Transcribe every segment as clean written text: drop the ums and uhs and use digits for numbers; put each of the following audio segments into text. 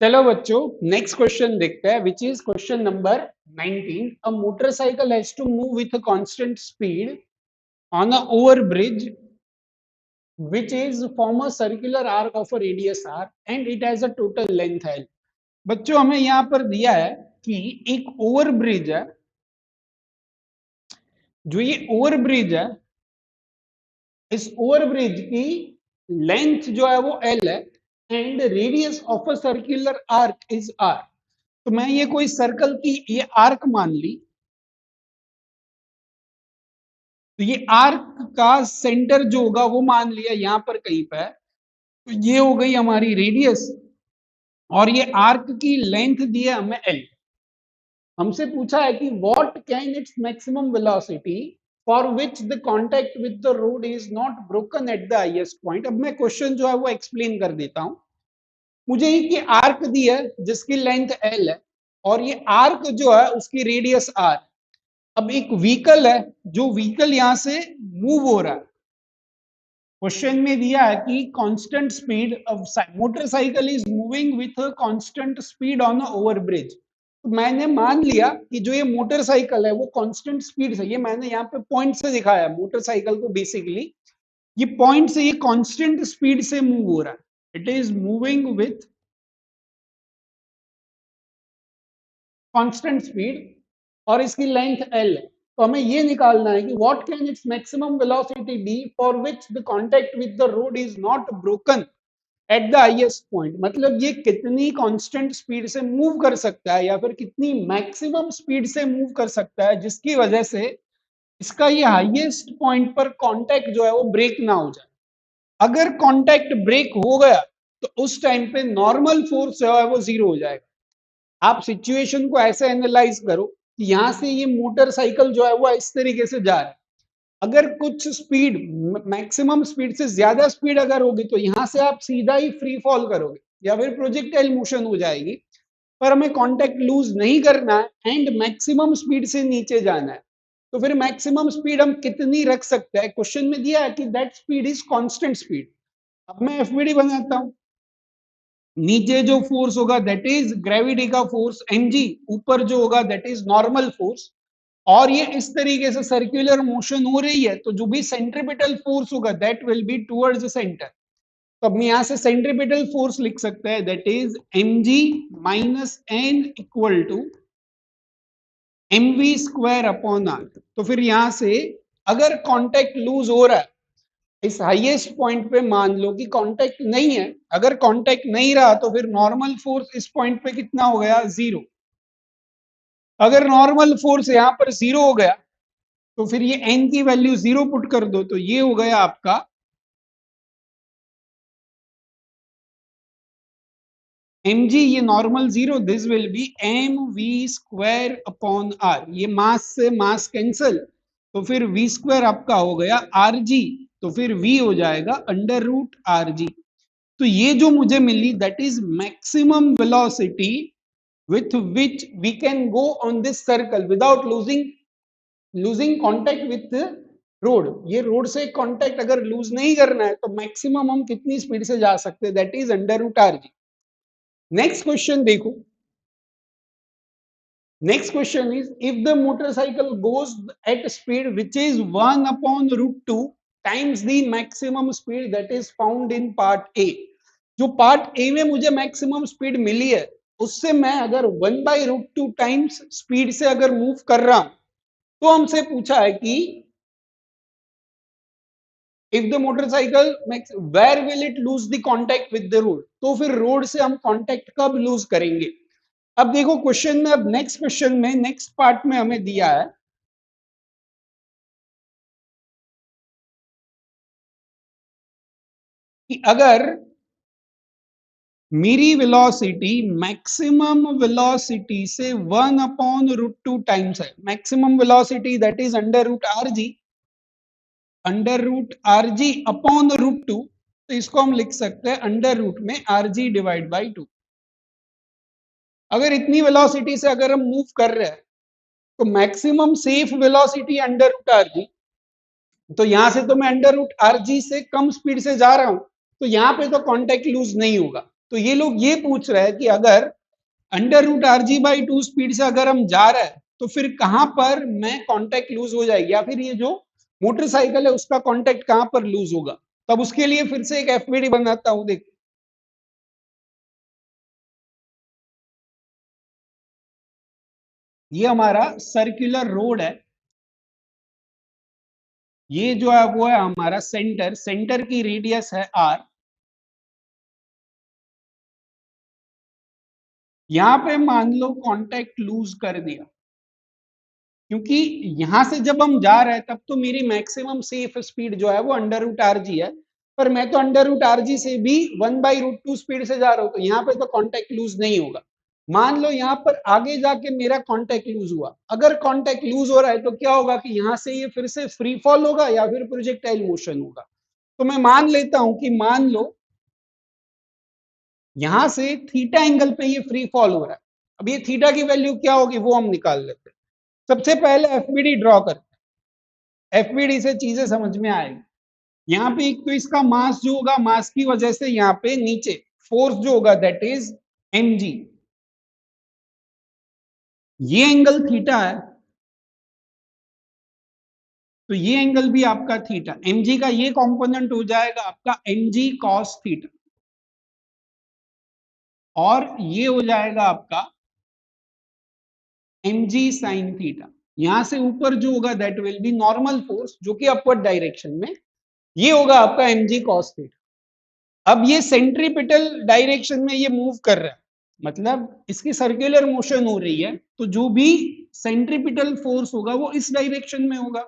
चलो बच्चों, next question देखते हैं, which is question number 19. A motorcycle has to move with a constant speed on a over bridge which is form a circular arc of a radius r and it has a total length l. बच्चों हमें यहां पर दिया है कि एक over bridge है, जो ये ओवर ब्रिज है, इस ओवर ब्रिज की लेंथ जो है वो l है and radius of a circular arc is r. तो मैं ये कोई सर्कल की ये आर्क मान ली, तो ये आर्क का सेंटर जो होगा वो मान लिया यहां पर कहीं पे, तो ये हो गई हमारी रेडियस और ये आर्क की लेंथ दी है हमें l. हमसे पूछा है कि what can its maximum velocity for which the contact with the road is not broken at the highest point. अब मैं क्वेश्चन जो है वो एक्सप्लेन कर देता हूं. मुझे ये आर्क दी है जिसकी लेंथ l है और ये आर्क जो है उसकी रेडियस r. अब एक व्हीकल है, जो व्हीकल यहां से मूव हो रहा है. क्वेश्चन में दिया है कि constant speed of motorcycle is moving with constant speed on over bridge. तो मैंने मान लिया कि जो ये मोटरसाइकिल है वो कांस्टेंट स्पीड से, ये मैंने यहाँ पे पॉइंट से दिखाया मोटरसाइकिल को, बेसिकली ये पॉइंट से ये कांस्टेंट स्पीड से मूव हो रहा है. It is moving with constant speed और इसकी लेंथ l है. तो हमें ये निकालना है कि what can its maximum velocity be for which the contact with the road is not broken at the highest point. मतलब ये कितनी कांस्टेंट स्पीड से मूव कर सकता है या फिर कितनी मैक्सिमम स्पीड से मूव कर सकता है जिसकी वजह से इसका ये हाईएस्ट पॉइंट पर कांटेक्ट जो है वो ब्रेक ना हो जाए. अगर कांटेक्ट ब्रेक हो गया तो उस टाइम पे नॉर्मल फोर्स जो है वो जीरो हो जाएगा. आप सिचुएशन को ऐसे एनालाइज करो कि यहां से ये मोटरसाइकिल जो है वो इस तरीके से जा रहा है. अगर कुछ स्पीड, मैक्सिमम स्पीड से ज्यादा स्पीड अगर होगी तो यहां से आप सीधा ही फ्री फॉल करोगे या फिर प्रोजेक्टाइल मोशन हो जाएगी. पर हमें कांटेक्ट लूज नहीं करना है एंड मैक्सिमम स्पीड से नीचे जाना है. तो फिर मैक्सिमम स्पीड हम कितनी रख सकते हैं? क्वेश्चन में दिया है कि that speed is constant speed. अब मैं एफबीडी बनाता हूं. नीचे जो फोर्स होगा दैट इज ग्रेविटी का फोर्स mg, ऊपर जो होगा दैट इज नॉर्मल फोर्स, और ये इस तरीके से सर्कुलर मोशन हो रही है तो जो भी सेंट्रीपिटल फोर्स होगा that will be towards the centre. तो अब यहां से सेंट्रीपिटल फोर्स लिख सकते हैं that is mg minus n equal to mv square upon r. तो फिर यहां से अगर कांटेक्ट लूज हो रहा है इस हाईएस्ट पॉइंट पे, मान लो कि कांटेक्ट नहीं है, अगर कांटेक्ट नहीं रहा तो फिर नॉर्मल फोर्स इस पॉइंट पे कितना हो गया? जीरो. अगर नॉर्मल फोर्स यहां पर जीरो हो गया तो फिर ये n की वैल्यू जीरो पुट कर दो, तो ये हो गया आपका mg, ये normal zero, this will be mv square upon r. ये मास से मास कैंसल, तो फिर v स्क्वायर आपका हो गया rg, तो फिर v हो जाएगा अंडर रूट rg. तो ये जो मुझे मिली that is maximum velocity with which we can go on this circle without losing contact with road. ये रोड से कांटेक्ट अगर लूज नहीं करना है तो मैक्सिमम हम कितनी स्पीड से जा सकते हैं? That is under root R G. Next question देखो. Next question is if the motorcycle goes at speed which is 1 upon root 2 times the maximum speed that is found in part A. जो part ए में मुझे maximum speed मिली है उससे मैं अगर 1/√2 times speed से अगर मूव कर रहा हूं तो हमसे पूछा है कि if the motorcycle where will it lose the contact with the road. तो फिर रोड से हम कांटेक्ट कब लूज करेंगे? अब देखो क्वेश्चन में, अब नेक्स्ट क्वेश्चन में नेक्स्ट पार्ट में हमें दिया है कि अगर मेरी वेलोसिटी मैक्सिमम वेलोसिटी से 1/√2 टाइम्स है, maximum velocity that is under root R G, under root R G upon root 2. तो इसको हम लिख सकते हैं अंडर रूट में आर जी डिवाइड बाई 2. अगर इतनी वेलोसिटी से अगर हम मूव कर रहे हैं तो maximum safe velocity under root R G. तो यहां से तो मैं अंडर रूट आर जी से कम स्पीड से जा रहा हूं, तो यहां पे तो कांटेक्ट लूज नहीं होगा. तो ये लोग ये पूछ रहे हैं कि अगर under root R G by two speed से अगर हम जा रहे हैं तो फिर कहां पर मैं कांटेक्ट लूज हो जाएगी, या फिर ये जो मोटरसाइकिल है उसका कांटेक्ट कहां पर लूज होगा। तब उसके लिए फिर से एक एफबीडी बनाता हूं। देख, ये हमारा सर्कुलर रोड है, ये जो है वो है हमारा सेंटर, सेंटर की रेडियस है आर। यहां पे मान लो कांटेक्ट लूज कर दिया, क्योंकि यहां से जब हम जा रहे हैं तब तो मेरी मैक्सिमम सेफ स्पीड जो है वो अंडर रूट आर जी है, पर मैं तो अंडर रूट आर जी से भी 1/√2 स्पीड से जा रहा हूं, तो यहाँ पे तो कांटेक्ट लूज नहीं होगा। मान लो यहाँ पर आगे जाके मेरा कांटेक्ट लूज हुआ, अगर कांटेक्ट लूज हो रहा है तो क्या होगा कि यहाँ से ये फिर से फ्री फॉल होगा या फिर प्रोजेक्टाइल मोशन होगा। तो मैं मान लेता हूं कि मान लो यहां से थीटा एंगल पे ये फ्री फॉल हो रहा है। अब ये थीटा की वैल्यू क्या होगी वो हम निकाल लेते हैं। सबसे पहले एफबीडी ड्रॉ करते हैं, एफबीडी से चीजें समझ में आएगी। यहाँ पे एक तो इसका मास जो होगा, मास की वजह से यहाँ पे नीचे फोर्स जो होगा दैट इज mg, ये एंगल थीटा है तो ये एंगल भी आपका थीटा, mg का ये कंपोनेंट हो जाएगा आपका mg cos थीटा, और ये हो जाएगा आपका mg sin थीटा। यहां से ऊपर जो होगा that will B normal force जो कि अपवर्ड डायरेक्शन में, ये होगा आपका mg cos थीटा। अब ये सेंट्रीपिटल डायरेक्शन में ये मूव कर रहा है, मतलब इसकी सर्कुलर मोशन हो रही है, तो जो भी सेंट्रीपिटल फोर्स होगा वो इस डायरेक्शन में होगा।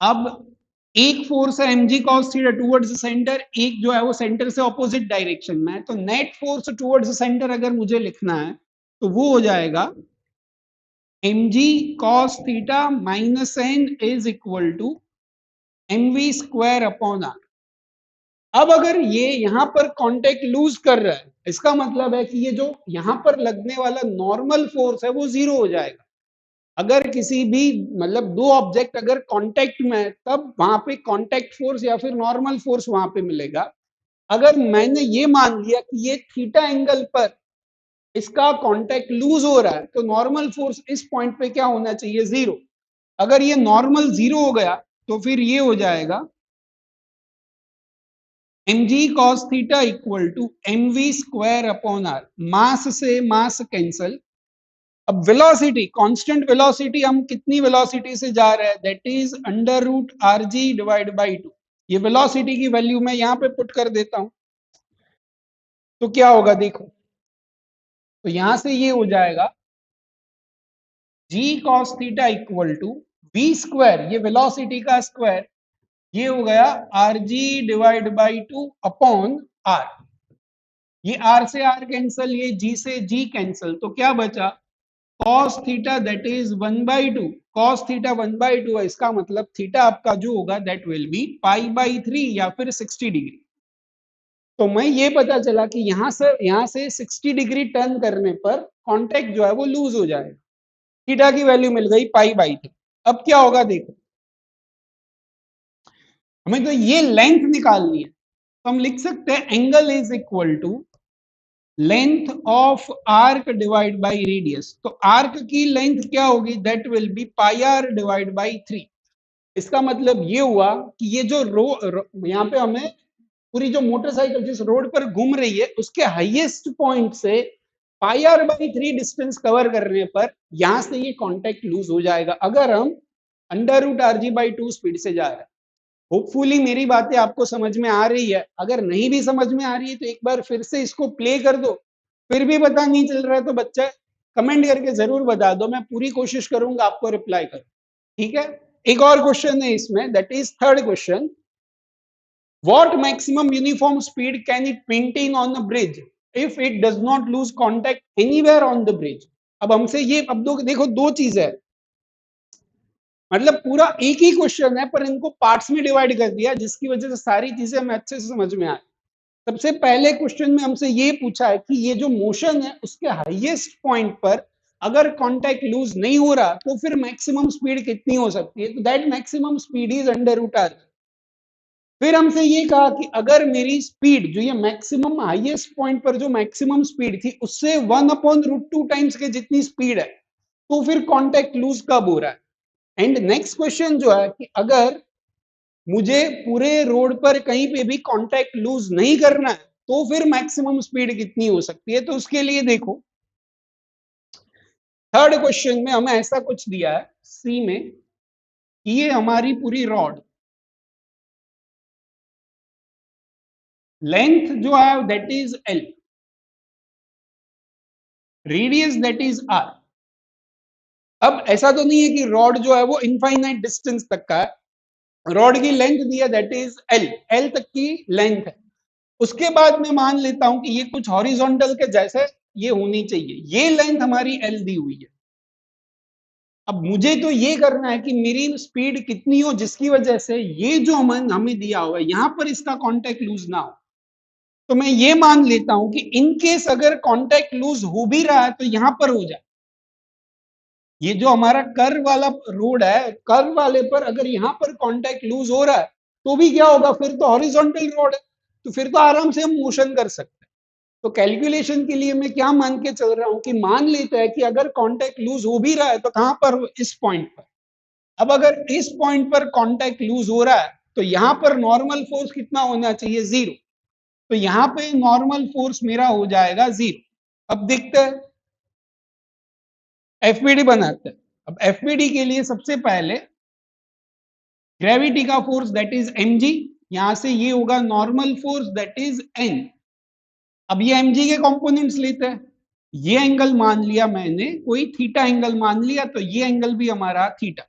अब एक फोर्स है mg cos theta towards centre, एक जो है वो सेंटर से ऑपोजिट डायरेक्शन में है, तो नेट फोर्स टुवर्ड्स सेंटर अगर मुझे लिखना है तो वो हो जाएगा mg cos theta minus n is equal to mv square upon R. अब अगर ये यहां पर कांटेक्ट लूज कर रहा है, इसका मतलब है कि ये जो यहां पर लगने वाला नॉर्मल फोर्स है वो जीरो हो जाएगा। अगर किसी भी मतलब दो ऑब्जेक्ट अगर कांटेक्ट में है तब वहां पे कांटेक्ट फोर्स या फिर नॉर्मल फोर्स वहां पे मिलेगा। अगर मैंने ये मान लिया कि ये थीटा एंगल पर इसका कांटेक्ट लूज हो रहा है तो नॉर्मल फोर्स इस पॉइंट पे क्या होना चाहिए, जीरो। अगर ये नॉर्मल जीरो हो गया तो फिर ये हो जाएगा mg cos theta equal to mv square upon R. Mass से मास कैंसल। अब वेलोसिटी, कांस्टेंट वेलोसिटी, हम कितनी वेलोसिटी से जा रहे हैं that is under root R G divide by two. ये वेलोसिटी की वैल्यू मैं यहां पे पुट कर देता हूं, तो क्या होगा देखो, तो यहां से ये हो जाएगा g cos theta equal to v square, ये वेलोसिटी का स्क्वायर, ये हो गया R G divide by two upon R. ये r से r कैंसल, ये g से g कैंसल, तो क्या बचा cos theta that is 1/2। cos theta 1/2 है, इसका मतलब थीटा आपका जो होगा दैट विल बी π/3 या फिर 60 डिग्री। तो मैं ये पता चला कि यहां से 60 डिग्री टर्न करने पर कांटेक्ट जो है वो लूज हो जाएगा। थीटा की वैल्यू मिल गई π/3। अब क्या होगा देखो, हमें तो ये लेंथ निकालनी है, तो हम लिख सकते हैं angle is equal to length of arc divide by radius. तो आर्क की लेंथ क्या होगी, that will be πr divide by 3। इसका मतलब ये हुआ कि ये जो यहाँ पे हमें पूरी जो मोटरसाइकिल जिस रोड पर घूम रही है उसके हाईएस्ट पॉइंट से πr/3 डिस्टेंस कवर करने पर यहां से ये कांटेक्ट लूज हो जाएगा, अगर हम under root R G by two speed से जा रहे हैं। होपफुली मेरी बातें आपको समझ में आ रही है। अगर नहीं भी समझ में आ रही है तो एक बार फिर से इसको प्ले कर दो, फिर भी पता नहीं चल रहा है तो बच्चा कमेंट करके जरूर बता दो, मैं पूरी कोशिश करूंगा आपको रिप्लाई करूं। ठीक है, एक और क्वेश्चन है इसमें, that is third question. What maximum uniform speed can it maintain on the bridge if it does not lose contact anywhere on the bridge. अब हमसे ये, अब देखो दो चीज है, मतलब पूरा एक ही क्वेश्चन है पर इनको पार्ट्स में डिवाइड कर दिया जिसकी वजह से सारी चीजें हमें अच्छे से समझ में आए। सबसे पहले क्वेश्चन में हमसे ये पूछा है कि ये जो मोशन है उसके हाईएस्ट पॉइंट पर अगर कांटेक्ट लूज नहीं हो रहा तो फिर मैक्सिमम स्पीड कितनी हो सकती है, तो that maximum speed is under root R. फिर हमसे ये कहा कि अगर मेरी स्पीड जो ये मैक्सिमम हाईएस्ट पॉइंट पर जो मैक्सिमम स्पीड थी उससे 1/√2 टाइम्स के जितनी स्पीड है, तो फिर कांटेक्ट लूज कब हो रहा है। एंड नेक्स्ट क्वेश्चन जो है कि अगर मुझे पूरे रोड पर कहीं पे भी कांटेक्ट लूज नहीं करना है तो फिर मैक्सिमम स्पीड कितनी हो सकती है। तो उसके लिए देखो थर्ड क्वेश्चन में हमें ऐसा कुछ दिया है सी में, ये हमारी पूरी रॉड लेंथ जो है that is L, radius that is R. अब ऐसा तो नहीं है कि रॉड जो है वो इनफाइनाइट डिस्टेंस तक का है, रॉड की लेंथ दिया दैट इज एल, एल तक की लेंथ है। उसके बाद मैं मान लेता हूं कि ये कुछ हॉरिजॉन्टल के जैसे ये होनी चाहिए, ये लेंथ हमारी एल दी हुई है। अब मुझे तो ये करना है कि मेरी स्पीड कितनी हो जिसकी वजह से ये जो हमें दिया हुआ है यहां पर इसका कांटेक्ट लूज ना हो। तो मैं ये मान लेता हूं कि इन केस अगर कांटेक्ट लूज हो भी रहा है तो यहां पर हो जाए। ये जो हमारा कर्व वाला रोड है, कर्व वाले पर अगर यहां पर कांटेक्ट लूज हो रहा है तो भी क्या होगा, फिर तो हॉरिजॉन्टल रोड है, तो फिर तो आराम से हम मोशन कर सकते हैं। तो कैलकुलेशन के लिए मैं क्या मान के चल रहा हूं कि मान लेते हैं कि अगर कांटेक्ट लूज हो भी रहा है तो कहां पर, इस पॉइंट पर। अब अगर इस पॉइंट पर कांटेक्ट लूज हो रहा है तो यहां पर नॉर्मल फोर्स कितना होना चाहिए, 0। तो यहां पे नॉर्मल फोर्स मेरा हो जाएगा 0। अब देखते हैं एफबीडी बनाते हैं। अब एफबीडी के लिए सबसे पहले ग्रेविटी का फोर्स दैट इज mg, यहां से ये होगा normal force that is n। अब ये mg के कंपोनेंट्स लेते हैं, ये एंगल मान लिया मैंने कोई थीटा एंगल मान लिया, तो ये एंगल भी हमारा थीटा।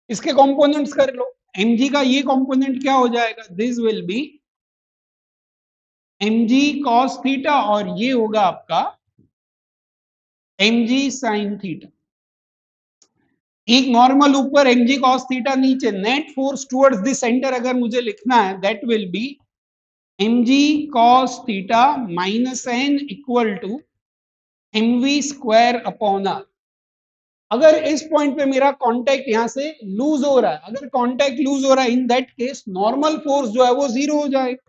इसके कंपोनेंट्स कर लो, mg का ये कंपोनेंट क्या हो जाएगा, this will be mg cos theta, और ये होगा आपका mg sin थीटा। एक नॉर्मल ऊपर mg cos थीटा, नीचे net force towards the centre अगर मुझे लिखना है that will be mg cos theta minus n equal to mv square upon r। अगर इस पॉइंट पे मेरा कांटेक्ट यहां से लूज हो रहा है, अगर कांटेक्ट लूज हो रहा है in that case normal force जो है वो 0 हो जाएगा।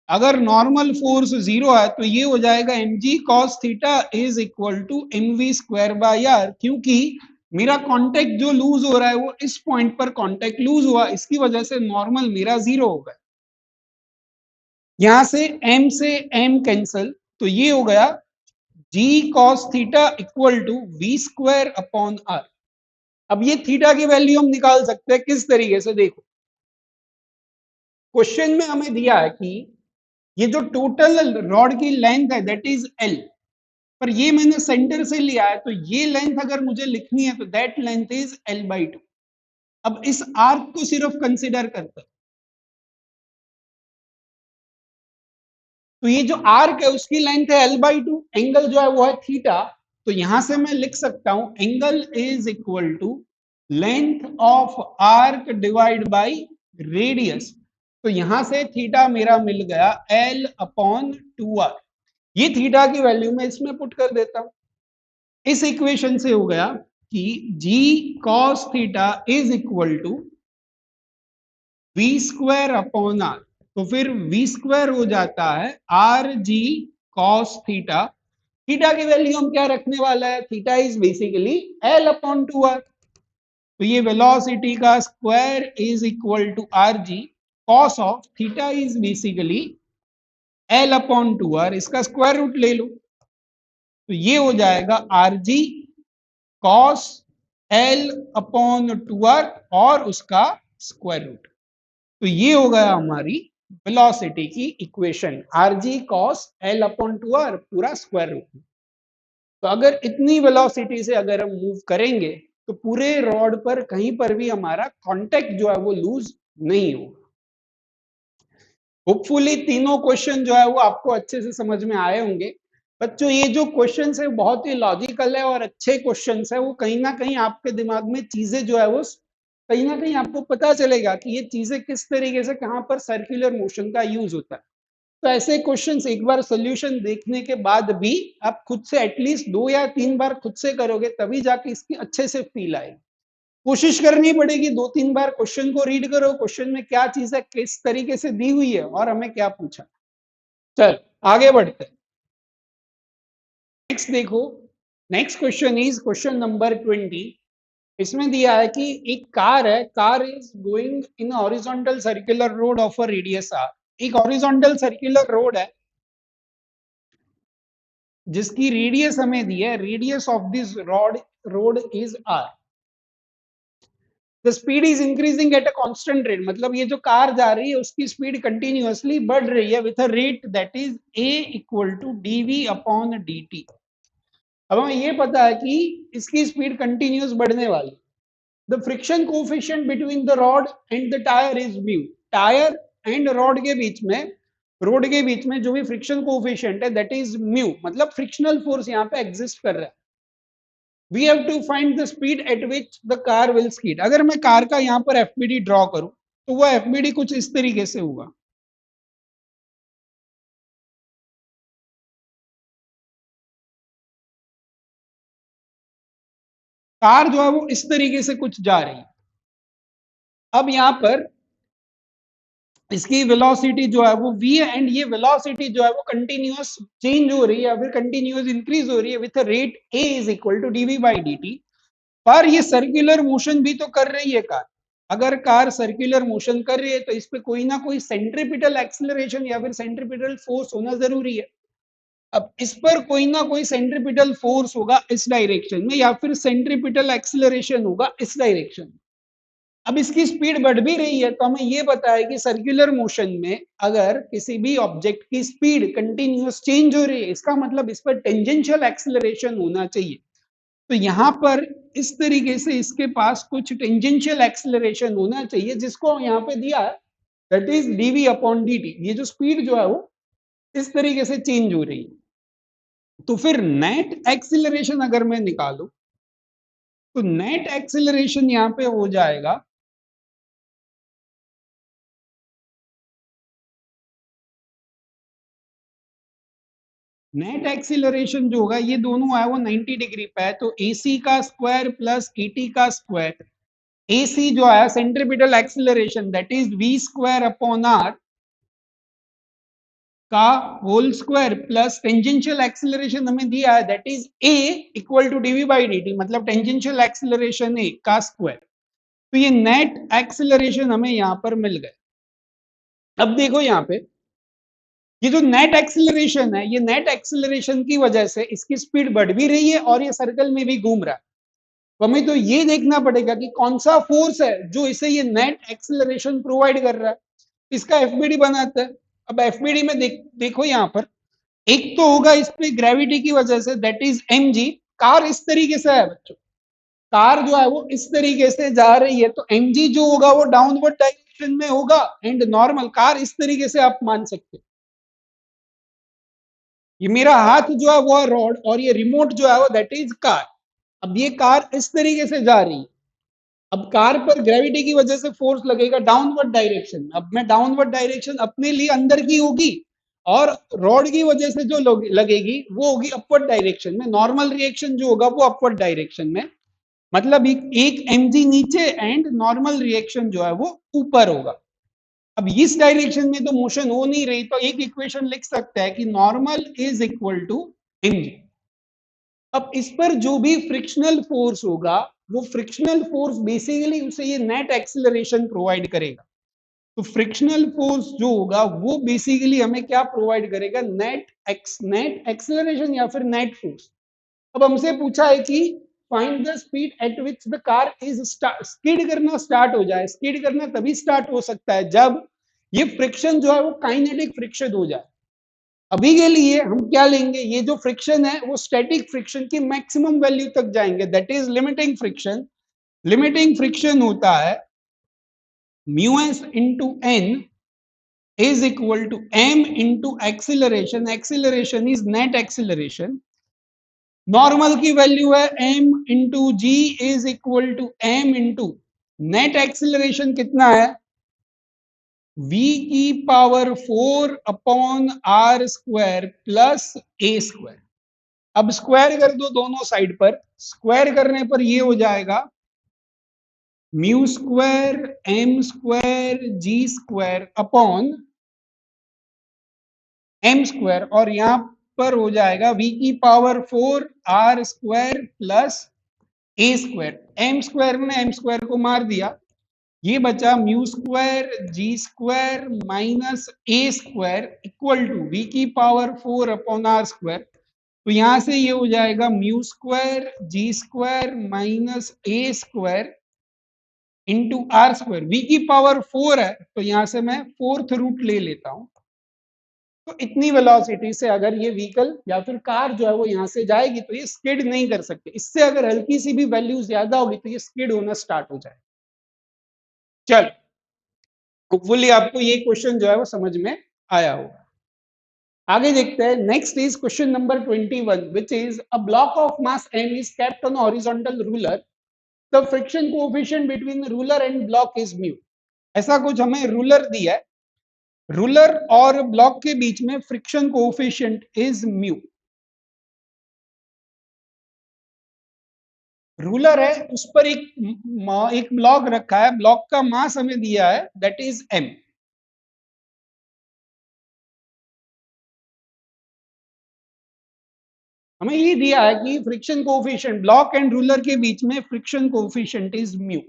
अगर नॉर्मल फोर्स 0 है तो ये हो जाएगा mg cos theta is equal to mv square by r, क्योंकि मेरा कांटेक्ट जो लूज हो रहा है वो इस पॉइंट पर कांटेक्ट लूज हुआ, इसकी वजह से नॉर्मल मेरा 0 हो गया। यहां से m से m कैंसल, तो ये हो गया g cos theta equal to v square upon r। अब ये थीटा की वैल्यू हम निकाल सकते हैं किस तरीके से, देखो क्वेश्चन में हमें दिया है कि ये जो टोटल रॉड की लेंथ है दैट इज l, पर ये मैंने सेंटर से लिया है, तो ये लेंथ अगर मुझे लिखनी है तो दैट लेंथ इज l/2। अब इस आर्क को सिर्फ कंसिडर करते हैं, तो ये जो आर्क है उसकी लेंथ है l/2, एंगल जो है वो है थीटा। तो यहां से मैं लिख सकता हूं angle is equal to length of arc divide by radius. तो यहां से थीटा मेरा मिल गया l/2r। ये थीटा की वैल्यू मैं इसमें पुट कर देता हूं। इस इक्वेशन से हो गया कि g cos theta is equal to v square upon r। तो फिर v स्क्वायर हो जाता है R G cos theta. Theta की वैल्यू हम क्या रखने वाला है, थीटा इज बेसिकली l/2r। तो ये वेलोसिटी का square is equal to R G, cos of theta is basically l/2r, इसका स्क्वायर रूट ले लो। तो ये हो जाएगा आर जी कॉस l/2r और उसका स्क्वायर रूट। तो ये हो गया हमारी वेलोसिटी की equation, are G cos l/2r पूरा स्क्वायर रूट। तो अगर इतनी वेलोसिटी से अगर हम मूव करेंगे तो पूरे रॉड पर कहीं पर भी हमारा कांटेक्ट जो है वो लूज नहीं होगा। होपफुली तीनों क्वेश्चन जो है वो आपको अच्छे से समझ में आए होंगे। बच्चों ये जो क्वेश्चन है बहुत ही लॉजिकल है और अच्छे क्वेश्चन है, वो कहीं ना कहीं आपके दिमाग में चीजें जो है वो कहीं ना कहीं आपको पता चलेगा कि ये चीजें किस तरीके से कहां पर सर्कुलर मोशन का यूज होता है। तो ऐसे क्वेश्चंस एक बार सॉल्यूशन देखने के बाद भी आप खुद से एटलीस्ट 2 या 3 बार खुद से करोगे तभी जाके इसकी अच्छे से फील आएगी। कोशिश करनी पड़ेगी, 2-3 बार क्वेश्चन को रीड करो, क्वेश्चन में क्या चीज है, किस तरीके से दी हुई है और हमें क्या पूछा। चल आगे बढ़ते हैं। नेक्स्ट देखो, next question is question number 20। इसमें दिया है कि एक कार है, car is going in horizontal circular road of a radius R. एक हॉरिजॉन्टल सर्कुलर रोड है जिसकी रेडियस हमें दी है, radius of this road is R. The speed is increasing at a constant rate, मतलब ये जो कार जा रही है उसकी स्पीड कंटिन्यूअसली बढ़ रही है with a rate that is a equal to dv upon dt। अब हमें ये पता है कि इसकी स्पीड कंटिन्यूअस बढ़ने वाली। The friction coefficient between the rod and the tyre is mu. Tyre and rod के बीच में, रोड के बीच में जो भी फ्रिक्शन कोफिशिएंट है दैट इज म्यू, मतलब फ्रिक्शनल फोर्स यहाँ पे एग्जिस्ट कर रहा है। We have to find the speed at which the car will skid. अगर मैं कार का यहाँ पर एफबीडी ड्रॉ करूं तो वह एफबीडी कुछ इस तरीके से होगा। कार जो है वो इस तरीके से कुछ जा रही है। अब यहाँ पर इसकी वेलोसिटी जो है वो v है एंड ये वेलोसिटी जो है वो कंटिन्यूअस चेंज हो रही है, फिर कंटिन्यूअस इंक्रीज हो रही है with rate a is equal to dv by dt। पर ये सर्कुलर मोशन भी तो कर रही है कार। अगर कार सर्कुलर मोशन कर रही है तो इस पे कोई ना कोई सेंट्रीपिटल एक्सीलरेशन या फिर सेंट्रीपिटल फोर्स होना जरूरी है। अब इस पर कोई ना कोई सेंट्रीपिटल फोर्स होगा इस डायरेक्शन में या फिर सेंट्रीपिटल एक्सीलरेशन होगा इस डायरेक्शन में। अब इसकी स्पीड बढ़ भी रही है तो हमें यह पता है कि सर्कुलर मोशन में अगर किसी भी ऑब्जेक्ट की स्पीड कंटिन्यूअस चेंज हो रही है इसका मतलब इस पर टेंजेंशियल एक्सीलरेशन होना चाहिए। तो यहां पर इस तरीके से इसके पास कुछ टेंजेंशियल एक्सीलरेशन होना चाहिए जिसको यहां पे दिया है that is dv upon dt। ये जो स्पीड जो है वो इस तरीके से चेंज हो रही है। तो फिर नेट एक्सीलरेशन अगर मैं निकालू तो नेट एक्सीलरेशन यहां पे हो जाएगा नेट एक्सीलरेशन जो होगा, ये दोनों है वो 90 डिग्री पे है तो AC का स्क्वायर प्लस ET का स्क्वायर। AC जो है centripetal acceleration that is v square upon r का whole square plus tangential acceleration हमें दिया है that is a equal to dv by dt, मतलब टेंजेंशियल एक्सीलरेशन a का स्क्वायर। तो ये नेट एक्सीलरेशन हमें यहां पर मिल गए। अब देखो यहाँ पे ये जो नेट एक्सीलरेशन है, ये नेट एक्सीलरेशन की वजह से इसकी स्पीड बढ़ भी रही है और ये सर्कल में भी घूम रहा है। तो हमें तो ये देखना पड़ेगा कि कौन सा फोर्स है जो इसे ये नेट एक्सीलरेशन प्रोवाइड कर रहा है, इसका एफबीडी बनाता है। अब एफबीडी में देखो यहाँ पर एक तो होगा इस पे ग्रेविटी की वजह say that is mg। Car इस तरीके से है बच्चों, कार जो है वो इस तरीके से जा रही है तो mg जो होगा वो डाउनवर्ड डायरेक्शन में होगा एंड नॉर्मल कार इस तरीके से आप मान सकते हैं। ये मेरा हाथ जो है वो है रॉड और ये रिमोट जो है वो दैट इज कार। अब ये कार इस तरीके से जा रही है। अब कार पर ग्रेविटी की वजह से फोर्स लगेगा डाउनवर्ड डायरेक्शन में। अब मैं डाउनवर्ड डायरेक्शन अपने लिए अंदर की होगी और रॉड की वजह से जो लगेगी वो होगी अपवर्ड डायरेक्शन में। नॉर्मल रिएक्शन जो होगा वो अपवर्ड डायरेक्शन में, मतलब एक mg नीचे एंड नॉर्मल रिएक्शन जो है वो ऊपर होगा। अब इस डायरेक्शन में तो मोशन हो नहीं रही तो एक इक्वेशन लिख सकता है कि normal is equal to mg। अब इस पर जो भी फ्रिक्शनल फोर्स होगा वो फ्रिक्शनल फोर्स बेसिकली उसे ये नेट एक्सीलरेशन प्रोवाइड करेगा। तो फ्रिक्शनल फोर्स जो होगा वो बेसिकली हमें क्या प्रोवाइड करेगा, नेट एक्सीलरेशन या फिर नेट फोर्स। अब हमसे पूछा है कि find the speed at which the car is skid करना स्टार्ट हो जाए। स्किड करना तभी स्टार्ट हो सकता है जब ये फ्रिक्शन जो है वो काइनेटिक फ्रिक्शन हो जाए। अभी के लिए हम क्या लेंगे, ये जो फ्रिक्शन है वो स्टैटिक फ्रिक्शन की मैक्सिमम वैल्यू तक जाएंगे that is limiting friction. Limiting friction होता है mu S into N is equal to M into acceleration. Acceleration is net acceleration. Normal की वैल्यू है m into G is equal to M into net acceleration कितना है v की power 4 upon R square plus A square. अब square कर दो दोनों side पर, स्क्वायर करने पर ये हो जाएगा mu square M square G square upon M square, और यहां पर हो जाएगा v की power 4 r square plus A square. M square में एम स्क्वायर को मार दिया, ये बचा mu square G square minus A square equal to V की पावर 4 अपॉन आर स्क्वायर। तो यहां से ये हो जाएगा mu square G square minus A square into R square. We की पावर 4 है तो यहां से मैं फोर्थ रूट ले लेता हूं। तो इतनी वेलोसिटी से अगर ये व्हीकल या फिर कार जो है वो यहां से जाएगी तो ये स्किड नहीं कर सकते। इससे अगर हल्की सी भी वैल्यू ज्यादा होगी तो ये स्किड होना स्टार्ट हो जाए। चल, होपफुली आपको ये क्वेश्चन जो है वो समझ में आया होगा। आगे देखते हैं। Next is question number 21 which is a block of mass m is kept on horizontal ruler, the friction coefficient between ruler and block is mu. ऐसा कुछ हमें रूलर दिया है, रूलर और ब्लॉक के बीच में friction coefficient is mu. Ruler है, उस पर एक ब्लॉक रखा है, ब्लॉक का मास हमें दिया है दैट इज m। हमें ये दिया है कि friction coefficient block and ruler के बीच में friction coefficient is mu.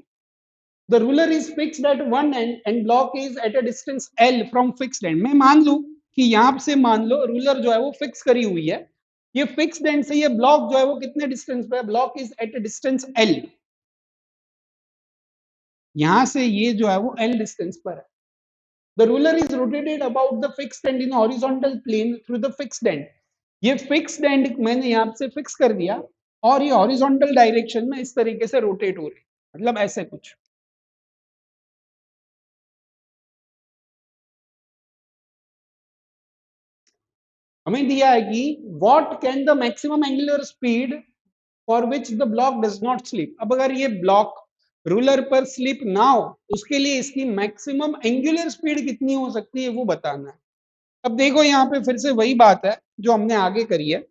The ruler is fixed at one and and block is at a distance l from fixed and. मैं मान लूं कि यहां से मान लो रूलर जो है वो फिक्स करी हुई है, ये फिक्स्ड एंड से ये ब्लॉक जो है वो कितने डिस्टेंस पे है, block is at a distance l। यहां से ये जो है वो l डिस्टेंस पर है। The ruler is rotated about the fixed end in horizontal plane through the fixed end। ये fixed end मैंने यहाँ से फिक्स कर दिया और ये हॉरिजॉन्टल डायरेक्शन में इस तरीके से रोटेट हो रही है, मतलब ऐसे कुछ। हमें दिया है कि what can the maximum angular speed for which the block does not slip. अब अगर ये ब्लॉक रूलर पर स्लिप ना हो उसके लिए इसकी मैक्सिमम एंगुलर स्पीड कितनी हो सकती है वो बताना है। अब देखो यहाँ पे फिर से वही बात है जो हमने आगे करी है।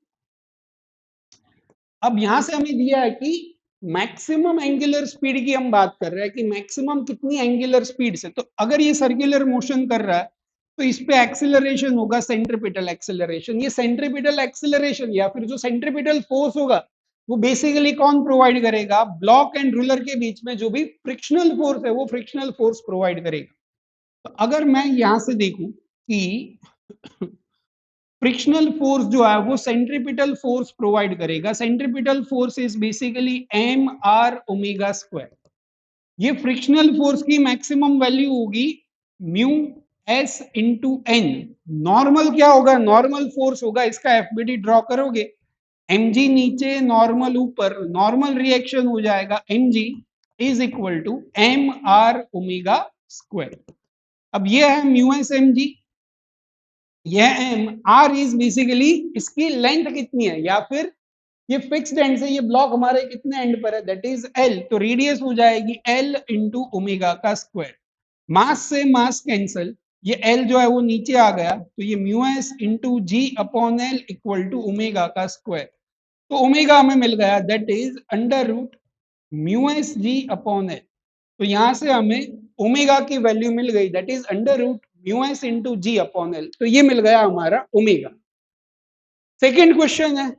अब यहां से हमें दिया है कि मैक्सिमम एंगुलर स्पीड की हम बात कर रहे हैं कि मैक्सिमम कितनी एंगुलर स्पीड से। तो अगर ये सर्कुलर मोशन कर रहा है तो इस पे एक्सेलरेशन होगा सेंट्रीपिटल एक्सेलरेशन। ये सेंट्रीपिटल एक्सेलरेशन या फिर जो सेंट्रीपिटल फोर्स होगा वो बेसिकली कौन प्रोवाइड करेगा, ब्लॉक एंड रूलर के बीच में जो भी फ्रिक्शनल फोर्स है वो फ्रिक्शनल फोर्स प्रोवाइड करेगा। तो अगर मैं यहां से देखूं कि फ्रिक्शनल फोर्स जो है वो सेंट्रीपिटल फोर्स प्रोवाइड करेगा। Centripetal force is basically M R omega square. ये फ्रिक्शनल फोर्स की मैक्सिमम वैल्यू होगी mu S into N. Normal क्या होगा, नॉर्मल फोर्स होगा, इसका एफबीडी ड्रॉ करोगे, एम जी नीचे नॉर्मल ऊपर, नॉर्मल रिएक्शन हो जाएगा M G is equal to M R omega square. अब ये है म्यू एस एम जी, यह एम आर इज बेसिकली इसकी लेंथ कितनी है, या फिर ये फिक्स्ड एंड से ये ब्लॉक हमारे कितने एंड पर है दैट इज एल। तो रेडियस हो जाएगी एल इंटू ओमेगा का स्क्वायर। मास से मास कैंसल, ये एल जो है वो नीचे आ गया तो ये mu S into ji upon L equal to omega का स्क्वायर। तो ओमेगा हमें मिल गया that is under root mu S G upon L. तो यहां से हमें ओमेगा की वैल्यू मिल गई that is under root mu S into ji upon L. तो ये मिल गया हमारा ओमेगा। सेकेंड क्वेश्चन है,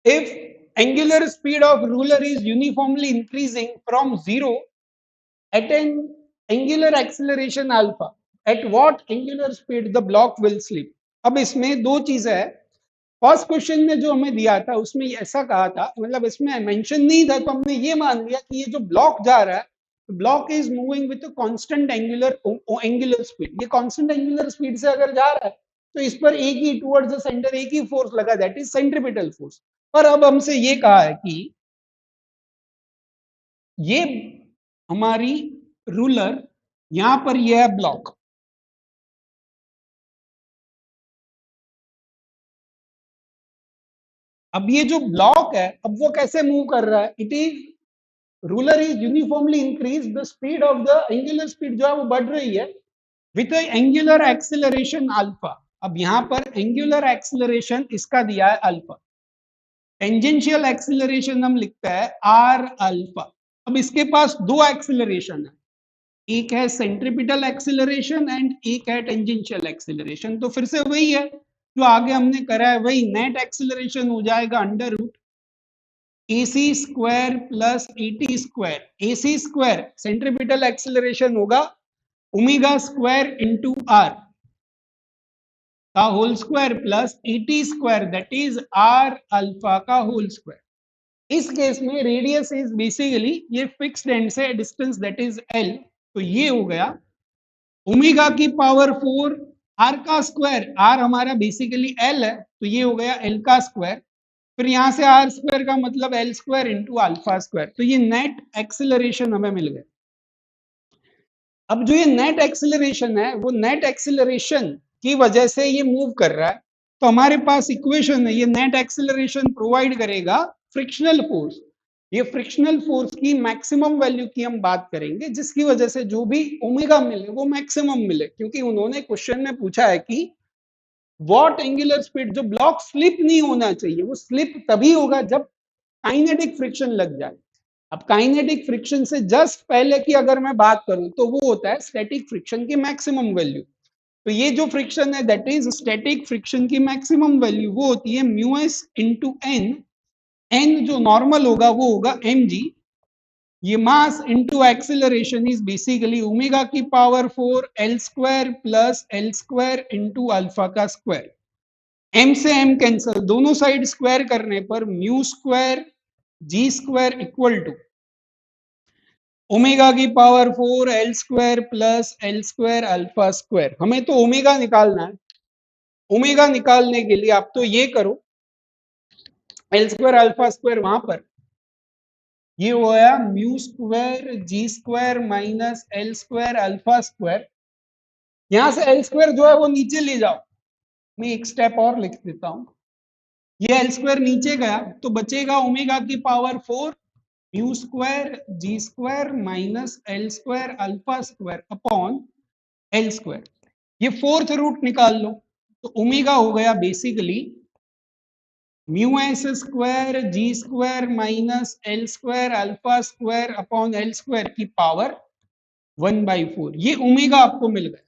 if angular speed of ruler is uniformly increasing from 0 at an angular acceleration alpha, at what angular speed the block will slip। अब इसमें दो चीजें है। फर्स्ट क्वेश्चन में जो हमें दिया था उसमें ऐसा कहा था, मतलब इसमें मेंशन नहीं था तो हमने ये मान लिया कि ये जो ब्लॉक जा रहा है, block is moving with constant angular speed. ये कांस्टेंट एंगुलर स्पीड से अगर जा रहा है तो इस पर एक ही टुवर्ड्स द सेंटर एक ही फोर्स लगा दैट इज सेंट्रीपिटल फोर्स। पर अब हमसे ये कहा है कि ये हमारी रूलर, यहां पर यह है ब्लॉक। अब ये जो ब्लॉक है अब वो कैसे मूव कर रहा है, it is ruler is uniformly increase the speed of the angular speed जो है वो बढ़ रही है विथ एंगुलर एक्सेलरेशन अल्फा। अब यहां पर एंगुलर एक्सेलरेशन इसका दिया है अल्फा। टेंजेंशियल एक्सीलरेशन हम लिखते हैं आर अल्फा। अब इसके पास दो एक्सीलरेशन है, एक है सेंट्रीपिटल एक्सीलरेशन एंड एक है टेंजेंशियल एक्सीलरेशन। तो फिर से वही है जो आगे हमने करा है, वही नेट एक्सीलरेशन हो जाएगा under root AC square plus ET square. AC square centripetal acceleration होगा ओमेगा स्क्वायर इंटू आर का whole square plus ET square that is R alpha का होल स्क्वायर। इस केस में रेडियस इज बेसिकली ये fixed end से distance that is L। तो ये हो गया ओमेगा की पावर 4 आर का स्क्वायर, आर हमारा बेसिकली L है तो ये हो गया L का स्क्वायर, फिर यहां से आर स्क्वायर का मतलब L square into alpha square. तो ये नेट एक्सीलरेशन हमें मिल गया। अब जो ये नेट एक्सीलरेशन है वो नेट एक्सीलरेशन की वजह से ये मूव कर रहा है, तो हमारे पास इक्वेशन है, ये नेट एक्सीलरेशन प्रोवाइड करेगा फ्रिक्शनल फोर्स। ये फ्रिक्शनल फोर्स की मैक्सिमम वैल्यू की हम बात करेंगे, जिसकी वजह से जो भी ओमेगा मिले वो मैक्सिमम मिले, क्योंकि उन्होंने क्वेश्चन में पूछा है कि व्हाट एंगुलर स्पीड, जो ब्लॉक स्लिप नहीं होना चाहिए, वो स्लिप तभी होगा जब काइनेटिक फ्रिक्शन लग जाए। अब काइनेटिक फ्रिक्शन से जस्ट पहले की अगर मैं बात करूं तो वो होता है स्टैटिक फ्रिक्शन की मैक्सिमम वैल्यू। तो ये जो फ्रिक्शन है दैट इज स्टैटिक फ्रिक्शन की मैक्सिमम वैल्यू, वो होती है mu S into N. N जो नॉर्मल होगा वो होगा mg। ये mass into acceleration is basically omega की power 4 L square plus L square into alpha का स्क्वायर। m से m कैंसल, दोनों साइड स्क्वायर करने पर mu square G square equal to omega की power 4 L square plus L square alpha square. हमें तो omega निकालना है। ओमेगा निकालने के लिए आप तो ये करो, L स्क्वायर अल्फा स्क्वायर वहां पर ये हुआ mu square G square minus L square alpha square. यहां से L स्क्वायर जो है वो नीचे ले जाओ, मैं एक स्टेप और लिख देता हूं। ये L स्क्वायर नीचे गया तो बचेगा ओमेगा की power 4 mu square G square minus L square alpha square upon L square. ये फोर्थ रूट निकाल लो, तो ओमेगा हो गया basically mu S square G square minus L square alpha square upon L square की power 1/4। ये omega आपको मिल गया।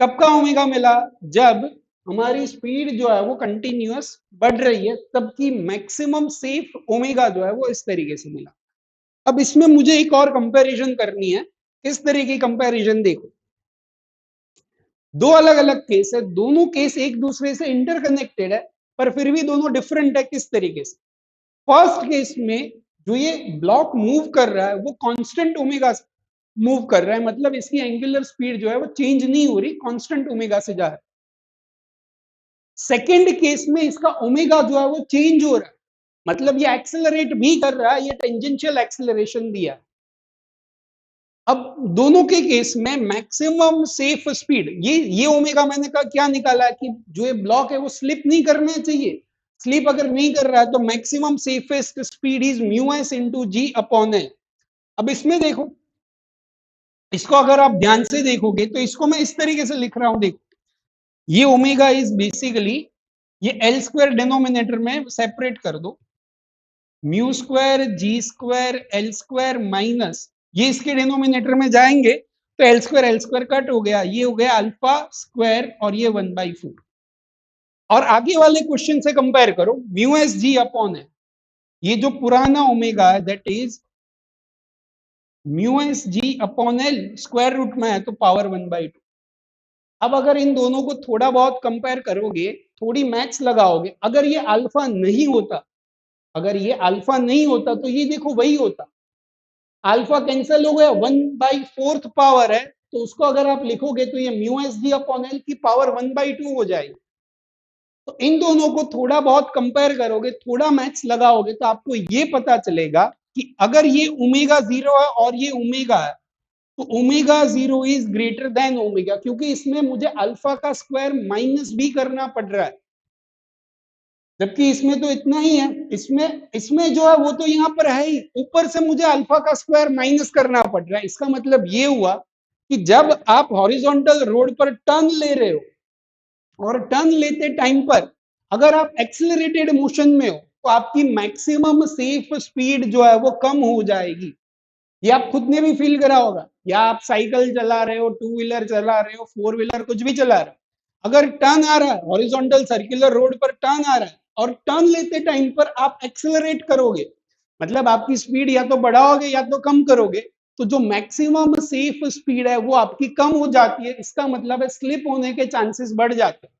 कब का ओमेगा मिला? जब हमारी स्पीड जो है वो कंटिन्यूअस बढ़ रही है, तब की मैक्सिमम सेफ ओमेगा जो है वो इस तरीके से मिला। अब इसमें मुझे एक और कंपैरिजन करनी है। इस तरह की कंपैरिजन देखो, दो अलग अलग केस है, दोनों केस एक दूसरे से इंटरकनेक्टेड है पर फिर भी दोनों डिफरेंट है। किस तरीके से? फर्स्ट केस में जो ये ब्लॉक मूव कर रहा है वो कांस्टेंट ओमेगा से मूव कर रहा है, मतलब इसकी एंगुलर स्पीड जो है वो चेंज नहीं हो रही, कांस्टेंट ओमेगा से जा रहा है। सेकेंड केस में इसका ओमेगा जो है वो चेंज हो रहा है, मतलब ये एक्सेलरेट भी कर रहा है, ये टेंजेंशियल एक्सेलरेशन दिया। अब दोनों के केस में मैक्सिमम सेफ स्पीड, ये ओमेगा मैंने कहा क्या निकाला है कि जो ये ब्लॉक है वो स्लिप नहीं करना चाहिए। स्लिप अगर नहीं कर रहा है तो maximum safest speed is mu S into ji upon L. अब इसमें देखो, इसको अगर आप ध्यान से देखोगे तो इसको मैं इस तरीके से लिख रहा हूं, देखो ये ओमेगा इज बेसिकली, ये एल स्क्वायर डिनोमिनेटर में सेपरेट कर दो, mu square G square L square minus ये इसके डिनोमिनेटर में जाएंगे तो एल स्क्वायर कट हो गया, ये हो गया अल्फा स्क्वायर और ये 1/4। और आगे वाले क्वेश्चन से कंपेयर करो, म्यू एस जी अपॉन है, ये जो पुराना ओमेगा है that is mu S G upon L, square root में है तो पावर 1/2। अब अगर इन दोनों को थोड़ा बहुत कंपेयर करोगे, थोड़ी मैथ्स लगाओगे, अगर ये अल्फा नहीं होता, अगर ये अल्फा नहीं होता तो ये देखो वही होता, अल्फा कैंसिल हो गया, 1/4 पावर है तो उसको अगर आप लिखोगे तो ये mu S G upon L की पावर 1/2 हो जाएगी। तो इन दोनों को थोड़ा बहुत कंपेयर करोगे, थोड़ा मैथ्स लगाओगे तो आपको ये पता चलेगा कि अगर ये ओमेगा 0 है और ये ओमेगा है तो omega 0 is greater than omega, क्योंकि इसमें मुझे अल्फा का स्क्वायर माइनस भी करना पड़ रहा है, जबकि इसमें तो इतना ही है। इसमें जो है वो तो यहाँ पर है ही, ऊपर से मुझे अल्फा का स्क्वायर माइनस करना पड़ रहा है। इसका मतलब ये हुआ कि जब आप हॉरिजॉन्टल रोड पर टर्न ले रहे हो और टर्न लेते टाइम पर अगर आप एक्सेलरेटेड मोशन में हो तो आपकी मैक्सिमम सेफ स्पीड जो है वो कम हो जाएगी। ये आप खुद ने भी फील करा होगा, या आप साइकिल चला रहे हो, टू व्हीलर चला रहे हो, फोर व्हीलर कुछ भी चला रहे हो, अगर टर्न आ रहा है हॉरिजॉन्टल सर्कुलर रोड पर टर्न आ रहा है और टर्न लेते टाइम पर आप एक्सेलरेट करोगे, मतलब आपकी स्पीड या तो बढ़ाओगे या तो कम करोगे, तो जो मैक्सिमम सेफ स्पीड है वो आपकी कम हो जाती है। इसका मतलब है स्लिप होने के चांसेस बढ़ जाते हैं।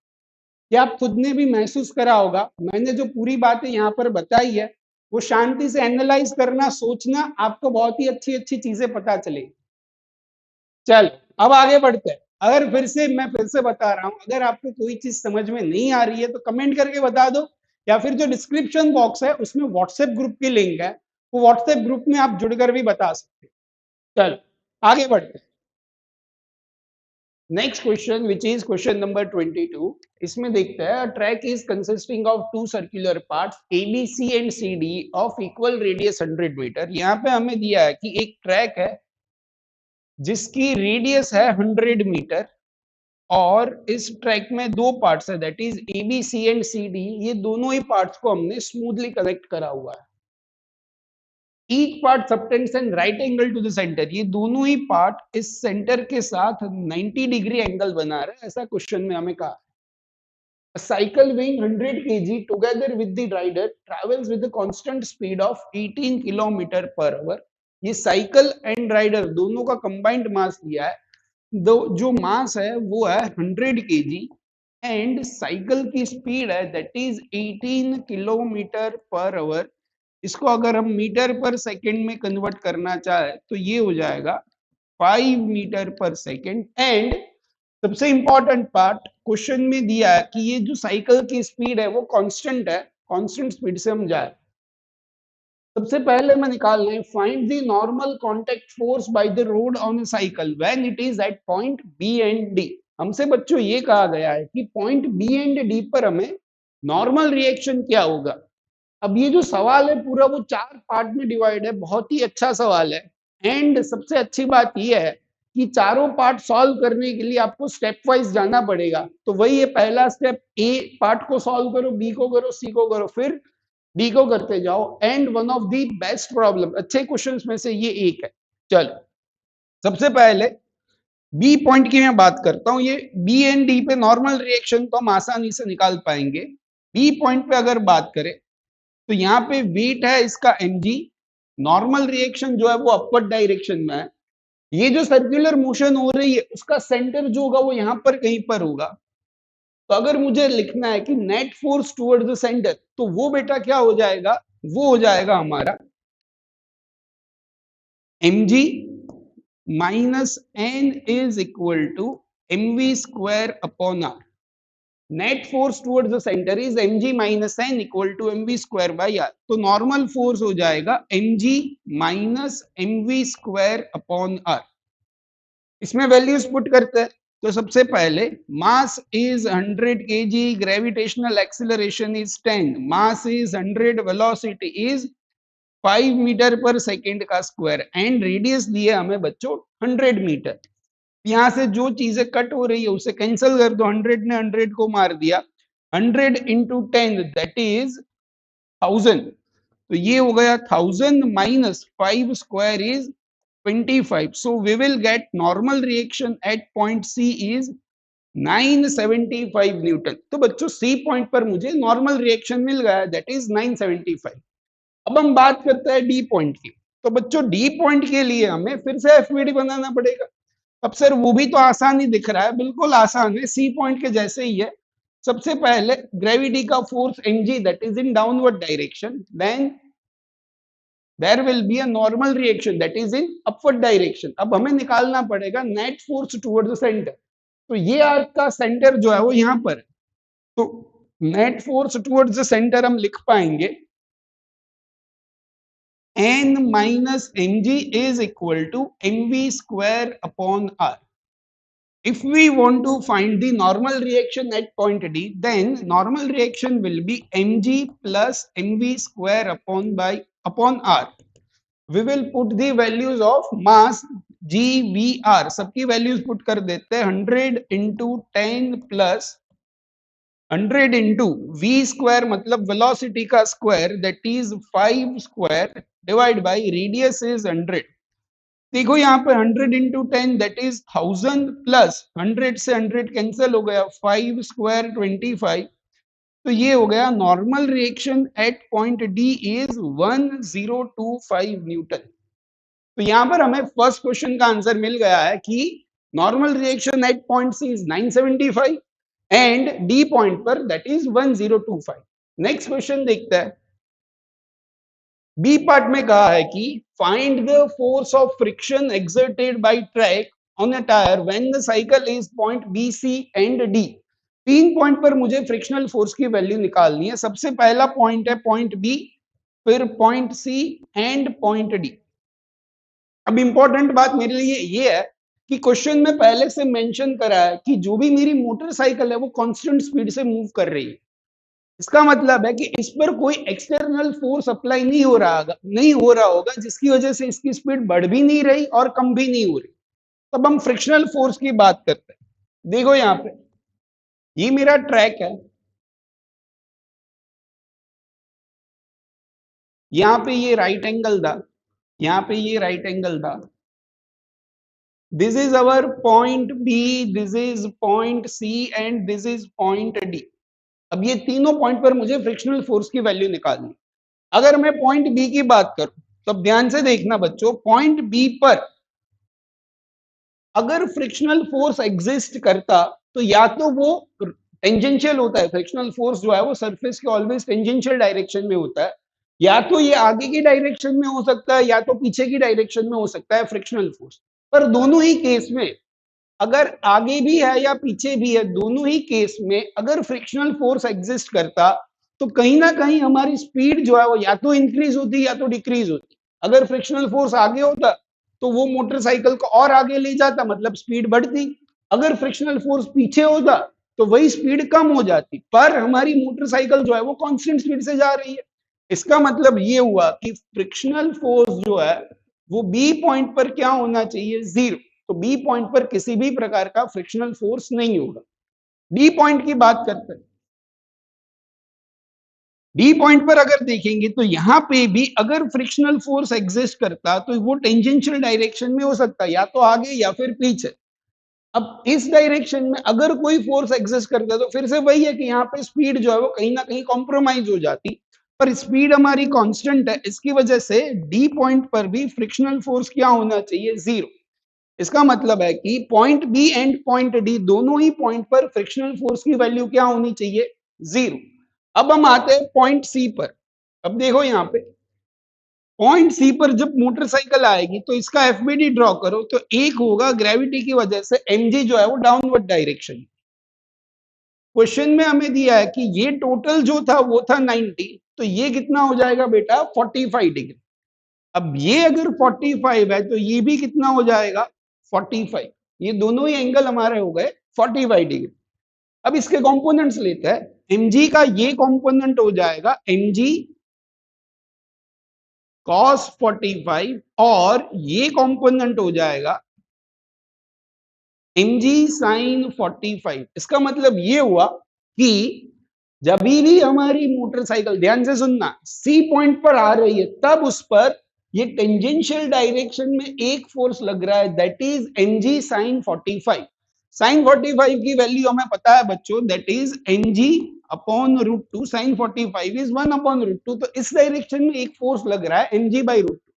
ये आप खुद ने भी महसूस करा होगा। मैंने जो पूरी बातें यहाँ पर बताई है वो शांति से एनालाइज करना, सोचना, आपको बहुत ही अच्छी अच्छी चीजें पता चलेगी। चल अब आगे बढ़ते हैं। अगर मैं फिर से बता रहा हूं, अगर आपको कोई चीज समझ में नहीं आ रही है तो कमेंट करके बता दो, या फिर जो डिस्क्रिप्शन बॉक्स है उसमें व्हाट्सएप ग्रुप की लिंक है, वो व्हाट्सएप ग्रुप में आप जुड़कर भी बता सकते हैं। चलो आगे बढ़ते हैं। Next question which is question number 22। इसमें देखते हैं, track is consisting of two circular parts A B C and C D of equal radius 100 metre. यहाँ पे हमें दिया है कि एक ट्रैक है जिसकी रेडियस है 100 मीटर, और इस ट्रैक में दो पार्ट्स है, that is A B C and C D. ये दोनों ही पार्ट्स को हमने स्मूथली कनेक्ट करा हुआ है। Each part subtends and right angle to the centre. ये दोनों ही पार्ट इस सेंटर के साथ 90 डिग्री एंगल बना रहे हैं, ऐसा क्वेश्चन में हमें कहा। A cycle weighing 100 kg together with the rider travels with a constant speed of 18 kilometre per hour. ये साइकिल एंड राइडर दोनों का कंबाइंड मास दिया है, जो मास है वो है 100 kg एंड साइकिल की स्पीड है that is 18 kilometre per hour. इसको अगर हम मीटर पर सेकंड में कन्वर्ट करना चाहे तो ये हो जाएगा 5 मीटर पर सेकंड। एंड सबसे इंपॉर्टेंट पार्ट क्वेश्चन में दिया है कि ये जो साइकिल की स्पीड है वो कांस्टेंट है। कांस्टेंट स्पीड से हम जाए, सबसे पहले मैं निकालना है find the normal contact force by the road on a cycle when it is at point B and D. हमसे बच्चों ये कहा गया है कि पॉइंट बी एंड डी पर हमें नॉर्मल रिएक्शन क्या होगा। अब ये जो सवाल है पूरा वो चार पार्ट में डिवाइड है, बहुत ही अच्छा सवाल है। एंड सबसे अच्छी बात यह है कि चारों पार्ट सॉल्व करने के लिए आपको स्टेप वाइज जाना पड़ेगा। तो वही है, पहला स्टेप ए पार्ट को सॉल्व करो, बी को करो, सी को करो, फिर डी को करते जाओ। And one of the best problem, अच्छे क्वेश्चंस में से ये एक है। चलो सबसे पहले बी पॉइंट की मैं बात करता हूं। ये बी एंड डी पे नॉर्मल रिएक्शन तो हम आसानी से निकाल पाएंगे। बी पॉइंट पे अगर बात करें तो यहाँ पे वेट है इसका mg, नॉर्मल रिएक्शन जो है वो अपवर्ड डायरेक्शन में है। ये जो सर्कुलर मोशन हो रही है उसका सेंटर जो होगा वो यहां पर कहीं पर होगा। तो अगर मुझे लिखना है कि net force towards the centre, तो वो बेटा क्या हो जाएगा, वो हो जाएगा हमारा mg minus n is equal to mv square upon r। Net force towards the centre is mg minus n equal to mv square by r। तो नॉर्मल फोर्स हो जाएगा mg minus mv square upon r। इसमें values put करते हैं। तो सबसे पहले mass is 100 kg, gravitational acceleration is 10, mass is 100, velocity is 5 metre पर सेकेंड का स्क्वायर, एंड रेडियस दिए हमें बच्चों 100 मीटर। यहां से जो चीजें कट हो रही है उसे कैंसिल कर दो, 100 ने 100 को मार दिया, 100 इंटू 10 दैट इज 1000। तो ये हो गया 1000 minus 5 square is 25। So we will get normal reaction at point C is 975 Newton. तो बच्चों C पॉइंट पर मुझे नॉर्मल रिएक्शन मिल गया, दैट इज 975। अब हम बात करते हैं D पॉइंट की। तो बच्चों D पॉइंट के लिए हमें फिर से एफवीडी बनाना पड़ेगा। अब सर वो भी तो आसान ही दिख रहा है, बिल्कुल आसान है, C पॉइंट के जैसे ही है। सबसे पहले ग्रेविटी का force mg that is in downward direction, then there will be a normal reaction that is in upward direction। अब हमें निकालना पड़ेगा net force towards the center। तो ये आर्क का सेंटर जो है वो यहां पर है। तो net force towards the center हम लिख पाएंगे n minus mg is equal to mv square upon r। If we want to find the normal reaction at point D, then normal reaction will be mg plus mv square upon r। We will put the values of mass g v r, सबकी values put कर देते हैं। 100 into 10 plus 100 into V square मतलब velocity का square that is 5 square divide by radius is 100। देखो यहाँ पे 100 into 10 that is 1000 plus 100 से 100 कैंसिल हो गया 5 स्क्वायर 25। तो ये हो गया normal reaction at point D is 1025 newton. तो यहां पर हमें फर्स्ट क्वेश्चन का आंसर मिल गया है कि normal reaction at point C is 975 and D point पर दैट इज 1025। नेक्स्ट क्वेश्चन देखते हैं। बी पार्ट में कहा है कि find the force of friction exerted by track on a tyre when the cycle is point B C and D. 3 point पर मुझे frictional force की वैल्यू निकालनी है। सबसे पहला पॉइंट है पॉइंट बी, फिर point C and point D. अब इंपॉर्टेंट बात मेरे लिए ये है कि क्वेश्चन में पहले से मेंशन करा है कि जो भी मेरी मोटरसाइकिल है वो कांस्टेंट स्पीड से मूव कर रही है। इसका मतलब है कि इस पर कोई एक्सटर्नल फोर्स अप्लाई नहीं हो रहा होगा जिसकी वजह से इसकी स्पीड बढ़ भी नहीं रही और कम भी नहीं हो रही। तब हम फ्रिक्शनल फोर्स की बात करते हैं। देखो यहाँ पे ये मेरा ट्रैक है, यहाँ पे ये राइट एंगल था, यहाँ पे ये राइट एंगल था। This is our point B, this is point C and this is point D. अब ये तीनों पॉइंट पर मुझे फ्रिक्शनल फोर्स की वैल्यू निकालनी। अगर मैं पॉइंट बी की बात करूं तो अब ध्यान से देखना बच्चों, पॉइंट बी पर अगर फ्रिक्शनल फोर्स एग्जिस्ट करता तो या तो वो टेंजेंशियल होता है, फ्रिक्शनल फोर्स जो है वो सरफेस के ऑलवेज टेंजेंशियल डायरेक्शन में होता है, या तो ये आगे की डायरेक्शन में हो सकता है या तो पीछे की डायरेक्शन में हो सकता है फ्रिक्शनल फोर्स। पर दोनों ही केस में, अगर आगे भी है या पीछे भी है, दोनों ही केस में अगर फ्रिक्शनल फोर्स एग्जिस्ट करता तो कहीं ना कहीं हमारी स्पीड जो है वो या तो इंक्रीज होती या तो डिक्रीज होती। अगर फ्रिक्शनल फोर्स आगे होता तो वो मोटरसाइकिल को और आगे ले जाता, मतलब स्पीड बढ़ती। अगर फ्रिक्शनल फोर्स पीछे होता तो वही स्पीड कम हो जाती, पर हमारी मोटरसाइकिल जो है वो कांस्टेंट स्पीड से जा रही है। इसका मतलब ये हुआ कि फ्रिक्शनल फोर्स जो है वो बी पॉइंट पर क्या होना चाहिए, जीरो। तो बी पॉइंट पर किसी भी प्रकार का फ्रिक्शनल फोर्स नहीं होगा। डी पॉइंट की बात करते हैं। डी पॉइंट पर अगर देखेंगे तो यहां पे भी अगर फ्रिक्शनल फोर्स एग्जिस्ट करता तो वो टेंजेंशियल डायरेक्शन में हो सकता, या तो आगे या फिर पीछे। अब इस डायरेक्शन में अगर कोई फोर्स एग्जिस्ट करता तो फिर से वही है कि यहाँ पे स्पीड जो है वो कहीं ना कहीं कॉम्प्रोमाइज हो जाती, पर स्पीड हमारी कांस्टेंट है। इसकी वजह से डी पॉइंट पर भी फ्रिक्शनल फोर्स क्या होना चाहिए, जीरो। इसका मतलब है कि point B and point D दोनों ही पॉइंट पर फ्रिक्शनल फोर्स की वैल्यू क्या होनी चाहिए, जीरो। अब हम आते हैं पॉइंट सी पर। अब देखो यहाँ पे पॉइंट सी पर जब मोटरसाइकिल आएगी तो इसका एफबीडी ड्रॉ करो तो एक होगा ग्रेविटी की वजह से एमजी जो है वो डाउनवर्ड डायरेक्शन। क्वेश्चन में हमें दिया है कि ये टोटल जो था वो था 90, तो ये कितना हो जाएगा बेटा 45 डिग्री। अब ये अगर 45 है तो ये भी कितना हो जाएगा 45। ये दोनों ही एंगल हमारे हो गए 45 डिग्री। अब इसके कंपोनेंट्स लेते हैं। mg का ये कंपोनेंट हो जाएगा mg cos 45 और ये कंपोनेंट हो जाएगा mg sin 45। इसका मतलब ये हुआ कि जब भी हमारी मोटरसाइकिल, ध्यान से सुनना, सी पॉइंट पर आ रही है तब उस पर ये टेंजेंशियल डायरेक्शन में एक फोर्स लग रहा है, that is mg sin 45। sin 45 की वैल्यू हमें पता है बच्चों, that is mg upon root 2, sin 45 is 1 upon root 2। तो इस डायरेक्शन में एक फोर्स लग रहा है mg बाई रूट 2।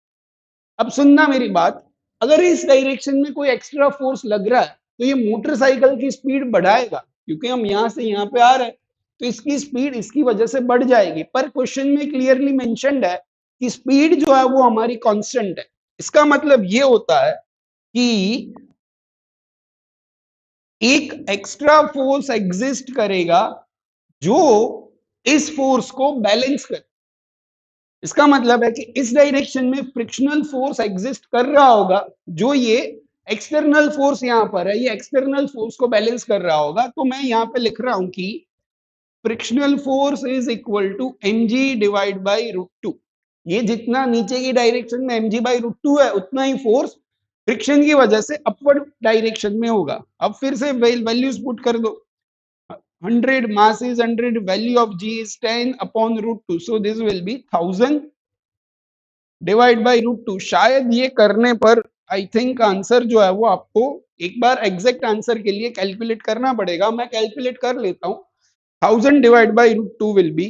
अब सुनना मेरी बात, अगर इस डायरेक्शन में कोई एक्स्ट्रा फोर्स लग रहा है तो ये मोटरसाइकिल की स्पीड बढ़ाएगा, क्योंकि हम यहां से यहां पे आ रहे हैं तो इसकी स्पीड इसकी वजह से बढ़ जाएगी। पर क्वेश्चन में क्लियरली मेंशन्ड है कि स्पीड जो है वो हमारी कांस्टेंट है। इसका मतलब ये होता है कि एक एक्स्ट्रा फोर्स एग्जिस्ट करेगा जो इस फोर्स को बैलेंस करे। इसका मतलब है कि इस डायरेक्शन में फ्रिक्शनल फोर्स एग्जिस्ट कर रहा होगा, जो ये एक्सटर्नल फोर्स यहां पर है, ये एक्सटर्नल फोर्स को बैलेंस कर रहा होगा। तो मैं यहां पे लिख रहा हूं कि frictional force is equal to mg divide by root 2। ये जितना नीचे की डायरेक्शन में mg बाई रूट 2 है उतना ही फोर्स फ्रिक्शन की वजह से अपवर्ड डायरेक्शन में होगा। अब फिर से वैल्यूज पुट कर दो। 100, mass is 100, value of g is 10 upon root 2, so this will be 1000 divide by √2। शायद ये करने पर आई थिंक आंसर जो है वो आपको एक बार एग्जैक्ट आंसर के लिए कैलकुलेट करना पड़ेगा, मैं कैलकुलेट कर लेता हूं। 1000 डिवाइड बाई √2 विल बी,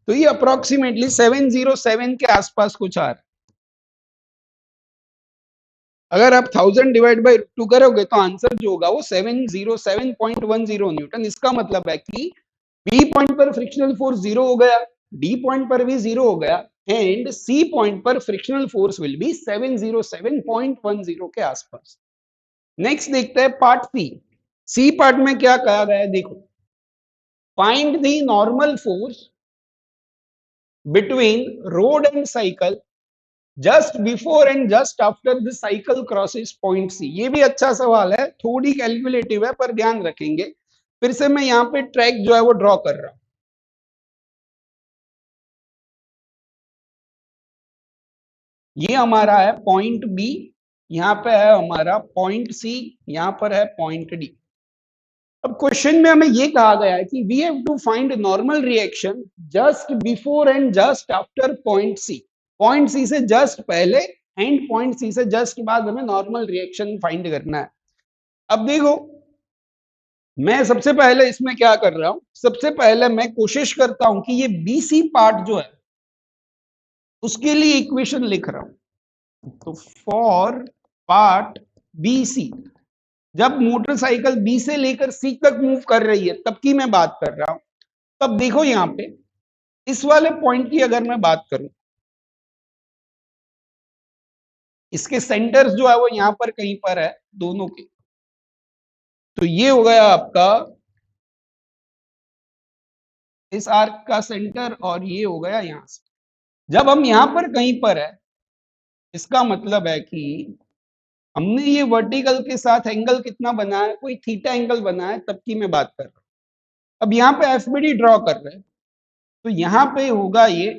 तो ये अप्रोक्सीमेटली 707 के आसपास कुछ आ रहा है। अगर आप 1000 डिवाइड बाई √2 करोगे तो आंसर जो होगा वो 707.10 न्यूटन। इसका मतलब है कि बी पॉइंट पर फ्रिक्शनल फोर्स 0 हो गया, डी पॉइंट पर भी 0 हो गया, एंड सी पॉइंट पर फ्रिक्शनल फोर्स विल बी 707.10 के आसपास। नेक्स्ट देखते हैं पार्ट सी। सी पार्ट में क्या कहा गया है, देखो, find the normal force between road and cycle just before and just after the cycle crosses point C. ये भी अच्छा सवाल है, थोड़ी कैलकुलेटिव है पर ध्यान रखेंगे। फिर से मैं यहां पे ट्रैक जो है वो ड्रॉ कर रहा हूं। ये हमारा है पॉइंट बी, यहां पे है हमारा पॉइंट सी, यहां पर है पॉइंट डी। अब क्वेश्चन में हमें ये कहा गया है कि we have to find normal reaction just before and just after point C. Point C से जस्ट पहले एंड पॉइंट सी से जस्ट बाद हमें नॉर्मल रिएक्शन फाइंड करना है। अब देखो, मैं सबसे पहले इसमें क्या कर रहा हूं, सबसे पहले मैं कोशिश करता हूं कि ये बीसी पार्ट जो है उसके लिए इक्वेशन लिख रहा हूं। तो फॉर पार्ट बी सी, जब मोटरसाइकिल बी से लेकर सी तक मूव कर रही है तब की मैं बात कर रहा हूं। तब देखो यहां पे इस वाले पॉइंट की अगर मैं बात करूं, इसके सेंटर्स जो है वो यहां पर कहीं पर है दोनों के। तो ये हो गया आपका इस आर्क का सेंटर और ये हो गया यहां से। जब हम यहां पर कहीं पर है, इसका मतलब है कि हमने ये वर्टिकल के साथ एंगल कितना बनाया है, कोई थीटा एंगल बनाया है, तब की मैं बात कर रहा हूं। अब यहां पे एफबीडी ड्रॉ कर रहे हैं, तो यहां पे होगा ये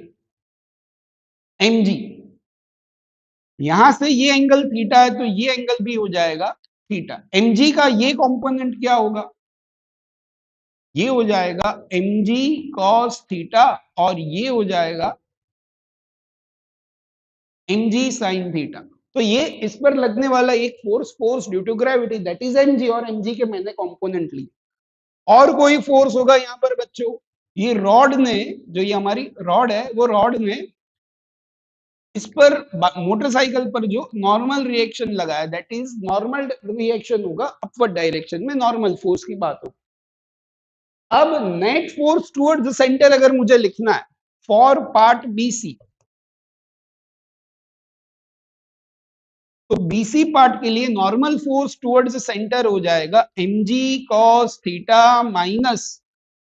mg, यहां से ये एंगल थीटा है तो ये एंगल भी हो जाएगा थीटा। mg का ये कंपोनेंट क्या होगा, ये हो जाएगा mg cos थीटा, और ये हो जाएगा mg sin थीटा। तो ये इस पर लगने वाला एक force due to gravity, that is mg, और mg के मैंने कंपोनेंट लिए। और कोई फोर्स होगा यहां पर बच्चों, ये रॉड ने, जो ये हमारी रॉड है, वो रॉड ने इस पर मोटरसाइकिल पर जो नॉर्मल रिएक्शन लगाया, दैट इज नॉर्मल रिएक्शन होगा अपवर्ड डायरेक्शन में, नॉर्मल फोर्स की बात हो। अब net force towards the centre अगर मुझे लिखना है फॉर पार्ट बीसी, तो बीसी पार्ट के लिए normal force towards the centre हो जाएगा mg cos theta minus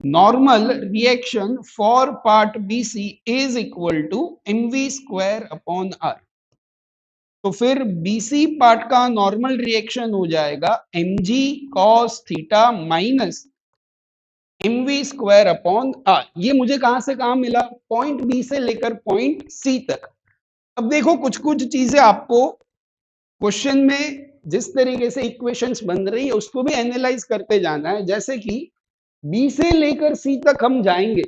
normal reaction for part BC is equal to mv square upon r। तो फिर बीसी पार्ट का नॉर्मल रिएक्शन हो जाएगा mg cos theta minus mv square upon r। ये मुझे कहां से कहां मिला, पॉइंट बी से लेकर पॉइंट सी तक। अब देखो कुछ कुछ चीजें आपको क्वेश्चन में जिस तरीके से इक्वेशंस बन रही है उसको भी एनालाइज करते जाना है। जैसे कि बी से लेकर सी तक हम जाएंगे,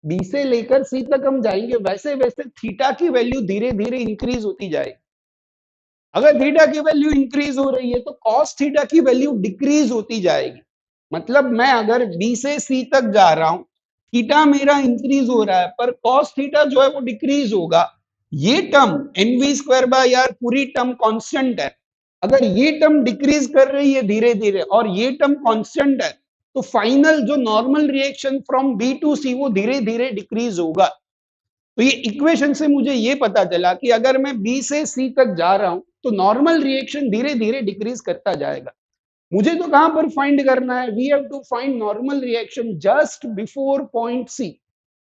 बी से लेकर सी तक हम जाएंगे, वैसे वैसे थीटा की वैल्यू धीरे धीरे इंक्रीज होती जाएगी। अगर थीटा की वैल्यू इंक्रीज हो रही है तो कॉस थीटा की वैल्यू डिक्रीज होती जाएगी। मतलब मैं अगर बी से सी तक जा रहा हूं, थीटा मेरा इंक्रीज हो रहा है पर कॉस थीटा जो है वो डिक्रीज होगा। ये term mv square by R पूरी टर्म कांस्टेंट है। अगर ये टर्म डिक्रीज कर रही है धीरे धीरे और ये टर्म कांस्टेंट है, तो फाइनल जो normal reaction from B to C वो धीरे धीरे डिक्रीज होगा। तो ये इक्वेशन से मुझे ये पता चला कि अगर मैं बी से सी तक जा रहा हूं तो नॉर्मल रिएक्शन धीरे धीरे डिक्रीज करता जाएगा। मुझे तो कहां पर फाइंड करना है, we have to find normal reaction just before point C,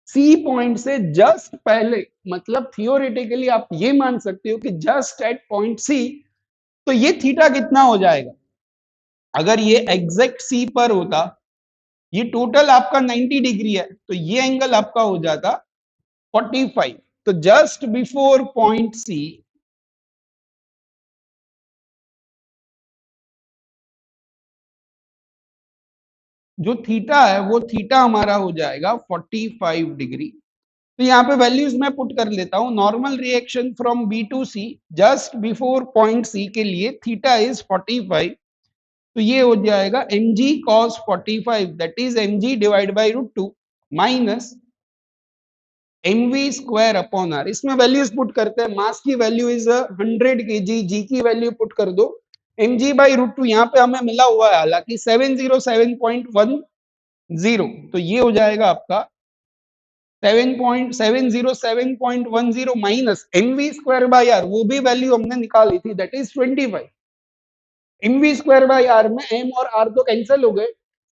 C point से जस्ट पहले। मतलब थियोरेटिकली आप ये मान सकते हो कि जस्ट एट पॉइंट सी। तो ये थीटा कितना हो जाएगा, अगर ये एग्जैक्ट सी पर होता, ये टोटल आपका 90 डिग्री है, तो ये एंगल आपका हो जाता 45, तो जस्ट बिफोर पॉइंट सी जो थीटा है वो थीटा हमारा हो जाएगा 45 डिग्री। तो यहाँ पे वैल्यूज मैं पुट कर लेता हूं। Normal reaction from B to C just before point C के लिए थीटा इज 45, तो ये हो जाएगा M G cos 45, that is M G divide by √2 minus M V square upon R. इसमें वैल्यूज पुट करते हैं। मास की वैल्यू इज 100 kg, जी की वैल्यू पुट कर दो एम जी बाई √2, यहाँ पे हमें मिला हुआ है हालांकि 707.10, तो ये हो जाएगा आपका 7.707.10 minus M V square by R, वो भी वैल्यू हमने निकाली थी, that is 25। M V square by R में एम और आर तो कैंसिल हो गए,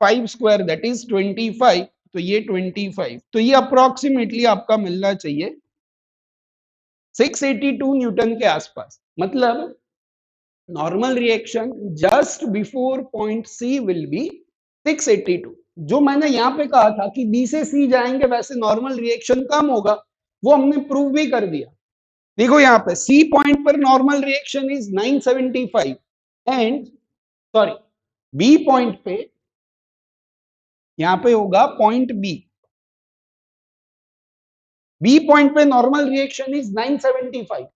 5 स्क्वायर दैट इज 25, तो ये 25, तो ये अप्रोक्सीमेटली आपका मिलना चाहिए 682 न्यूटन के आसपास। मतलब normal reaction just before point C will be 682। जो मैंने यहाँ पे कहा था कि बी से सी जाएंगे वैसे नॉर्मल रिएक्शन कम होगा, वो हमने प्रूव भी कर दिया। देखो यहाँ पे सी पॉइंट पर normal reaction is 975 and sorry B point पे यहाँ पे होगा पॉइंट बी पॉइंट पे normal reaction is 975,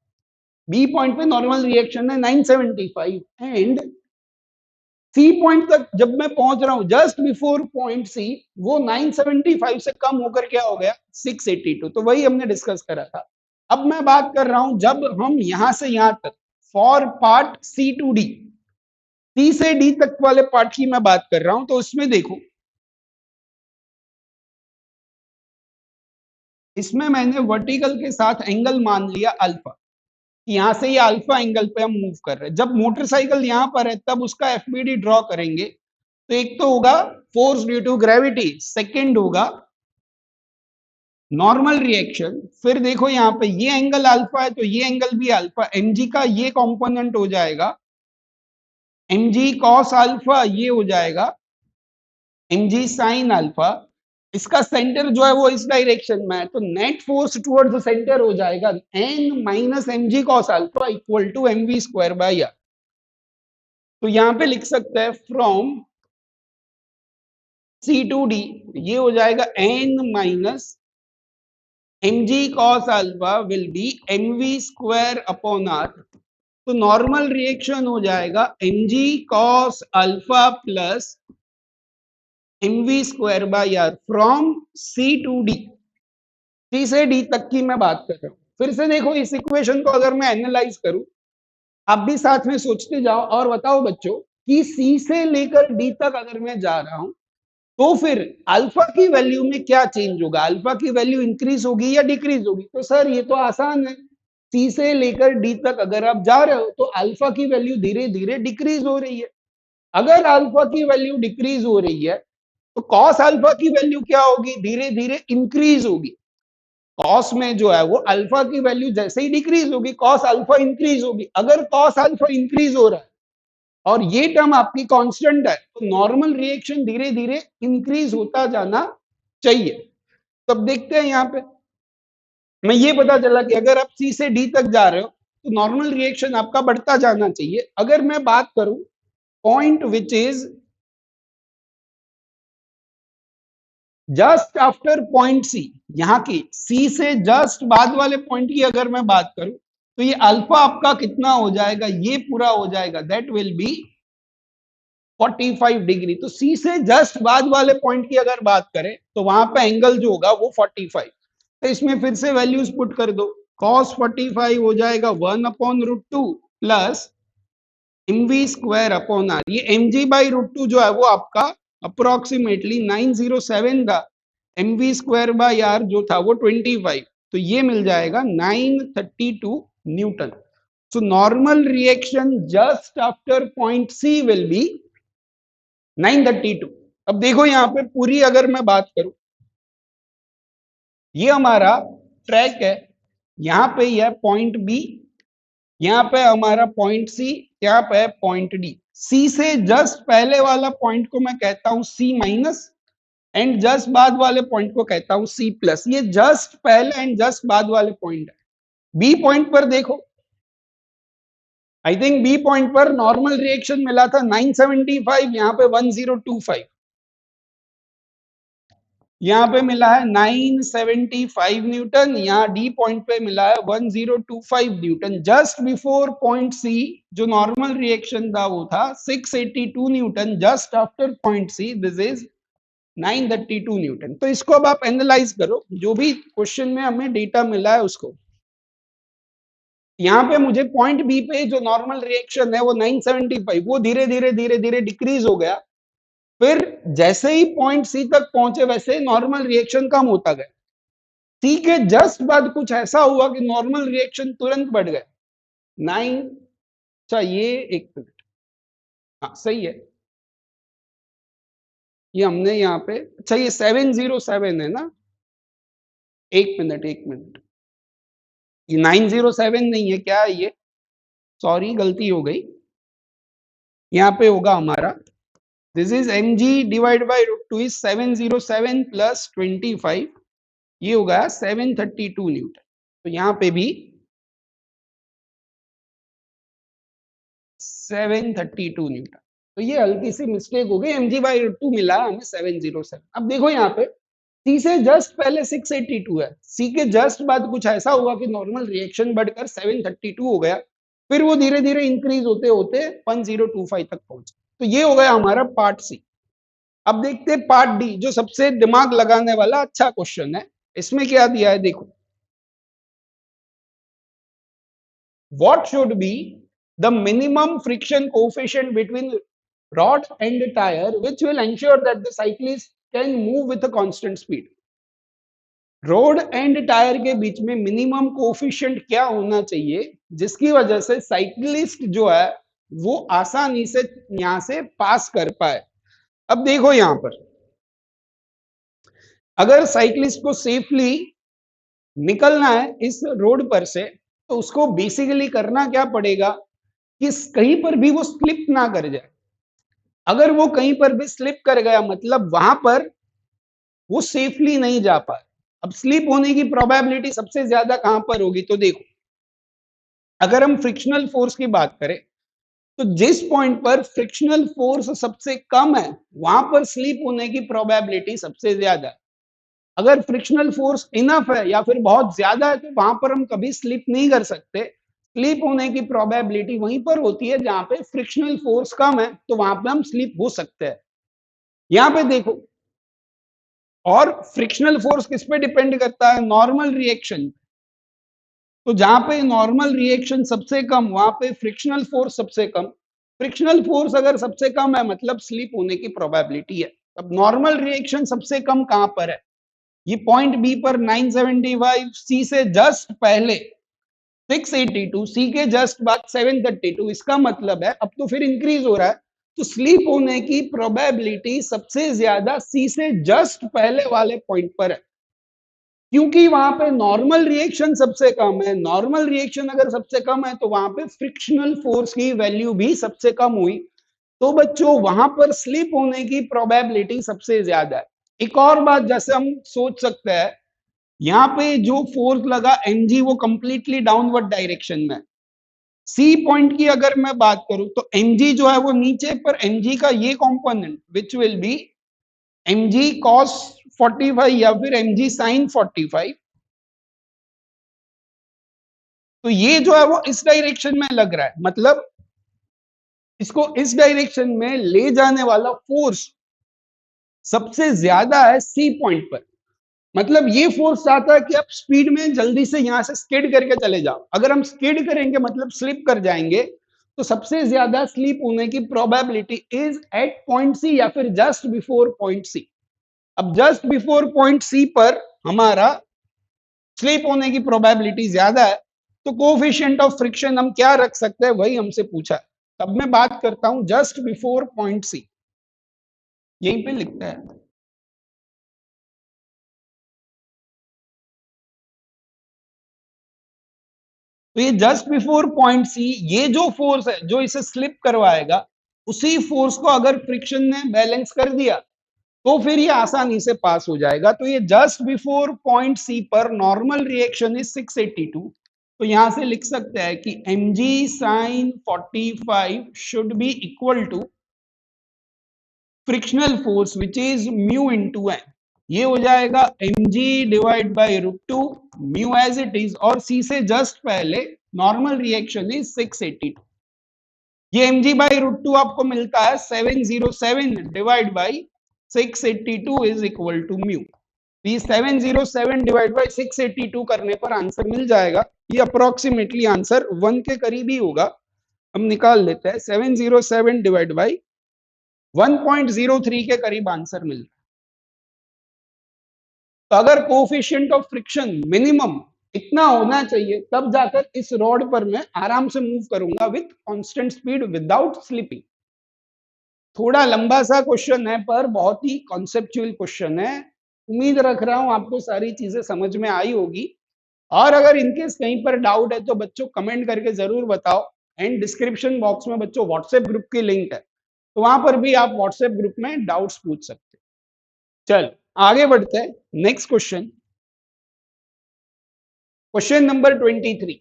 B point पे नॉर्मल रिएक्शन है 975 एंड सी पॉइंट तक जब मैं पहुंच रहा हूं जस्ट बिफोर पॉइंट सी, वो 975 से कम होकर क्या हो गया 682, तो वही हमने डिस्कस करा था। अब मैं बात कर रहा हूं जब हम यहां से यहां तक for part C to D, C से डी तक वाले पार्ट की मैं बात कर रहा हूं, तो उसमें देखो इसमें मैंने वर्टिकल के साथ एंगल मान लिया अल्फा, यहां से ये अल्फा एंगल पे हम मूव कर रहे हैं। जब मोटरसाइकिल यहां पर है तब उसका एफबीडी ड्रॉ करेंगे, तो एक तो होगा force due to gravity, second होगा नॉर्मल रिएक्शन। फिर देखो यहाँ पे ये एंगल अल्फा है तो ये एंगल भी अल्फा, एमजी का ये कंपोनेंट हो जाएगा एमजी कॉस अल्फा, ये हो जाएगा एमजी साइन अल्फा। इसका सेंटर जो है वो इस डायरेक्शन में है, तो नेट फोर्स टुवर्ड्स सेंटर हो जाएगा N minus M G cos alpha equal to M V square by R. तो यहां पे लिख सकते हैं फ्रॉम सी टू डी, ये हो जाएगा N minus mg cos alpha will be mv square upon r, तो नॉर्मल रिएक्शन हो जाएगा mg cos alpha plus mv square by R from c to d, c से d तक की मैं बात कर रहा हूं। फिर से देखो इस इक्वेशन को अगर मैं एनालाइज करूं, आप भी साथ में सोचते जाओ और बताओ बच्चों कि c से लेकर d तक अगर मैं जा रहा हूं तो फिर अल्फा की वैल्यू में क्या चेंज होगा, अल्फा की वैल्यू इंक्रीज होगी या डिक्रीज होगी? तो सर ये तो आसान है, सी से लेकर डी तक अगर आप जा रहे हो तो अल्फा की वैल्यू धीरे धीरे डिक्रीज हो रही है। अगर अल्फा की वैल्यू डिक्रीज हो रही है तो कॉस अल्फा की वैल्यू क्या होगी, धीरे धीरे इंक्रीज होगी। कॉस में जो है वो अल्फा की वैल्यू जैसे ही डिक्रीज होगी कॉस अल्फा इंक्रीज होगी। अगर कॉस अल्फा इंक्रीज हो रहा है और ये टर्म आपकी कांस्टेंट है तो नॉर्मल रिएक्शन धीरे धीरे इंक्रीज होता जाना चाहिए। तब देखते हैं यहाँ पे मैं ये पता चला कि अगर आप सी से डी तक जा रहे हो तो नॉर्मल रिएक्शन आपका बढ़ता जाना चाहिए। अगर मैं बात करूं point which is just after point C, यहाँ की सी से जस्ट बाद वाले पॉइंट की अगर मैं बात करूं तो ये अल्फा आपका कितना हो जाएगा, ये पूरा हो जाएगा दैट विल बी 45 डिग्री। तो सी से जस्ट बाद वाले पॉइंट की अगर बात करें तो वहां पे एंगल जो होगा वो 45। तो इसमें फिर से वैल्यूज पुट कर दो, cos 45 हो जाएगा 1/√2 plus mv square upon R, ये mg बाई √2 जो है वो आपका अप्रोक्सीमेटली 907 था, mv स्क्वायर बाई आर जो था वो 25, तो ये मिल जाएगा 932 newton. So normal reaction just after point C will be 932। अब देखो यहाँ पे पूरी अगर मैं बात करूं, ये हमारा ट्रैक है, यहाँ पे यह पॉइंट बी, यहाँ पे हमारा पॉइंट सी, यहाँ पे पॉइंट डी। सी से जस्ट पहले वाला पॉइंट को मैं कहता हूं सी माइनस, एंड जस्ट बाद वाले पॉइंट को कहता हूं सी प्लस। ये जस्ट पहले एंड जस्ट बाद वाले पॉइंट है। बी पॉइंट पर देखो, आई थिंक बी पॉइंट पर नॉर्मल रिएक्शन मिला था 975, यहां पे 1025, यहां पे मिला है 975 न्यूटन, यहां डी पॉइंट पे मिला है 1025 newton. Just before point C जो नॉर्मल रिएक्शन था वो था 682 newton, just after point C this is 932 newton. तो इसको अब आप एनालाइज करो, जो भी क्वेश्चन में हमें डेटा मिला है उसको। यहां पे मुझे पॉइंट बी पे जो नॉर्मल रिएक्शन है वो 975, वो धीरे धीरे धीरे धीरे डिक्रीज हो गया, फिर जैसे ही पॉइंट सी तक पहुंचे वैसे नॉर्मल रिएक्शन कम होता गया। सी के जस्ट बाद कुछ ऐसा हुआ कि नॉर्मल रिएक्शन तुरंत बढ़ गया 9। अच्छा ये एक मिनट, हाँ सही है, ये हमने यहाँ पे, अच्छा ये 707 है ना, एक मिनट एक मिनट, ये 907 नहीं है क्या ये, सॉरी गलती हो गई, यहाँ पे होगा हमारा this is mg divide by √2 is 707 plus 25, ये होगा 732 न्यूटन। तो यहाँ पे भी 732 न्यूटन। तो ये हल्की सी मिस्टेक हो गई, mg/√2 मिला हमें 707। अब देखो यहाँ पे सी से जस्ट पहले 682 है, सी के जस्ट बाद कुछ ऐसा हुआ कि नॉर्मल रिएक्शन बढ़कर 732 हो गया, फिर वो धीरे धीरे इंक्रीज होते होते 1025 तक पहुंचे। तो ये हो गया हमारा पार्ट सी। अब देखते हैं पार्ट डी, जो सबसे दिमाग लगाने वाला अच्छा क्वेश्चन है। इसमें क्या दिया है देखो, what should be the minimum friction coefficient between rod and tire which will ensure that the cyclist can move with a constant speed। Road and tyre के बीच में मिनिमम कोफिशिएंट क्या होना चाहिए जिसकी वजह से साइकिलिस्ट जो है वो आसानी से यहां से पास कर पाए। अब देखो यहां पर अगर साइकिलिस्ट को सेफली निकलना है इस रोड पर से, तो उसको बेसिकली करना क्या पड़ेगा कि कहीं पर भी वो स्लिप ना कर जाए। अगर वो कहीं पर भी स्लिप कर गया मतलब वहां पर वो सेफली नहीं जा पाए। अब स्लिप होने की प्रोबेबिलिटी सबसे ज्यादा कहां पर होगी, तो देखो अगर हम फ्रिक्शनल फोर्स की बात करें तो जिस पॉइंट पर फ्रिक्शनल फोर्स सबसे कम है वहां पर स्लिप होने की प्रोबेबिलिटी सबसे ज्यादा है। अगर फ्रिक्शनल फोर्स इनफ है या फिर बहुत ज्यादा है तो वहां पर हम कभी स्लिप नहीं कर सकते। स्लिप होने की प्रोबेबिलिटी वहीं पर होती है जहां पे फ्रिक्शनल फोर्स कम है, तो वहां पे हम स्लिप हो सकते हैं। यहां पे देखो, और फ्रिक्शनल फोर्स किस पे डिपेंड करता है, नॉर्मल रिएक्शन। तो जहां पे नॉर्मल रिएक्शन सबसे कम वहां पे फ्रिक्शनल फोर्स सबसे कम। फ्रिक्शनल फोर्स अगर सबसे कम है मतलब स्लिप होने की प्रोबेबिलिटी है। अब नॉर्मल रिएक्शन सबसे कम कहां पर है, ये पॉइंट बी पर 975, सी से जस्ट पहले 682, सी के जस्ट बाद 732। इसका मतलब है अब तो फिर इंक्रीज हो रहा है, तो स्लीप होने की प्रोबेबिलिटी सबसे ज्यादा सी से जस्ट पहले वाले पॉइंट पर है, क्योंकि वहां पे नॉर्मल रिएक्शन सबसे कम है। नॉर्मल रिएक्शन अगर सबसे कम है तो वहां पे फ्रिक्शनल फोर्स की वैल्यू भी सबसे कम हुई, तो बच्चों वहां पर स्लिप होने की प्रोबेबिलिटी सबसे ज्यादा है। एक और बात जैसे हम सोच सकते हैं, यहाँ पे जो फोर्स लगा mg वो कंप्लीटली डाउनवर्ड डायरेक्शन में। सी पॉइंट की अगर मैं बात करूं तो mg जो है वो नीचे, पर mg का ये component which will be mg cos 45 या फिर mg sin 45, तो ये जो है वो इस डायरेक्शन में लग रहा है, मतलब इसको इस डायरेक्शन में ले जाने वाला फोर्स सबसे ज्यादा है सी पॉइंट पर। मतलब ये फोर्स चाहता है कि आप स्पीड में जल्दी से यहां से स्किड करके चले जाओ। अगर हम स्किड करेंगे मतलब स्लिप कर जाएंगे, तो सबसे ज्यादा स्लिप होने की probability is at point C या फिर जस्ट बिफोर पॉइंट सी। अब जस्ट बिफोर पॉइंट सी पर हमारा स्लिप होने की प्रोबेबिलिटी ज्यादा है, तो कोफिशिएंट ऑफ फ्रिक्शन हम क्या रख सकते हैं वही हमसे पूछा है। तब मैं बात करता हूं जस्ट बिफोर पॉइंट सी, यहीं पे लिखता है। तो ये जस्ट बिफोर पॉइंट सी, ये जो फोर्स है जो इसे स्लिप करवाएगा, उसी फोर्स को अगर फ्रिक्शन ने बैलेंस कर दिया तो फिर ये आसानी से पास हो जाएगा। तो ये जस्ट बिफोर पॉइंट सी पर नॉर्मल रिएक्शन इज 682। तो यहां से लिख सकते हैं कि mg sin 45 should be equal to frictional force which is mu into N. ये हो जाएगा mg divide by √2 mu as it is, और सी से जस्ट पहले नॉर्मल रिएक्शन इज 682। ये mg बाई √2 आपको मिलता है 707 divide by 682 is equal to mu. ये 707 डिवाइड बाई 682 करने पर आंसर मिल जाएगा। ये अप्रोक्सीमेटली आंसर 1 के करीब ही होगा। हम निकाल लेते हैं 707 डिवाइड बाई 1.03 के करीब आंसर मिल रहा है। तो अगर कोफिशिएंट ऑफ फ्रिक्शन मिनिमम इतना होना चाहिए, तब जाकर इस रॉड पर मैं आराम से मूव करूंगा with constant speed without slipping. थोड़ा लंबा सा क्वेश्चन है पर बहुत ही कॉन्सेप्चुअल क्वेश्चन है। उम्मीद रख रहा हूं आपको सारी चीजें समझ में आई होगी। और अगर इनकेस कहीं पर डाउट है तो बच्चों कमेंट करके जरूर बताओ। एंड डिस्क्रिप्शन बॉक्स में बच्चों व्हाट्सएप ग्रुप की लिंक है, तो वहां पर भी आप व्हाट्सएप ग्रुप में डाउट्स पूछ सकते हैं। चल आगे बढ़ते हैं। Next question, question number 23।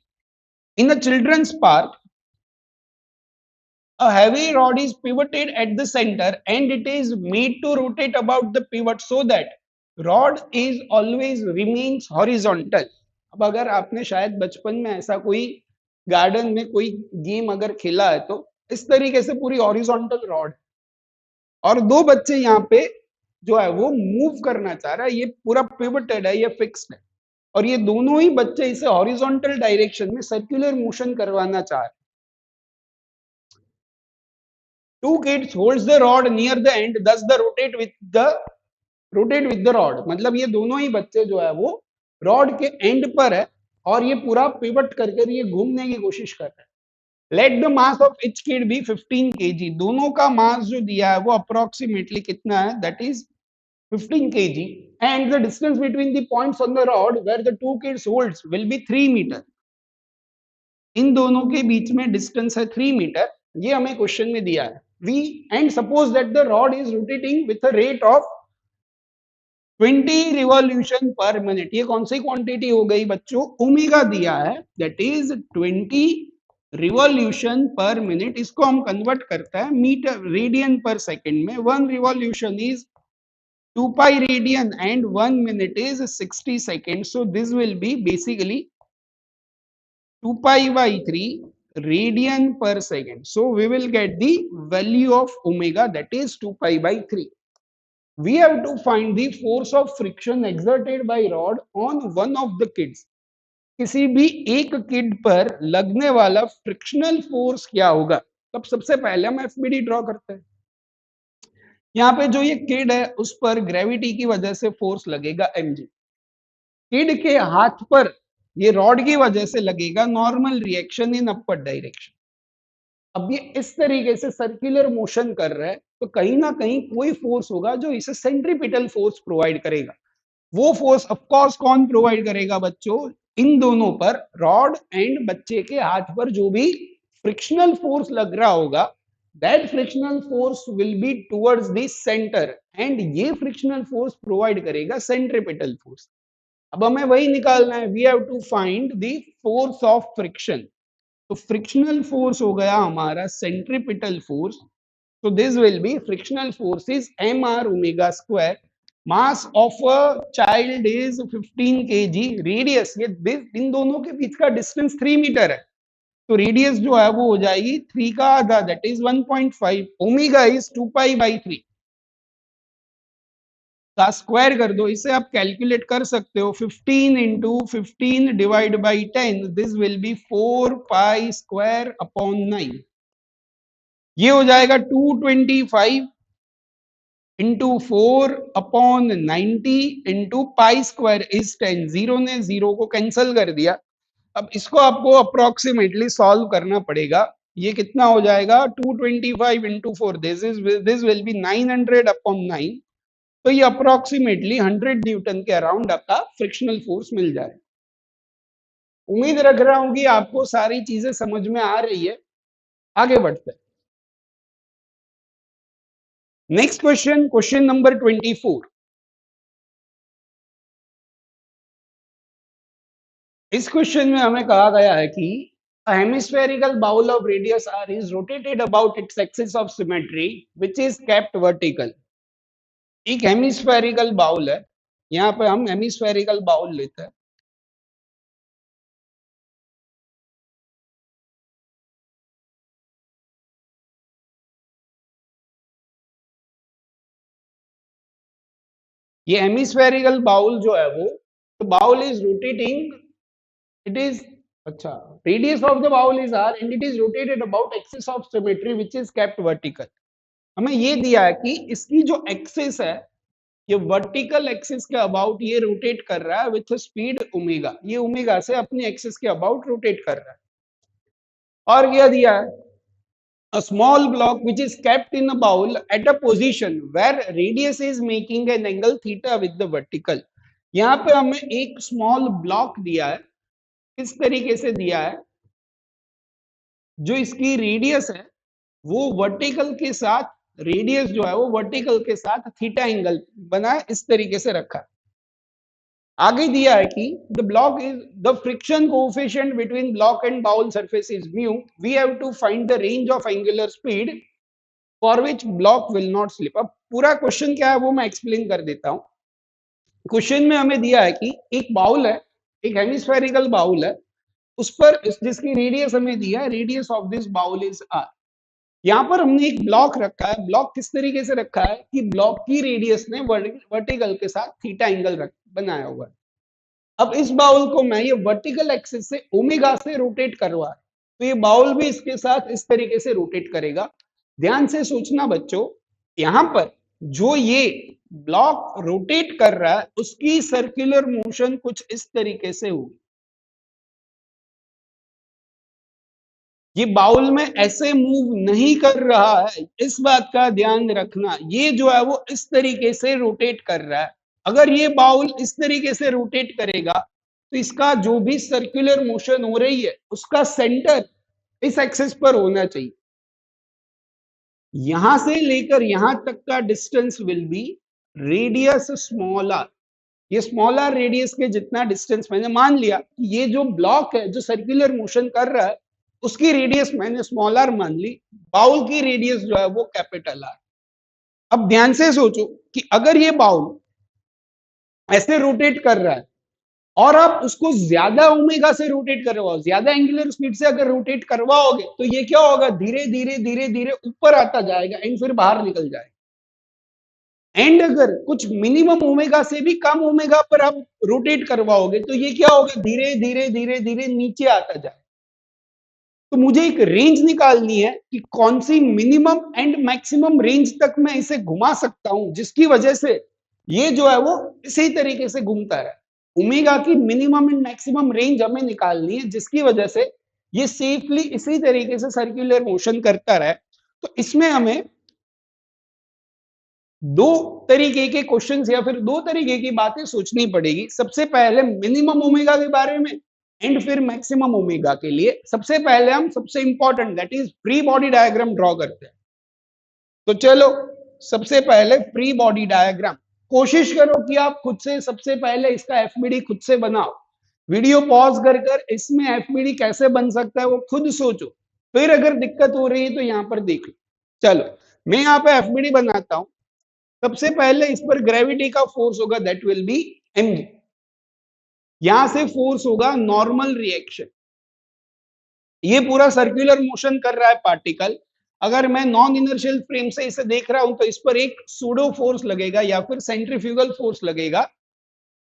In a childrens park a heavy rod is pivoted at the center and it is made to rotate about the pivot so that rod is always remains horizontal। अब अगर आपने शायद बचपन में ऐसा कोई garden में कोई गेम अगर खेला है, तो इस तरीके से पूरी हॉरिजॉन्टल रॉड और दो बच्चे यहाँ पे जो है वो मूव करना चाह रहा है। ये पूरा पिवटेड है, ये फिक्स्ड है, और ये दोनों ही बच्चे इसे हॉरिजॉन्टल डायरेक्शन में सर्कुलर मोशन करवाना चाह रहे हैं। Two kids holds the rod near the end, thus the rotate with the rod। मतलब ये दोनों ही बच्चे जो है वो रॉड के एंड पर है और ये पूरा पिवट करके ये घूमने की कोशिश कर रहे हैं। Let the mass of each kid be 15 kg। दोनों का मास जो दिया है वो अप्रोक्सीमेटली कितना है, that is 15 kg। And the distance between the points on the rod where the two kids holds will be 3 metre. इन दोनों के बीच में डिस्टेंस है 3 मीटर। ये हमें क्वेश्चन में दिया है। We and suppose that the rod is rotating with a rate of 20 revolution per minute. ये कौन सी क्वांटिटी हो गई बच्चों, ओमेगा दिया है, that is 20 revolution per minute. इसको हम कन्वर्ट करता है मीटर रेडियन पर सेकंड में। 1 revolution is 2 pi radian and 1 minute is 60 seconds। So this will be basically 2 pi by 3 radian per second। So we will get the value of omega, that is 2 pi by 3। We have to find the force of friction exerted by rod on one of the kids। किसी भी एक kid पर लगने वाला frictional force क्या होगा। तब सबसे पहले हम एफबीडी ड्रॉ करते हैं। यहाँ पे जो ये किड है उस पर ग्रेविटी की वजह से फोर्स लगेगा mg। किड के हाथ पर ये रॉड की वजह से लगेगा normal reaction in upward direction. अब ये इस तरीके से सर्कुलर मोशन कर रहा है, तो कहीं ना कहीं कोई फोर्स होगा जो इसे सेंट्रीपिटल फोर्स प्रोवाइड करेगा। वो फोर्स ऑफ कोर्स कौन प्रोवाइड करेगा बच्चों, इन दोनों पर, रॉड एंड बच्चे के हाथ पर जो भी फ्रिक्शनल फोर्स लग रहा होगा, that frictional force will be towards the centre and ये फ्रिक्शनल फोर्स प्रोवाइड करेगा सेंट्रीपिटल फोर्स। अब हमें वही निकालना है। We have to find the force of friction. तो फ्रिक्शनल फोर्स हो गया हमारा centripetal force. So this will be frictional force is mr omega square। Mass of a child is 15 kg। Radius, ये इन दोनों के बीच का डिस्टेंस 3 मीटर है, तो रेडियस जो है वो हो जाएगी 3 का आधा, that is 1.5। Omega is 2 pi by 3 का स्क्वायर कर दो। इसे आप कैलकुलेट कर सकते हो। 15 into 15 divide by 10, this will B 4 pi square upon 9। ये हो जाएगा 225 into 4 upon 90 into pi square is 10। Zero ने जीरो को कैंसिल कर दिया। अब इसको आपको अप्रोक्सीमेटली सॉल्व करना पड़ेगा। ये कितना हो जाएगा, 225 into 4, this will B 900 upon 9। तो ये अप्रोक्सीमेटली 100 न्यूटन के अराउंड आपका फ्रिक्शनल फोर्स मिल जाए। उम्मीद रख रहा हूं कि आपको सारी चीजें समझ में आ रही है। आगे बढ़ते हैं। Next question, question number 24। इस क्वेश्चन में हमें कहा गया है कि a hemispherical bowl of radius r is rotated about its axis of symmetry which is kept vertical। एक हेमिस्फेरिकल बाउल है, यहाँ पे हम हेमिस्फेरिकल बाउल लेते हैं। ये हेमिस्फेरिकल बाउल जो है वो bowl is rotating, it is अच्छा, radius of the bowl is R and it is rotated about axis of symmetry which is kept vertical. हमें ये दिया है कि इसकी जो एक्सिस है, ये वर्टिकल एक्सिस के अबाउट ये रोटेट कर रहा है विथ स्पीड ओमेगा, ये ओमेगा से अपनी एक्सिस के अबाउट रोटेट कर रहा है। और क्या दिया है, a small block which is kept in a bowl at a position where radius is making an angle theta with the vertical। यहाँ पे हमें एक स्मॉल ब्लॉक दिया है, इस तरीके से दिया है, जो इसकी रेडियस है वो वर्टिकल के साथ, रेडियस जो है वो वर्टिकल के साथ थीटा एंगल बना है, इस तरीके से रखा है। आगे दिया है कि the block is the friction coefficient between block and bowl surface is mu, we have to find the range of angular speed for which block will not slip. अब पूरा क्वेश्चन क्या है वो मैं एक्सप्लेन कर देता हूं। क्वेश्चन में हमें दिया है कि एक बाउल है, एक हेमिस्फेरिकल बाउल है, उस पर जिसकी रेडियस हमें दिया है, radius of this bowl is R. यहाँ पर हमने एक ब्लॉक रखा है, ब्लॉक किस तरीके से रखा है कि ब्लॉक की रेडियस ने वर्टिकल के साथ थीटा एंगल बनाया हुआ है। अब इस बाउल को मैं ये वर्टिकल एक्सिस से ओमेगा से रोटेट करवा, तो ये बाउल भी इसके साथ इस तरीके से रोटेट करेगा। ध्यान से सोचना बच्चों, यहां पर जो ये ब्लॉक रोटेट कर रहा है उसकी सर्कुलर मोशन कुछ इस तरीके से होगी। ये बाउल में ऐसे मूव नहीं कर रहा है, इस बात का ध्यान रखना। ये जो है वो इस तरीके से रोटेट कर रहा है। अगर ये बाउल इस तरीके से रोटेट करेगा तो इसका जो भी सर्कुलर मोशन हो रही है उसका सेंटर इस एक्सिस पर होना चाहिए। यहां से लेकर यहां तक का distance will be radius small R. ये स्मॉल आर रेडियस के जितना डिस्टेंस मैंने मान लिया कि ये जो ब्लॉक है जो सर्कुलर मोशन कर रहा है उसकी रेडियस मैंने स्मॉल आर मान ली, बाउल की रेडियस जो है वो कैपिटल आर। अब ध्यान से सोचो कि अगर ये बाउल ऐसे रोटेट कर रहा है और आप उसको ज्यादा ओमेगा से रोटेट करवाओ, ज्यादा एंगुलर स्पीड से अगर रोटेट करवाओगे तो ये क्या होगा, धीरे धीरे धीरे धीरे ऊपर आता जाएगा एंड फिर बाहर निकल जाएगा। एंड अगर कुछ मिनिमम ओमेगा से भी कम ओमेगा पर आप रोटेट करवाओगे तो ये क्या होगा, धीरे धीरे धीरे धीरे नीचे आता जाएगा। तो मुझे एक रेंज निकालनी है कि कौन सी मिनिमम एंड मैक्सिमम रेंज तक मैं इसे घुमा सकता हूं जिसकी वजह से ये जो है वो इसी तरीके से घूमता है। ओमेगा की मिनिमम एंड मैक्सिमम रेंज हमें निकालनी है जिसकी वजह से ये सेफली इसी तरीके से सर्कुलर मोशन करता रहे। तो इसमें हमें दो तरीके के क्वेश्चंस या फिर दो तरीके की बातें सोचनी पड़ेगी। सबसे पहले मिनिमम ओमेगा के बारे में एंड फिर मैक्सिमम ओमेगा के लिए। सबसे पहले हम सबसे important that is free body diagram draw करते हैं। तो चलो सबसे पहले फ्री बॉडी डायग्राम, कोशिश करो कि आप खुद से सबसे पहले इसका एफबीडी खुद से बनाओ। वीडियो पॉज कर इसमें एफबीडी कैसे बन सकता है वो खुद सोचो, फिर अगर दिक्कत हो रही है तो यहां पर देख लो। चलो मैं यहाँ पे एफबीडी बनाता हूं। सबसे पहले इस पर ग्रेविटी का फोर्स होगा दैट विल बी mg। यहां से फोर्स होगा नॉर्मल रिएक्शन। ये पूरा सर्कुलर मोशन कर रहा है पार्टिकल। अगर मैं नॉन इनर्शियल फ्रेम से इसे देख रहा हूं तो इस पर एक सूडो फोर्स लगेगा या फिर सेंट्रीफ्यूगल फोर्स लगेगा,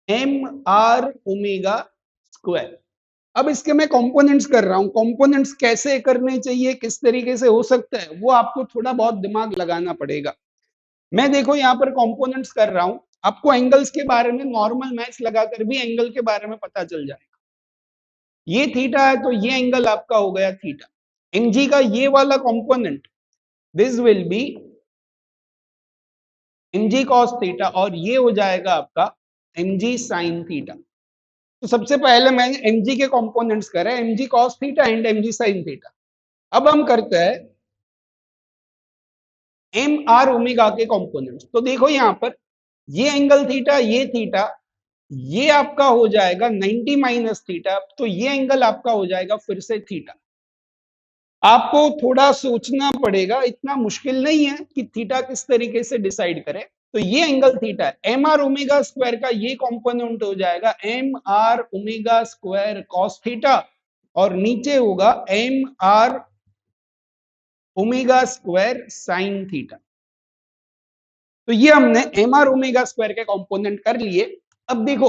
एम आर ओमेगा स्क्वायर। अब इसके मैं कंपोनेंट्स कर रहा हूं, कंपोनेंट्स कैसे करने चाहिए, किस तरीके से हो सकता है वो आपको थोड़ा बहुत दिमाग लगाना पड़ेगा। मैं देखो यहाँ पर कंपोनेंट्स कर रहा हूं, आपको एंगल्स के बारे में नॉर्मल मैथ्स लगाकर भी एंगल के बारे में पता चल जाएगा। ये थीटा है तो ये एंगल आपका हो गया थीटा। एमजी का ये वाला component this will B MG cos theta और ये हो जाएगा आपका एमजी साइन थीटा। तो सबसे पहले मैंने एमजी के कंपोनेंट्स करे, MG cos theta and MG sign theta. अब हम करते हैं एम आर ओमेगा के कंपोनेंट्स। तो देखो यहां पर ये एंगल थीटा, ये आपका हो जाएगा 90 माइनस थीटा, तो ये एंगल आपका हो जाएगा फिर से थीटा। आपको थोड़ा सोचना पड़ेगा, इतना मुश्किल नहीं है कि थीटा किस तरीके से डिसाइड करें। तो ये एंगल थीटा है, एम आर ओमेगा स्क्वायर का ये कंपोनेंट हो जाएगा M R omega square cos theta, और नीचे होगा M R omega square sine theta. तो ये हमने एम आर ओमेगा स्क्वायर के कंपोनेंट कर लिए। अब देखो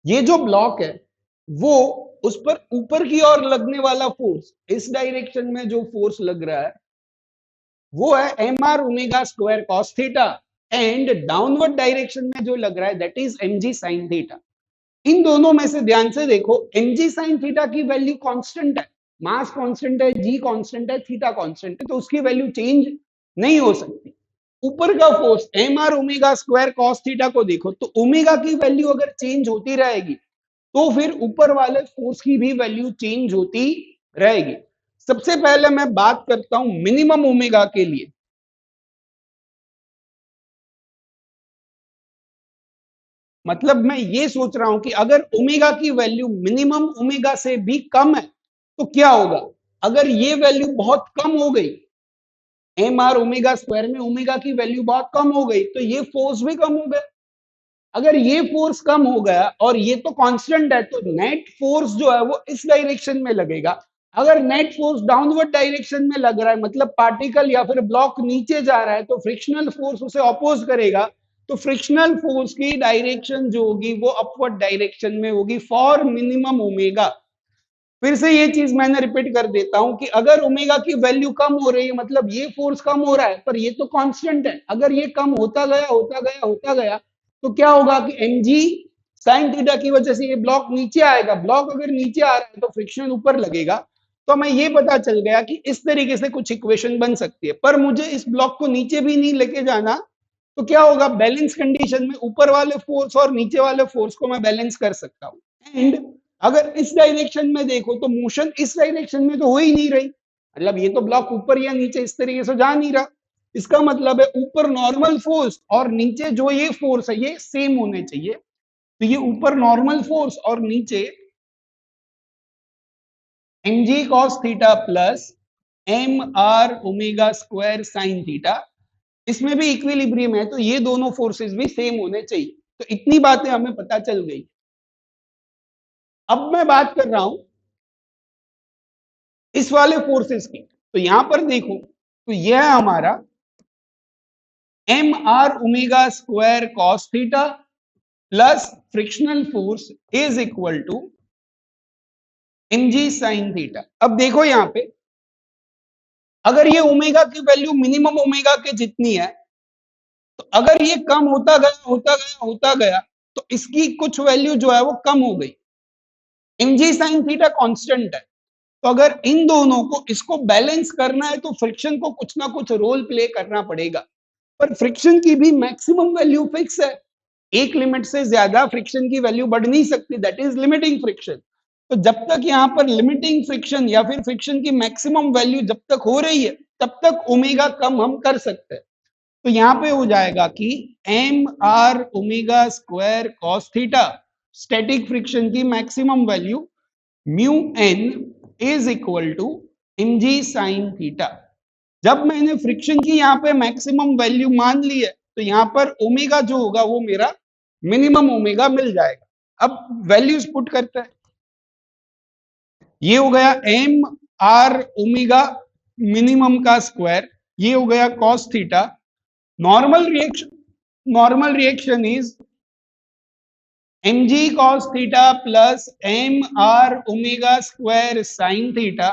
ये जो ब्लॉक है वो उस पर ऊपर की ओर लगने वाला फोर्स, इस डायरेक्शन में जो फोर्स लग रहा है वो है M R omega square cos theta, and downward direction में जो लग रहा है that is M G sine theta. इन दोनों में से ध्यान से देखो, एम जी साइन थीटा की वैल्यू कांस्टेंट है, मास कांस्टेंट है, जी कांस्टेंट है, थीटा कांस्टेंट है, तो उसकी वैल्यू चेंज नहीं हो सकती। ऊपर का force M R omega square cos theta को देखो, तो ओमेगा की वैल्यू अगर चेंज होती रहेगी तो फिर ऊपर वाले फोर्स की भी वैल्यू चेंज होती रहेगी। सबसे पहले मैं बात करता हूं मिनिमम ओमेगा के लिए। मतलब मैं ये सोच रहा हूं कि अगर ओमेगा की वैल्यू मिनिमम ओमेगा से भी कम है तो क्या होगा। अगर ये वैल्यू बहुत कम हो गई, एम आर ओमेगा स्क्वायर में ओमेगा की वैल्यू बहुत कम हो गई, तो ये फोर्स भी कम हो गया। अगर ये फोर्स कम हो गया और ये तो कांस्टेंट है, तो नेट फोर्स जो है वो इस डायरेक्शन में लगेगा। अगर नेट फोर्स डाउनवर्ड डायरेक्शन में लग रहा है, मतलब पार्टिकल या फिर ब्लॉक नीचे जा रहा है, तो फ्रिक्शनल फोर्स उसे अपोज करेगा। तो फ्रिक्शनल फोर्स की डायरेक्शन जो होगी वो अपवर्ड डायरेक्शन में होगी फॉर मिनिमम ओमेगा। फिर से ये चीज मैंने रिपीट कर देता हूं कि अगर ओमेगा की वैल्यू कम हो रही है, मतलब ये फोर्स कम हो रहा है, पर ये तो कांस्टेंट है, अगर ये कम होता गया तो क्या होगा कि एम जी साइन थीटा की वजह से ये ब्लॉक नीचे आएगा। ब्लॉक अगर नीचे आ रहा है तो फ्रिक्शन ऊपर लगेगा। तो हमें ये पता चल गया कि इस तरीके से कुछ इक्वेशन बन सकती है, पर मुझे इस ब्लॉक को नीचे भी नहीं लेके जाना। तो क्या होगा, बैलेंस कंडीशन में ऊपर वाले फोर्स और नीचे वाले फोर्स को मैं बैलेंस कर सकता हूं। एंड अगर इस डायरेक्शन में देखो तो मोशन इस डायरेक्शन में तो हो ही नहीं रही, मतलब ये तो ब्लॉक ऊपर या नीचे इस तरीके से जा नहीं रहा। इसका मतलब है ऊपर नॉर्मल फोर्स और नीचे जो ये फोर्स है ये सेम होने चाहिए। तो ये ऊपर नॉर्मल फोर्स और नीचे M G cos theta plus M R omega square sine theta, इसमें भी इक्विलिब्रियम है, तो ये दोनों फोर्सेस भी सेम होने चाहिए। तो इतनी बातें हमें पता चल गई। अब मैं बात कर रहा हूं इस वाले फोर्सेस की। तो यहां पर देखो, तो यह है हमारा M R omega square cos theta plus frictional force is equal to M G sine theta. अब देखो यहां पे अगर ये ओमेगा की वैल्यू मिनिमम ओमेगा के जितनी है, तो अगर ये कम होता गया तो इसकी कुछ वैल्यू जो है वो कम हो गई। M G sine theta constant है, तो अगर इन दोनों को इसको बैलेंस करना है तो फ्रिक्शन को कुछ ना कुछ रोल प्ले करना पड़ेगा। पर फ्रिक्शन की भी मैक्सिमम वैल्यू फिक्स है, एक लिमिट से ज्यादा फ्रिक्शन की वैल्यू बढ़ नहीं सकती, दैट इज लिमिटिंग फ्रिक्शन। तो जब तक यहां पर लिमिटिंग फ्रिक्शन या फिर फ्रिक्शन की मैक्सिमम वैल्यू जब तक हो रही है तब तक ओमेगा कम हम कर सकते हैं। तो यहां पे हो जाएगा कि M R omega square cos theta, static friction की maximum value mu N is equal to M G sine theta. जब मैंने फ्रिक्शन की यहाँ पे मैक्सिमम वैल्यू मान ली है तो यहाँ पर ओमेगा जो होगा वो मेरा मिनिमम ओमेगा मिल जाएगा। अब वैल्यूज पुट करते हैं। ये हो गया एम आर ओमेगा मिनिमम का स्क्वायर, ये हो गया cos theta. Normal reaction is M G cos theta plus M R omega square sine theta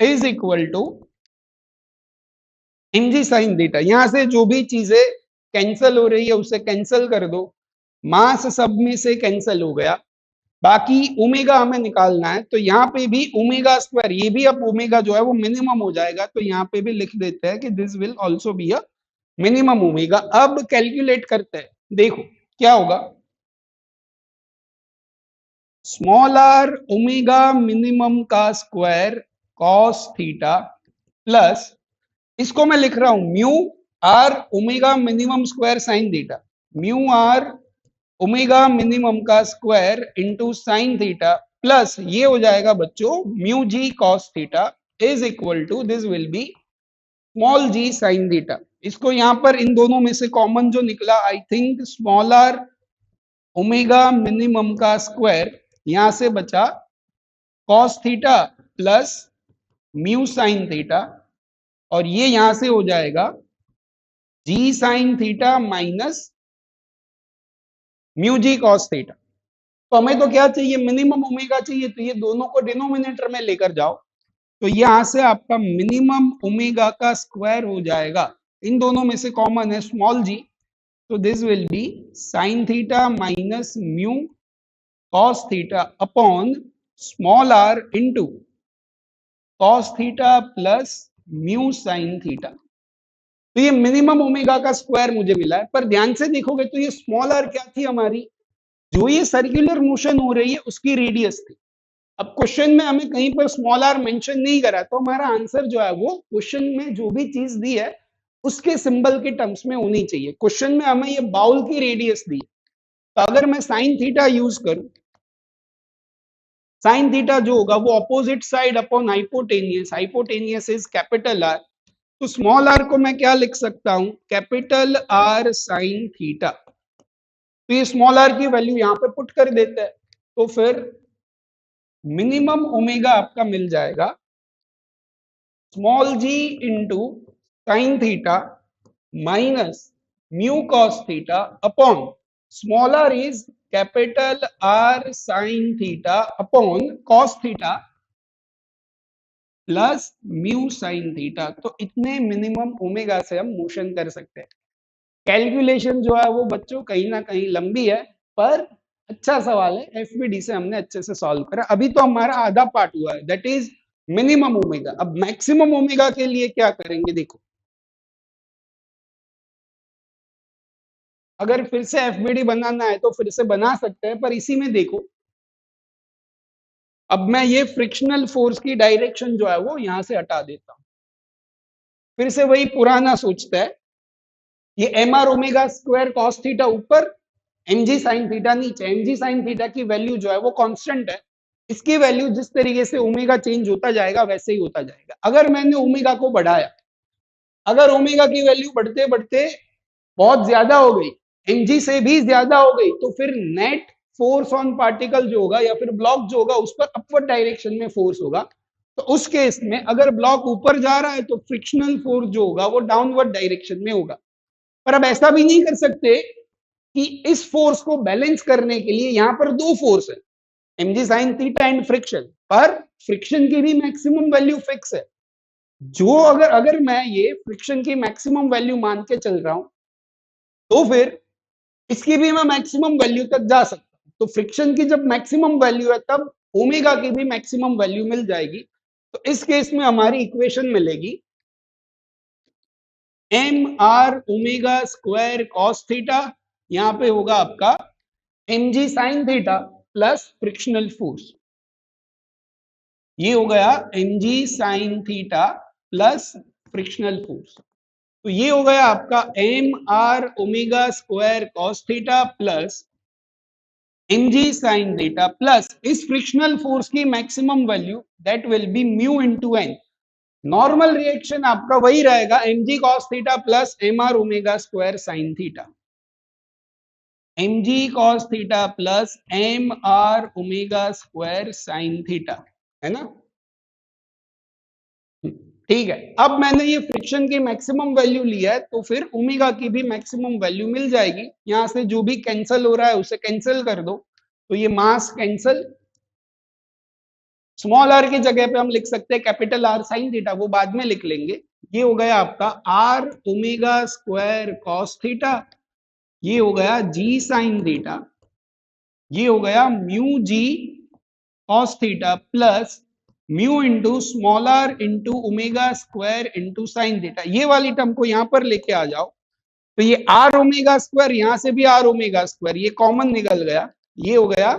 is equal to M G sine theta. यहां से जो भी चीजें कैंसल हो रही है उसे कैंसल कर दो, मास सब में से कैंसल हो गया, बाकी ओमेगा हमें निकालना है। तो यहाँ पे भी ओमेगा स्क्वायर, ये भी अब ओमेगा जो है वो मिनिमम हो जाएगा, तो यहाँ पे भी लिख देते हैं कि this will also be a minimum omega. अब कैलकुलेट करते हैं, देखो क्या होगा। स्मॉल आर ओमेगा मिनिमम का स्क्वायर कॉस थीटा प्लस इसको मैं लिख रहा हूं mu R omega minimum square sine theta, mu R omega minimum का square into sine theta plus ये हो जाएगा बच्चों mu G cos theta is equal to this will be small G sine theta. इसको यहां पर इन दोनों में से कॉमन जो निकला I think small R omega minimum का स्क्वायर यहां से बचा cos theta plus mu sine theta और ये यहां से हो जाएगा G sine theta minus mu G cos theta. तो हमें तो क्या चाहिए, मिनिमम ओमेगा चाहिए, तो ये दोनों को डिनोमिनेटर में लेकर जाओ तो यहां से आपका मिनिमम ओमेगा का स्क्वायर हो जाएगा, इन दोनों में से कॉमन है स्मॉल जी, तो this will be sine theta minus mu cos theta upon small R into cos theta plus mu sine theta. तो ये मिनिमम ओमेगा का स्क्वायर मुझे मिला है, पर ध्यान से देखोगे तो ये स्मॉल आर क्या थी हमारी, जो ये सर्कुलर मोशन हो रही है उसकी रेडियस थी। अब क्वेश्चन में हमें कहीं पर स्मॉल आर मेंशन नहीं करा, तो हमारा आंसर जो है वो क्वेश्चन में जो भी चीज दी है उसके सिंबल के टर्म्स में होनी चाहिए। क्वेश्चन में हमें ये बाउल की रेडियस दी, तो अगर मैं साइन थीटा यूज करूं, साइन थीटा जो होगा वो opposite side upon hypotenuse, hypotenuse is capital are, तो स्मॉल आर को मैं क्या लिख सकता हूं, कैपिटल आर साइन थीटा। तो ये स्मॉल आर की वैल्यू यहां पे पुट कर देते हैं, तो फिर मिनिमम ओमेगा आपका मिल जाएगा small G into sine theta minus mu cos theta upon small R is capital R sine theta upon cos theta plus mu sine theta. तो इतने मिनिमम ओमेगा से हम मोशन कर सकते हैं। कैलकुलेशन जो है वो बच्चों कहीं ना कहीं लंबी है, पर अच्छा सवाल है, एफबीडी से हमने अच्छे से सॉल्व करा। अभी तो हमारा आधा पार्ट हुआ है, दैट इज मिनिमम ओमेगा। अब मैक्सिमम ओमेगा के लिए क्या करेंगे, देखो अगर फिर से एफबीडी बनाना है तो फिर से बना सकते हैं, पर इसी में देखो अब मैं ये फ्रिक्शनल फोर्स की डायरेक्शन जो है वो यहां से हटा देता हूं, फिर से वही पुराना सोचता है, ये M R omega square cos theta ऊपर, एम जी साइन थीटा नीचे। एम जी साइन थीटा की वैल्यू जो है वो कांस्टेंट है, इसकी वैल्यू जिस तरीके से ओमेगा चेंज होता जाएगा वैसे ही होता जाएगा। अगर मैंने ओमेगा को बढ़ाया, अगर ओमेगा की वैल्यू बढ़ते बढ़ते बहुत ज्यादा हो गई, एमजी से भी ज्यादा हो गई, तो फिर नेट फोर्स ऑन पार्टिकल जो होगा या फिर ब्लॉक जो होगा उस पर अपवर्ड डायरेक्शन में फोर्स होगा। तो उस केस में अगर ब्लॉक ऊपर जा रहा है तो फ्रिक्शनल फोर्स जो होगा वो डाउनवर्ड डायरेक्शन में होगा। पर अब ऐसा भी नहीं कर सकते कि इस फोर्स को बैलेंस करने के लिए यहां पर दो फोर्स है, MG sine theta and friction, पर फ्रिक्शन की भी मैक्सिमम वैल्यू फिक्स है। जो अगर अगर मैं ये फ्रिक्शन की मैक्सिमम वैल्यू मान के चल रहा हूं तो फिर इसकी भी मैं मैक्सिमम वैल्यू तक जा सकता हूं। तो फ्रिक्शन की जब मैक्सिमम वैल्यू है तब ओमेगा की भी मैक्सिमम वैल्यू मिल जाएगी। तो इस केस में हमारी इक्वेशन मिलेगी M R omega square cos theta, यहां पे होगा आपका M G sine theta plus frictional force, ये हो गया M G sine theta plus frictional force. तो ये हो गया आपका M R omega square cos theta plus M G sine theta plus इस फ्रिक्शनल फोर्स की maximum value that will be mu into N. Normal reaction आपका वही रहेगा M G cos theta plus M R omega square sine theta, M G cos theta plus M R omega square sine theta, है ना। ठीक है, अब मैंने ये फ्रिक्शन की मैक्सिमम वैल्यू लिया है तो फिर ओमेगा की भी मैक्सिमम वैल्यू मिल जाएगी। यहां से जो भी कैंसिल हो रहा है उसे कैंसिल कर दो, तो ये मास कैंसिल, स्मॉल आर की जगह पे हम लिख सकते हैं कैपिटल आर साइन थीटा, वो बाद में लिख लेंगे। ये हो गया आपका R omega square cos theta, ये हो गया जी साइन थीटा, ये हो गया mu G cos theta plus mu into small R into omega square into sine theta. ये वाली टर्म को यहां पर लेके आ जाओ, तो ये आर ओमेगा स्क्वायर, यहां से भी आर ओमेगा स्क्वायर, ये कॉमन निकल गया, ये हो गया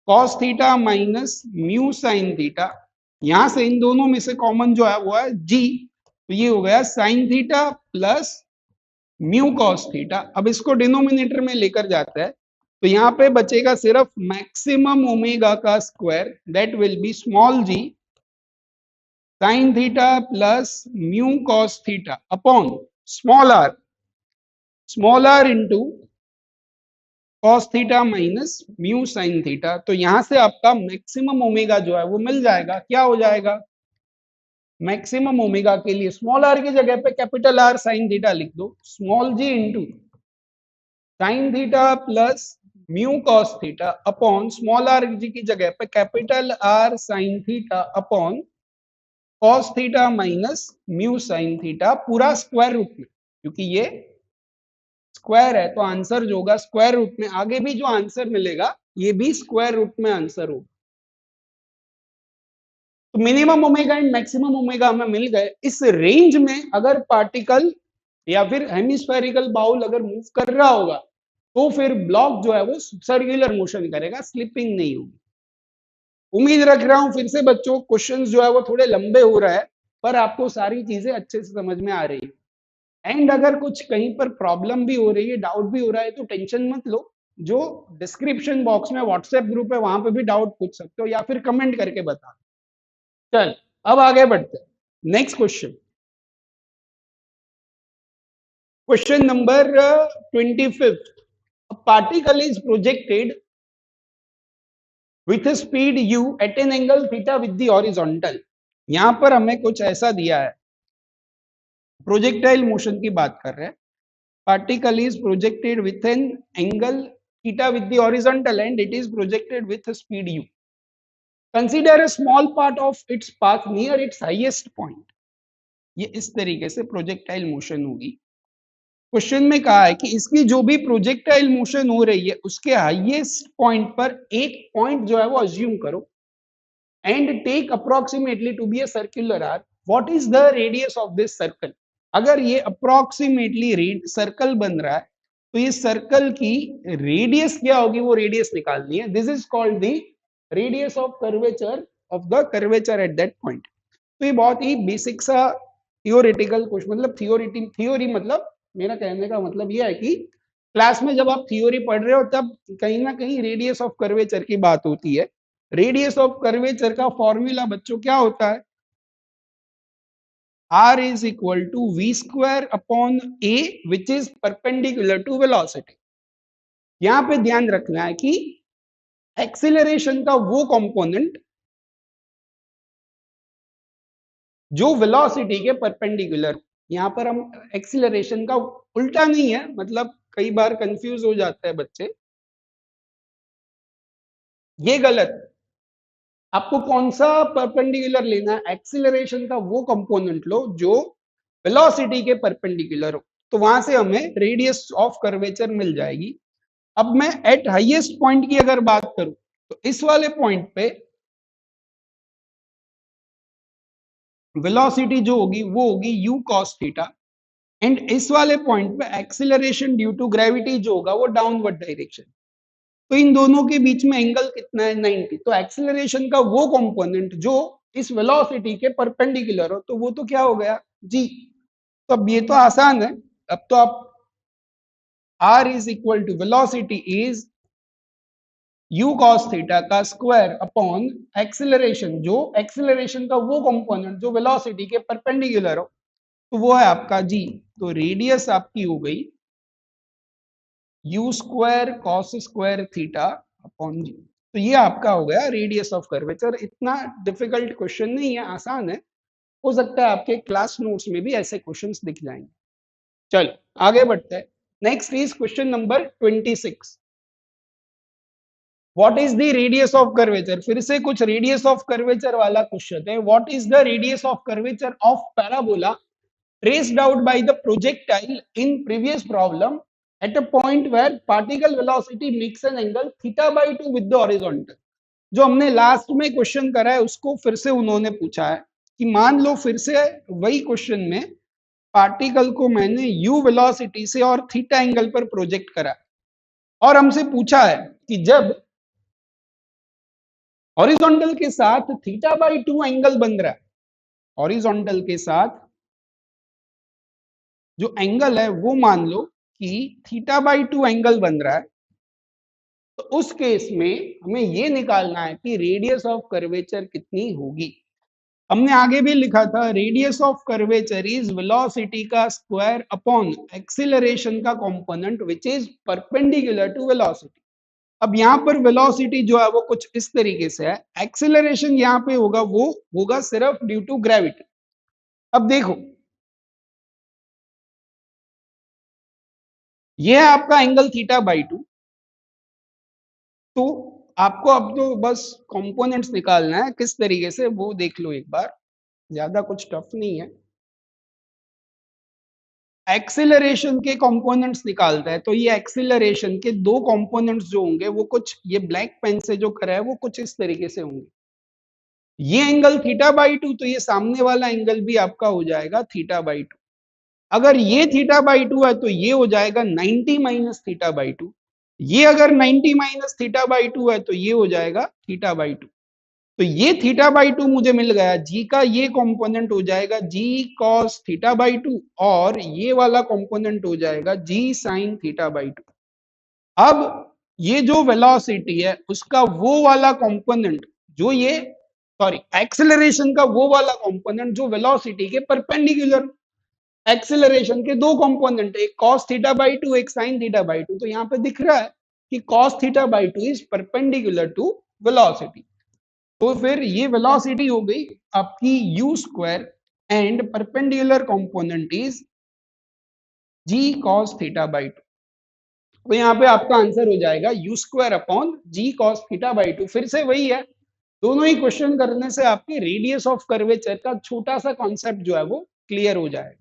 cos theta minus mu sine theta, यहां से इन दोनों में से कॉमन जो है वो है जी, तो ये हो गया sign theta plus mu cos theta. अब इसको डिनोमिनेटर में लेकर जाता है तो यहाँ पे बचेगा सिर्फ मैक्सिमम ओमेगा का square, that will be small G sine theta plus mu cos theta upon small R into cos theta minus mu sine theta. तो यहां से आपका मैक्सिमम ओमेगा जो है वो मिल जाएगा। क्या हो जाएगा? मैक्सिमम ओमेगा के लिए स्मॉल आर की जगह पे कैपिटल आर साइन थीटा लिख दो, small G into sine theta plus mu cos theta upon small R G की जगह पे capital R sine theta upon cos theta minus mu sine theta, पूरा स्क्वायर रूट में, क्योंकि ये स्क्वायर है तो आंसर जो होगा स्क्वायर रूट में। आगे भी जो आंसर मिलेगा ये भी स्क्वायर रूट में आंसर होगा। तो minimum omega and maximum omega हमें मिल गए। इस रेंज में अगर पार्टिकल या फिर हेमिस्फेरिकल बाउल अगर मूव कर रहा होगा तो फिर ब्लॉक जो है वो सर्कुलर मोशन करेगा, स्लिपिंग नहीं होगी। उम्मीद रख रहा हूं फिर से बच्चों क्वेश्चंस जो है वो थोड़े लंबे हो रहा है, पर आपको सारी चीजें अच्छे से समझ में आ रही है। एंड अगर कुछ कहीं पर प्रॉब्लम भी हो रही है, डाउट भी हो रहा है, तो टेंशन मत लो। जो डिस्क्रिप्शन बॉक्स में व्हाट्सएप ग्रुप है वहां पे भी डाउट पूछ सकते हो या फिर कमेंट करके बता। चल अब आगे बढ़ते हैं। Next question, question number 25। A particle is projected with a speed u at an angle theta with the horizontal। यहां पर हमें कुछ ऐसा दिया है, प्रोजेक्टाइल मोशन की बात कर रहे हैं। Particle is projected with an angle theta with the horizontal and it is projected with a speed u. Consider a small part of its path near its highest point। ये इस तरीके से projectile motion होगी। Question में कहा है कि इसकी जो भी प्रोजेक्टाइल मोशन हो रही है उसके हाईएस्ट पॉइंट पर एक पॉइंट जो है वो अज्यूम करो and take approximately to be a circular arc. What is the radius of this circle? अगर ये अप्रोक्सीमेटली सर्कल बन रहा है तो ये सर्कल की रेडियस क्या होगी, वो रेडियस निकालनी है। This is called the radius of curvature of the curvature at that point. तो ये बहुत ही बेसिक सा थियोरेटिकल क्वेश्चन, मतलब थियोरी मतलब मेरा कहने का मतलब यह है कि क्लास में जब आप थियोरी पढ़ रहे हो तब कहीं ना कहीं रेडियस ऑफ कर्वेचर की बात होती है। रेडियस ऑफ कर्वेचर का फॉर्मूला बच्चों क्या होता है? R is equal to v square upon a which is perpendicular to velocity। यहां पे ध्यान रखना है कि एक्सीलरेशन का वो कंपोनेंट जो वेलोसिटी के परपेंडिकुलर। यहां पर हम एक्सीलरेशन का उल्टा नहीं है, मतलब कई बार कंफ्यूज हो जाता है बच्चे, ये गलत है। आपको कौन सा परपेंडिकुलर लेना है? एक्सीलरेशन का वो कंपोनेंट लो जो वेलोसिटी के परपेंडिकुलर हो, तो वहां से हमें रेडियस ऑफ कर्वेचर मिल जाएगी। अब मैं एट हाईएस्ट पॉइंट की अगर बात करूं तो इस वाले पॉइंट पे वेलोसिटी जो होगी वो होगी u cos थीटा एंड इस वाले पॉइंट पे एक्सीलरेशन ड्यू टू ग्रेविटी जो होगा वो डाउनवर्ड डायरेक्शन। तो इन दोनों के बीच में एंगल कितना है? 90। तो एक्सीलरेशन का वो कंपोनेंट जो इस वेलोसिटी के परपेंडिकुलर हो तो वो तो क्या हो गया? जी। तो अब ये तो आसान है। अब तो आप r is equal to velocity is u cos theta का स्क्वायर अपॉन एक्सीलरेशन, जो एक्सीलरेशन का वो कंपोनेंट जो वेलोसिटी के परपेंडिकुलर हो तो वो है आपका जी। तो रेडियस आपकी हो गई u square cos square theta upon g. तो ये आपका हो गया रेडियस ऑफ कर्वेचर। इतना डिफिकल्ट क्वेश्चन नहीं है, आसान है। हो सकता है आपके क्लास नोट्स में भी ऐसे क्वेश्चंस दिख जाएंगे। चलो आगे बढ़ते हैं। Next is question number 26। What is the radius of curvature? फिर से कुछ रेडियस ऑफ कर्वेचर वाला क्वेश्चन है। What is the radius of curvature of parabola traced out by the projectile in previous problem at a point where particle velocity makes an angle theta by 2 with the horizontal। जो हमने last में question करा है उसको फिर से उन्होंने पूछा है कि मान लो फिर से वही क्वेश्चन में पार्टिकल को मैंने u वेलोसिटी से और थीटा एंगल पर प्रोजेक्ट करा और हमसे पूछा है कि जब हॉरिजॉन्टल के साथ थीटा बाई 2 एंगल बन रहा है, हॉरिजॉन्टल के साथ जो एंगल है वो मान लो कि θ/2 एंगल बन रहा है, तो उस केस में हमें ये निकालना है कि रेडियस ऑफ कर्वेचर कितनी होगी। हमने आगे भी लिखा था radius of curvature is velocity का स्क्वायर अपॉन एक्सीलरेशन का component which is perpendicular to velocity. अब यहाँ पर वेलोसिटी जो है वो कुछ इस तरीके से है, एक्सीलरेशन यहाँ पे होगा वो होगा सिर्फ ड्यू टू ग्रेविटी। अब देखो ये है आपका एंगल θ/2, तो आपको अब तो बस कंपोनेंट्स निकालना है किस तरीके से वो देख लो एक बार, ज्यादा कुछ टफ नहीं है। एक्सीलरेशन के कंपोनेंट्स निकालता है, तो ये एक्सीलरेशन के दो कंपोनेंट्स जो होंगे वो कुछ ये ब्लैक पेन से जो करा है वो कुछ इस तरीके से होंगे। ये एंगल θ/2, तो ये सामने वाला एंगल भी आपका हो जाएगा θ/2। अगर ये θ/2 है तो ये हो जाएगा 90 माइनस θ/2। ये अगर 90 माइनस θ/2 है तो ये हो जाएगा θ/2। तो ये θ/2 मुझे मिल गया, जी का ये कंपोनेंट हो जाएगा जी cos θ/2 और ये वाला कंपोनेंट हो जाएगा जी sin θ/2। अब ये जो वेलोसिटी है उसका वो वाला कंपोनेंट जो ये सॉरी एक्सेलरेशन का वो वाला कंपोनेंट जो वेलोसिटी के परपेंडिकुलर, एक्सेलरेशन के दो कंपोनेंट, एक cos θ/2 एक sin θ/2, तो यहाँ पे दिख रहा है कि cos θ/2 is perpendicular to velocity. तो फिर ये वेलोसिटी हो गई आपकी u square and perpendicular component is g cos θ/2। तो यहाँ पे आपका आंसर हो जाएगा u square upon g cos θ/2। फिर से वही है, दोनों ही क्वेश्चन करने से आपके रेडियस ऑफ कर्वेचर का छोटा सा कॉन्सेप्ट जो है वो क्लियर हो जाएगा।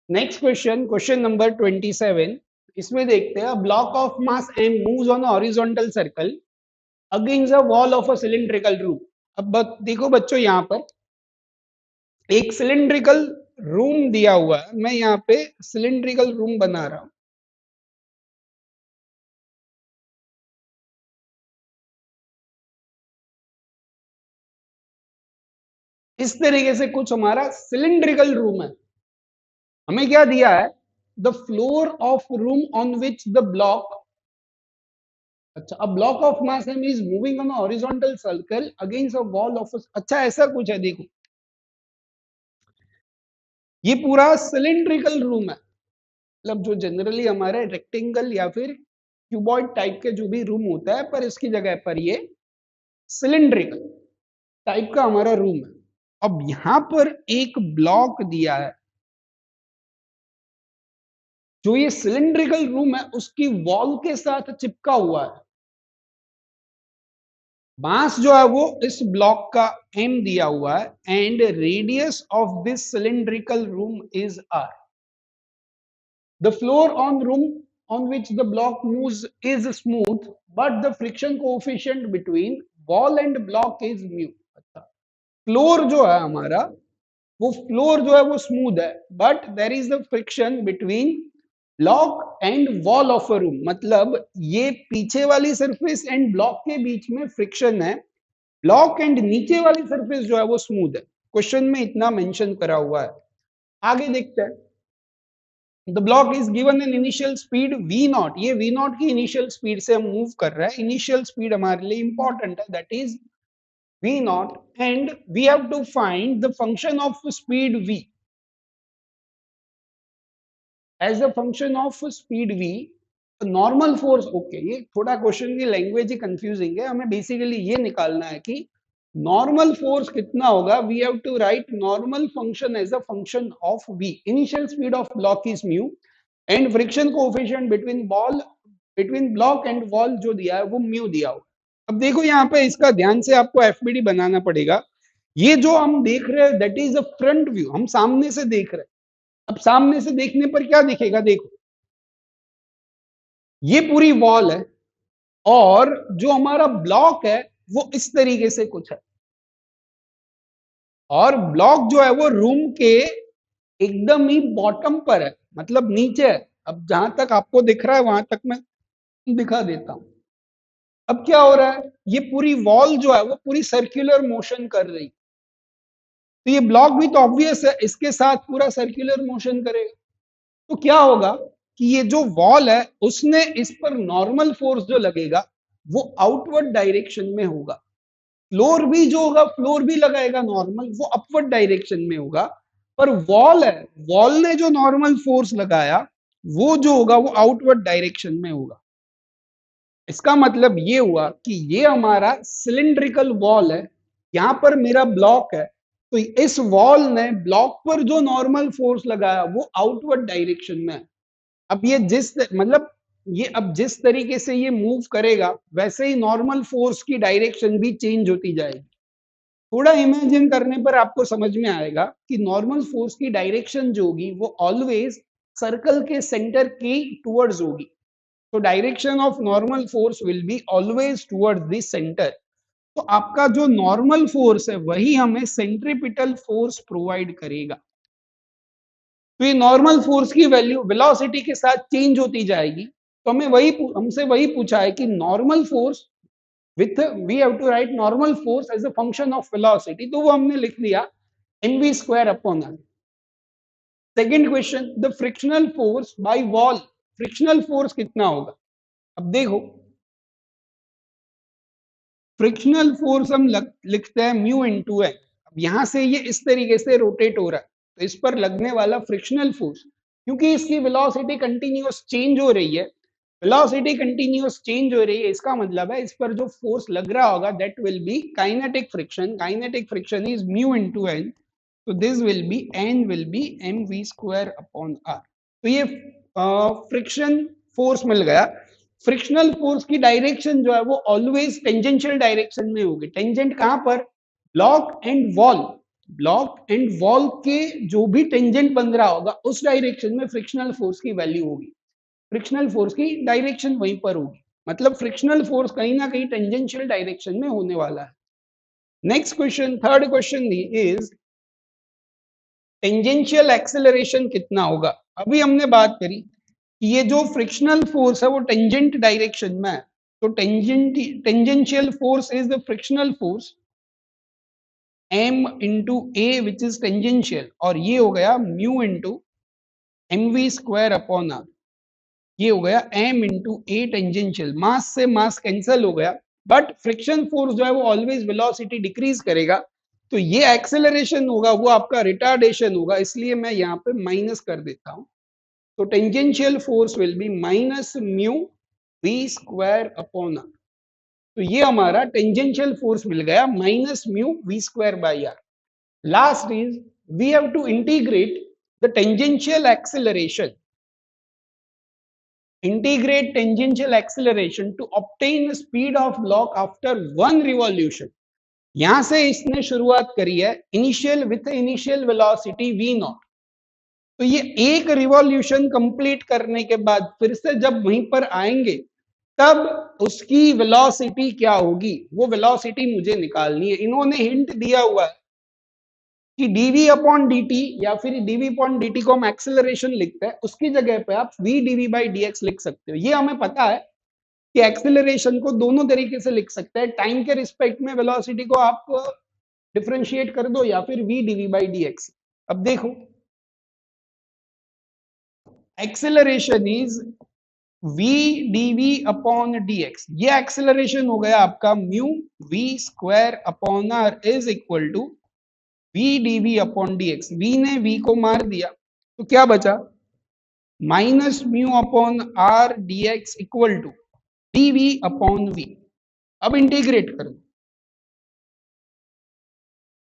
नेक्स्ट क्वेश्चन, क्वेश्चन नंबर 27, इसमें देखते हैं block of mass m moves on horizontal circle against the wall of a cylindrical room. अब देखो बच्चों यहाँ पर एक सिलिंड्रिकल रूम दिया हुआ है, मैं यहाँ पे सिलिंड्रिकल रूम बना रहा हूं। इस तरीके से कुछ हमारा सिलिंड्रिकल रूम है, हमें क्या दिया है, the floor of room on which the block, अच्छा अब block of mass m is moving on horizontal circle against a wall of, अच्छा ऐसा कुछ है। देखो ये पूरा सिलिंड्रिकल रूम है, मतलब जो जनरली हमारे रेक्टेंगल या फिर क्यूबॉइड टाइप के जो भी रूम होता है, पर इसकी जगह पर ये सिलिंड्रिकल टाइप का हमारा रूम है। अब यहां पर एक ब्लॉक दिया है, जो ये सिलिंड्रिकल रूम है उसकी वॉल के साथ चिपका हुआ है। मास जो है वो इस ब्लॉक का m दिया हुआ है and radius of this cylindrical room is r। The floor on room on which the block moves is smooth, but the friction coefficient between wall and block is mu। अच्छा, floor जो है हमारा वो floor जो है वो smooth है, but there is the friction between block and wall of a room, मतलब ये पीछे वाली सरफेस एंड ब्लॉक के बीच में फ्रिक्शन है, ब्लॉक एंड नीचे वाली सरफेस जो है वो स्मूथ है। क्वेश्चन में इतना मेंशन करा हुआ है। आगे देखते हैं, the block is given an initial speed v0, ये v0 की इनिशियल स्पीड से हम मूव कर रहे हैं, इनिशियल स्पीड हमारे लिए इंपॉर्टेंट है, that is v0 and we have to find the function of speed v as a function of speed v। Normal force, okay ये थोड़ा क्वेश्चन की लैंग्वेज ही कंफ्यूजिंग है, हमें बेसिकली ये निकालना है कि नॉर्मल फोर्स कितना होगा। We have to write normal function as a function of v, initial speed of block is mu and friction coefficient between block and wall जो दिया है वो म्यू दिया हुआ। अब देखो यहाँ पे इसका ध्यान से आपको एफबीडी बनाना पड़ेगा। ये जो हम देख रहे हैं that is a front view, हम सामने से देख रहे हैं। अब सामने से देखने पर क्या दिखेगा, देखो ये पूरी वॉल है और जो हमारा ब्लॉक है वो इस तरीके से कुछ है, और ब्लॉक जो है वो रूम के एकदम ही बॉटम पर है, मतलब नीचे है। अब जहां तक आपको दिख रहा है वहां तक मैं दिखा देता हूं। अब क्या हो रहा है, ये पूरी वॉल जो है वो पूरी सर्कुलर मोशन कर रही, तो ये ब्लॉक भी तो ऑब्वियस है, इसके साथ पूरा सर्कुलर मोशन करेगा। तो क्या होगा कि ये जो वॉल है उसने इस पर नॉर्मल फोर्स जो लगेगा वो आउटवर्ड डायरेक्शन में होगा। फ्लोर भी जो होगा, फ्लोर भी लगाएगा नॉर्मल, वो अपवर्ड डायरेक्शन में होगा। पर वॉल है, वॉल ने जो नॉर्मल फोर्स लगाया वो जो होगा वो आउटवर्ड डायरेक्शन में होगा। इसका मतलब ये हुआ कि ये हमारा सिलिंड्रिकल वॉल है, यहां पर मेरा ब्लॉक है, तो इस वॉल ने ब्लॉक पर जो नॉर्मल फोर्स लगाया वो आउटवर्ड डायरेक्शन में है। अब ये ये अब जिस तरीके से ये मूव करेगा वैसे ही नॉर्मल फोर्स की डायरेक्शन भी चेंज होती जाएगी। थोड़ा इमेजिन करने पर आपको समझ में आएगा कि नॉर्मल फोर्स की डायरेक्शन जो होगी वो ऑलवेज सर्कल के सेंटर की टुवर्ड्स होगी। तो direction of normal force will be always towards the centre. तो आपका जो नॉर्मल फोर्स है वही हमें सेंट्रीपिटल फोर्स प्रोवाइड करेगा। तो ये नॉर्मल फोर्स की वैल्यू वेलोसिटी के साथ चेंज होती जाएगी। तो हमसे वही पूछा है कि normal force with we have to write normal force as a function of velocity, तो वो हमने लिख दिया mv square upon r। Second question, the frictional force by wall, frictional force कितना होगा? अब देखो फ्रिक्शनल फोर्स हम लिखते हैं म्यू इंटू एन। अब यहां से ये इस तरीके से रोटेट हो रहा है तो इस पर लगने वाला फ्रिक्शनल फोर्स, क्योंकि इसकी वेलोसिटी कंटिन्यूअस चेंज हो रही है, वेलोसिटी कंटिन्यूअस चेंज हो रही है, इसका मतलब है इस पर जो फोर्स लग रहा होगा that will be kinetic friction. Kinetic friction is mu into N, तो this will be N will be M V square upon R. तो ये फ्रिक्शन फोर्स मिल गया। फ्रिक्शनल फोर्स की डायरेक्शन जो है वो ऑलवेज टेंजेंशियल डायरेक्शन में होगी। टेंजेंट कहां पर? Block and wall, block and wall के जो भी टेंजेंट बन रहा होगा उस डायरेक्शन में फ्रिक्शनल फोर्स की वैल्यू होगी, फ्रिक्शनल फोर्स की डायरेक्शन वहीं पर होगी। मतलब फ्रिक्शनल फोर्स कहीं ना कहीं टेंजेंशियल डायरेक्शन में होने वाला है। Next question, third question is tangential acceleration कितना होगा? अभी हमने बात करी कि ये जो फ्रिक्शनल फोर्स है वो टेंजेंट डायरेक्शन में है, तो tangential force is the frictional force m into A which is tangential, और ये हो गया mu into M V square upon R. ये हो गया m into A tangential, mass से मास कैंसिल हो गया, बट फ्रिक्शन फोर्स जो है वो ऑलवेज वेलोसिटी डिक्रीज करेगा। तो ये एक्सेलरेशन होगा वो आपका रिटार्डेशन होगा, इसलिए मैं यहाँ पे माइनस कर देता हूं। तो tangential force will be minus mu V square upon R. तो ये हमारा टेंजेंशियल फोर्स मिल गया minus mu V square by R. Last is we have to integrate the tangential acceleration, integrate tangential acceleration to obtain speed of block after one revolution। यहां से इसने शुरुआत करी है initial with initial velocity v not. तो ये एक revolution complete करने के बाद फिर से जब वहीं पर आएंगे तब उसकी वेलोसिटी क्या होगी, वो वेलोसिटी मुझे निकालनी है। इन्होंने हिंट दिया हुआ है कि dv अपॉन dt या फिर dv अपॉन dt को हम एक्सेलरेशन लिखते हैं, उसकी जगह पे आप v dv बाई dx लिख सकते हो। ये हमें पता है कि एक्सेलरेशन को दोनों तरीके से लिख सकते हैं, टाइम के रिस्पेक्ट में वेलोसिटी को आप डिफरेंशिएट कर दो या फिर v dv बाई dx। अब देखो acceleration is v dv upon dx, ये एक्सेलरेशन हो गया आपका mu v square upon R is equal to v dv upon dx। v ने v को मार दिया तो क्या बचा? Minus mu upon R dx equal to dv upon v। अब इंटीग्रेट करो,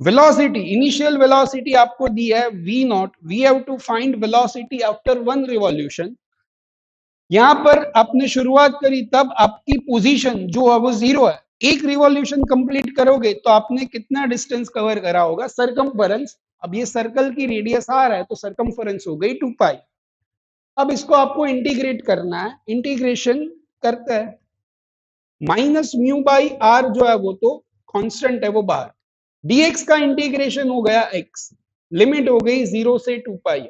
वेलोसिटी इनिशियल वेलोसिटी आपको दी है v naught, we have to find velocity after one revolution. यहां पर आपने शुरुआत करी तब आपकी पोजीशन जो है वो 0 है, एक रिवॉल्यूशन कंप्लीट करोगे तो आपने कितना डिस्टेंस कवर करा होगा? सरकमफेरेंस। अब ये सर्कल की रेडियस r है तो सरकमफेरेंस हो गई 2 पाई। अब इसको आपको इंटीग्रेट करना है, इंटीग्रेशन करते हैं, माइनस म्यू बाई आर जो है वो तो कांस्टेंट है वो बाहर, dx का इंटीग्रेशन हो गया x, लिमिट हो गई 0 से 2 पाई।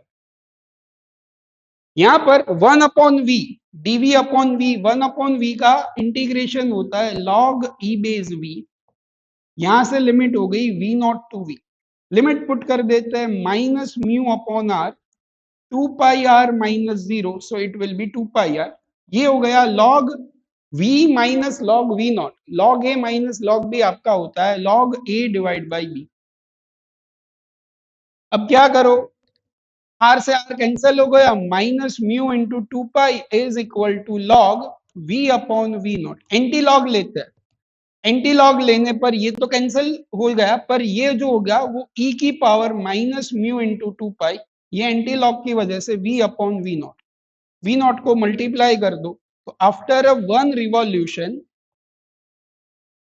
यहां पर 1 upon V, dv upon V, 1 upon V का इंटीग्रेशन होता है log e बेस v, यहां से लिमिट हो गई v naught to v। Limit put कर देते हैं minus mu upon R, 2 pi r minus 0, so it will be 2 pi r। ये हो गया log v minus log v naught, log a minus log b आपका होता है log a divide by b। अब क्या करो, r से r कैंसिल हो गया, minus mu into 2 pi is equal to log v upon v naught. Anti log लेते हैं, एंटी लॉग लेने पर ये तो कैंसिल हो गया, पर ये जो हो गया वो e की पावर माइनस म्यू इंटू 2 पाई, ये एंटी लॉग की वजह से v upon v not, v not को मल्टीप्लाई कर दो, तो after a 1 revolution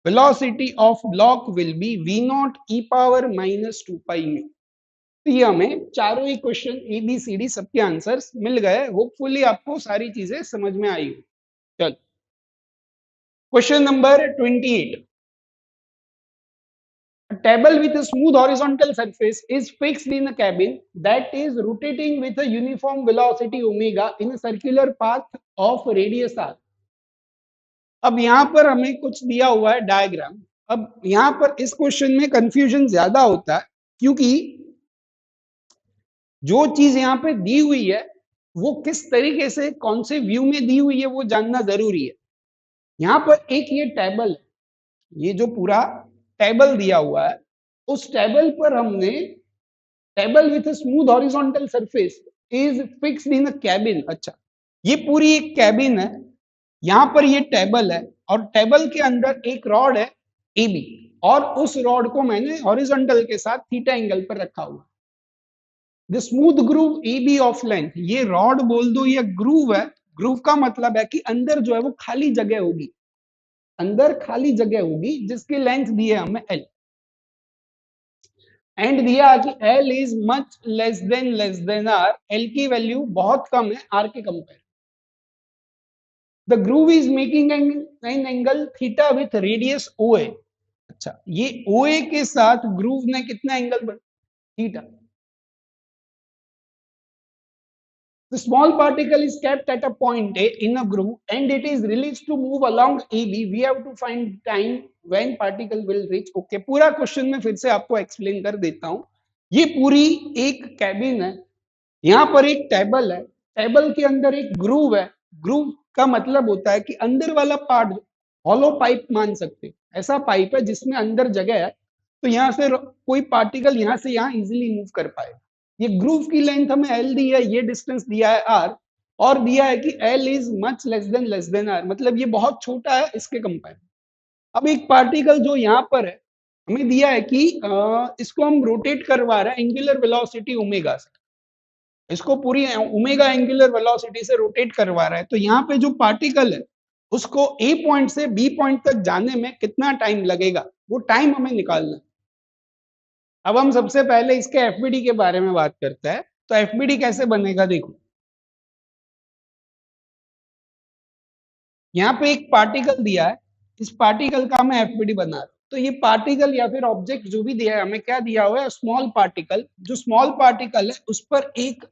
velocity of block will be v naught e power minus 2 pi mu। तो ये हमें चारों ही question A B C D सबके आंसर्स मिल गए। होपफुली आपको सारी चीजें समझ में आई हो। चल question number 28। A table with a smooth horizontal surface is fixed in a cabin that is rotating with a uniform velocity omega in a circular path of radius r। अब यहां पर हमें कुछ दिया हुआ है डायग्राम। अब यहां पर इस क्वेश्चन में कंफ्यूजन ज्यादा होता है, क्योंकि जो चीज यहाँ पे दी हुई है वो किस तरीके से कौन से व्यू में दी हुई है वो जानना जरूरी है। यहाँ पर एक ये टेबल है, ये जो पूरा टेबल दिया हुआ है, उस टेबल पर हमने table with smooth horizontal surface is fixed in a cabin. अच्छा, ये पूरी एक कैबिन है, यहाँ पर ये टेबल है और टेबल के अंदर एक रॉड है ए बी, और उस रॉड को मैंने हॉरिजॉन्टल के साथ थीटा एंगल पर रखा हुआ। The smooth groove A B of length, ये रॉड बोल दो या ग्रूव है, ग्रूव का मतलब है कि अंदर जो है वो खाली जगह होगी, अंदर खाली जगह होगी जिसकी लेंथ दी है हमें एल, एंड दिया कि L is much less than R, L की वैल्यू बहुत कम है आर के compare. The groove is making an angle theta with radius O A. अच्छा, ये ओ ए के साथ ग्रूव ने कितना एंगल बना, theta. The small particle is kept at a point A in a groove and it is released to move along AB. We have to find time when particle will reach। Okay, पूरा question में फिर से आपको explain कर देता हूं। ये पूरी एक कैबिन है, यहाँ पर एक टेबल है, टेबल के अंदर एक ग्रूव है। ग्रूव का मतलब होता है कि अंदर वाला पार्ट हॉलो पाइप मान सकते, ऐसा पाइप है जिसमें अंदर जगह है, तो यहाँ से कोई पार्टिकल यहाँ से यहाँ इजिली मूव कर पाएगा। ये ग्रूव की लेंथ हमें एल दी है, ये डिस्टेंस दिया है आर, और दिया है कि L is much less than R, मतलब ये बहुत छोटा है इसके कंपेयर। अब एक पार्टिकल जो यहाँ पर है, हमें दिया है कि इसको हम रोटेट करवा रहे हैं एंगुलर वेलोसिटी ओमेगा से, इसको पूरी ओमेगा एंगुलर वेलोसिटी से रोटेट करवा रहा है। तो यहाँ पे जो पार्टिकल है उसको ए पॉइंट से बी पॉइंट तक जाने में कितना टाइम लगेगा, वो टाइम हमें निकालना है। अब हम सबसे पहले इसके एफबीडी के बारे में बात करते हैं। तो एफबीडी कैसे बनेगा, देखो यहाँ पे एक पार्टिकल दिया है, इस पार्टिकल का मैं एफबीडी बना रहा हूं। तो ये पार्टिकल या फिर ऑब्जेक्ट जो भी दिया है, हमें क्या दिया हुआ है, स्मॉल पार्टिकल। जो स्मॉल पार्टिकल है उस पर एक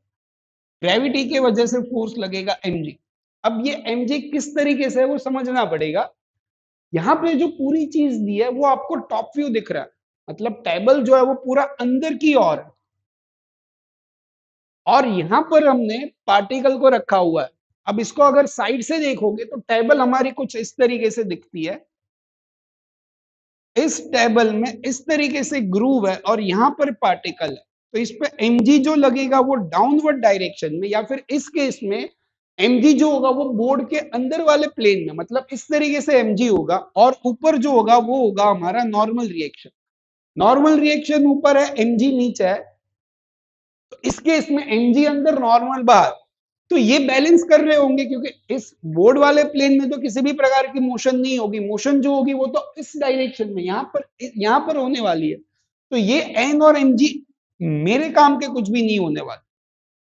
ग्रेविटी की वजह से फोर्स लगेगा mg। अब ये mg किस तरीके से है वो समझना पड़ेगा। यहाँ पे जो पूरी चीज दी है वो आपको टॉप व्यू दिख रहा है, मतलब टेबल जो है वो पूरा अंदर की ओर है, और यहाँ पर हमने पार्टिकल को रखा हुआ है। अब इसको अगर साइड से देखोगे तो टेबल हमारी कुछ इस तरीके से दिखती है, इस टेबल में इस तरीके से ग्रूव है और यहाँ पर पार्टिकल है, तो इस पे mg जो लगेगा वो डाउनवर्ड डायरेक्शन में, या फिर इस केस में mg जो होगा वो बोर्ड के अंदर वाले प्लेन में, मतलब इस तरीके से mg होगा, और ऊपर जो होगा वो होगा हमारा नॉर्मल रिएक्शन। नॉर्मल रिएक्शन ऊपर है, mg नीचे है, तो इस केस में mg अंदर नॉर्मल बाहर, तो ये बैलेंस कर रहे होंगे, क्योंकि इस बोर्ड वाले प्लेन में तो किसी भी प्रकार की मोशन नहीं होगी, मोशन जो होगी वो तो इस डायरेक्शन में यहाँ पर होने वाली है। तो ये n और mg मेरे काम के कुछ भी नहीं होने वाले,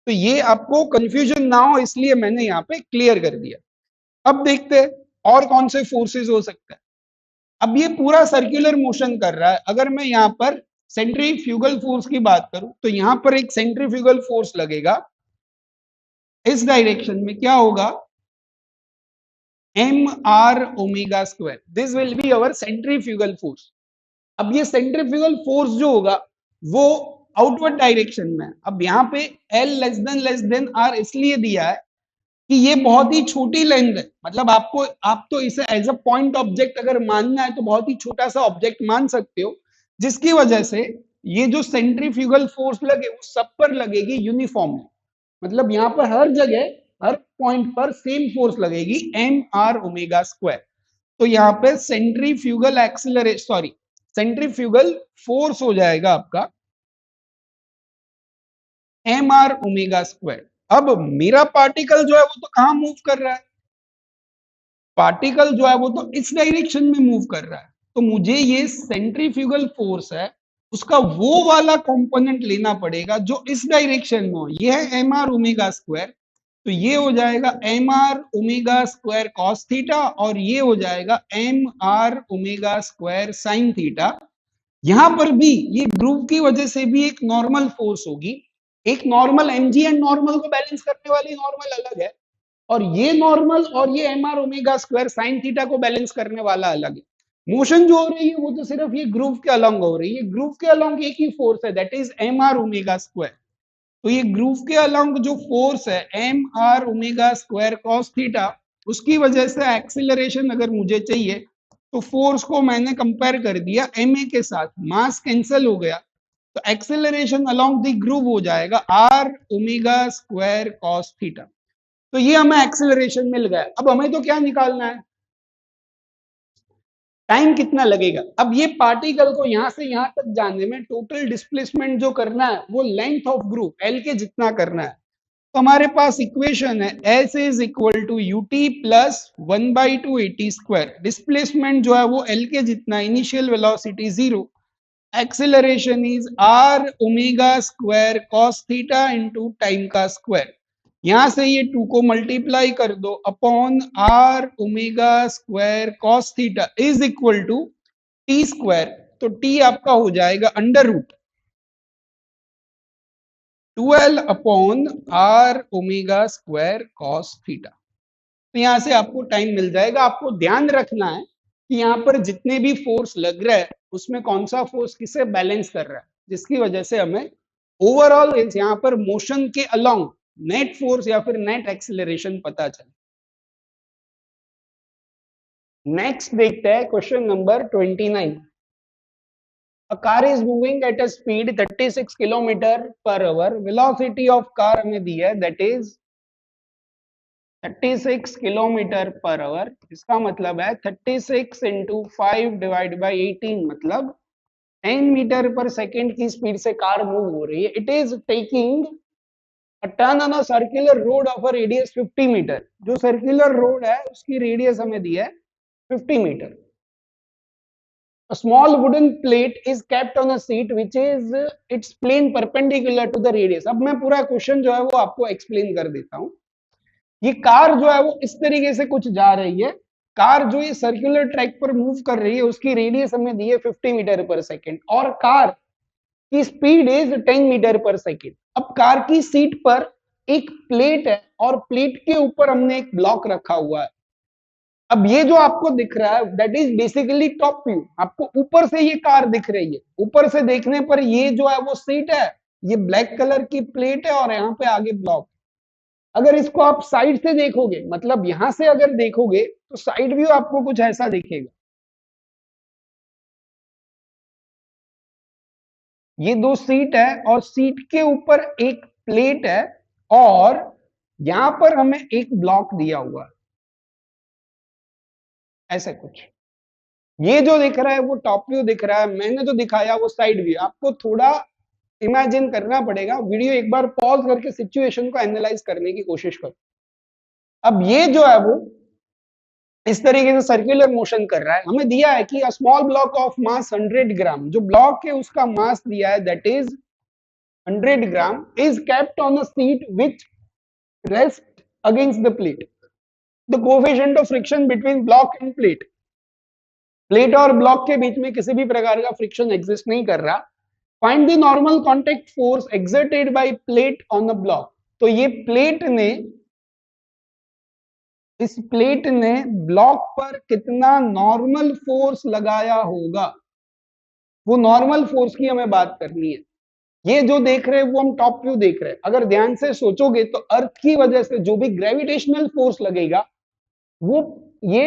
तो ये आपको कंफ्यूजन ना हो इसलिए मैंने यहाँ पे क्लियर कर दिया। अब देखते हैं और कौन से फोर्सेस हो सकते हैं। अब ये पूरा सर्कुलर मोशन कर रहा है, अगर मैं यहाँ पर सेंट्रीफ्यूगल फोर्स की बात करूं तो यहाँ पर एक सेंट्रीफ्यूगल फोर्स लगेगा, इस डायरेक्शन में क्या होगा, M R omega square, this will be our centrifugal force. अब ये सेंट्रीफ्यूगल फोर्स जो होगा वो आउटवर्ड डायरेक्शन में। अब यहाँ पे L लेस देन R इसलिए दिया है कि ये बहुत ही छोटी लेंथ है, मतलब आप तो इसे एज अ पॉइंट ऑब्जेक्ट अगर मानना है तो बहुत ही छोटा सा ऑब्जेक्ट मान सकते हो, जिसकी वजह से ये जो सेंट्रीफ्यूगल फोर्स लगे वो सब पर लगेगी यूनिफॉर्मली, मतलब यहाँ पर हर जगह हर पॉइंट पर सेम फोर्स लगेगी mr⍵²। तो यहाँ पे centrifugal acceleration sorry centrifugal force हो जाएगा आपका mr⍵²। अब मेरा पार्टिकल जो है वो तो कहां मूव कर रहा है, पार्टिकल जो है वो तो इस डायरेक्शन में मूव कर रहा है, तो मुझे ये सेंट्रीफ्यूगल फोर्स है उसका वो वाला कंपोनेंट लेना पड़ेगा जो इस डायरेक्शन में हो। ये है mr⍵², तो ये हो जाएगा mr⍵² cos थीटा और ये हो जाएगा mr⍵² sin थीटा। यहां पर भी ये ग्रूव की वजह से भी एक नॉर्मल फोर्स होगी, एक नॉर्मल mg एंड नॉर्मल को बैलेंस करने वाली नॉर्मल अलग है, और ये नॉर्मल और ये mr⍵² sin थीटा को बैलेंस करने वाला अलग है। मोशन जो हो रही है वो तो सिर्फ ये ग्रूव के अलोंग हो रही है, ग्रूव के अलोंग एक ही फोर्स है दैट इज mr⍵²। तो ये ग्रूव के अलोंग जो फोर्स है mr⍵² cos थीटा, उसकी वजह से एक्सीलरेशन अगर मुझे चाहिए तो फोर्स को मैंने कंपेयर कर दिया ma के साथ, मास कैंसिल हो गया, तो एक्सीलरेशन अलोंग द ग्रूव हो जाएगा r⍵² cos थीटा। तो ये हमें एक्सेलरेशन मिल गया। अब हमें तो क्या निकालना है, टाइम कितना लगेगा। अब ये पार्टिकल को यहां से यहां तक जाने में टोटल डिस्प्लेसमेंट जो करना है वो लेंथ ऑफ ग्रुप एल के जितना करना है। तो हमारे पास इक्वेशन है S is equal to U T plus 1/2 AT square. Displacement जो है वो एल के जितना, initial velocity 0, acceleration is r⍵² cos theta into time का स्क्वायर। यहां से ये 2 को मल्टीप्लाई कर दो upon r⍵² cos theta is equal to T square, तो टी आपका हो जाएगा under root 12 upon r⍵² cos theta. तो यहां से आपको टाइम मिल जाएगा। आपको ध्यान रखना है कि यहाँ पर जितने भी फोर्स लग रहा है उसमें कौन सा फोर्स किसे बैलेंस कर रहा है, जिसकी वजह से हमें ओवरऑल यहाँ पर मोशन के अलोंग नेट फोर्स या फिर नेट एक्सीलरेशन पता चले। नेक्स्ट देखते हैं question number 29। A car is moving at a speed 36 kilometre per hour. Velocity of car हमें दी है that is 36 kilometre per hour. इसका मतलब है 36 इंटू 5 डिवाइड बाई 18, मतलब 10 मीटर पर सेकेंड की स्पीड से कार मूव हो रही है। It is taking a turn on a circular road of a radius 50 metre. जो सर्कुलर रोड है उसकी रेडियस हमें दी है 50 metre. A small wooden plate is kept on a seat which is its plane perpendicular to the radius। अब मैं पूरा question जो है वो आपको एक्सप्लेन कर देता हूं। ये कार जो है वो इस तरीके से कुछ जा रही है, कार जो ये सर्कुलर ट्रैक पर मूव कर रही है उसकी रेडियस हमें दी है 50 मीटर पर सेकेंड और कार की स्पीड इज 10 मीटर पर सेकेंड। अब कार की सीट पर एक प्लेट है और प्लेट के ऊपर हमने एक ब्लॉक रखा हुआ है। अब ये जो आपको दिख रहा है that is basically top view, आपको ऊपर से ये कार दिख रही है। ऊपर से देखने पर ये जो है वो सीट है, ये ब्लैक कलर की प्लेट है और यहाँ पे आगे ब्लॉक। अगर इसको आप साइड से देखोगे, मतलब यहां से अगर देखोगे तो साइड व्यू आपको कुछ ऐसा दिखेगा। ये दो सीट है और सीट के ऊपर एक प्लेट है और यहां पर हमें एक ब्लॉक दिया हुआ है, ऐसा कुछ। ये जो दिख रहा है वो टॉप व्यू दिख रहा है, मैंने जो दिखाया वो साइड व्यू। आपको थोड़ा इमेजिन करना पड़ेगा, वीडियो एक बार पॉज करके सिचुएशन को एनालाइज करने की कोशिश करो। अब ये जो है वो इस तरीके से सर्कुलर मोशन कर रहा है। हमें दिया है कि a small block of mass 100 ग्राम, जो ब्लॉक है उसका मास दिया है that is 100 gram, is kept on a seat which rest against the plate. The coefficient of friction between block end plate, plate और ब्लॉक के बीच में किसी भी प्रकार का फ्रिक्शन एग्जिस्ट नहीं कर रहा। Find the normal contact force exerted by plate on the block. तो ये प्लेट ने, इस प्लेट ने ब्लॉक पर कितना नॉर्मल फोर्स लगाया होगा, वो नॉर्मल फोर्स की हमें बात करनी है। ये जो देख रहे हैं वो हम टॉप व्यू देख रहे हैं। अगर ध्यान से सोचोगे तो अर्थ की वजह से जो भी ग्रेविटेशनल फोर्स लगेगा वो ये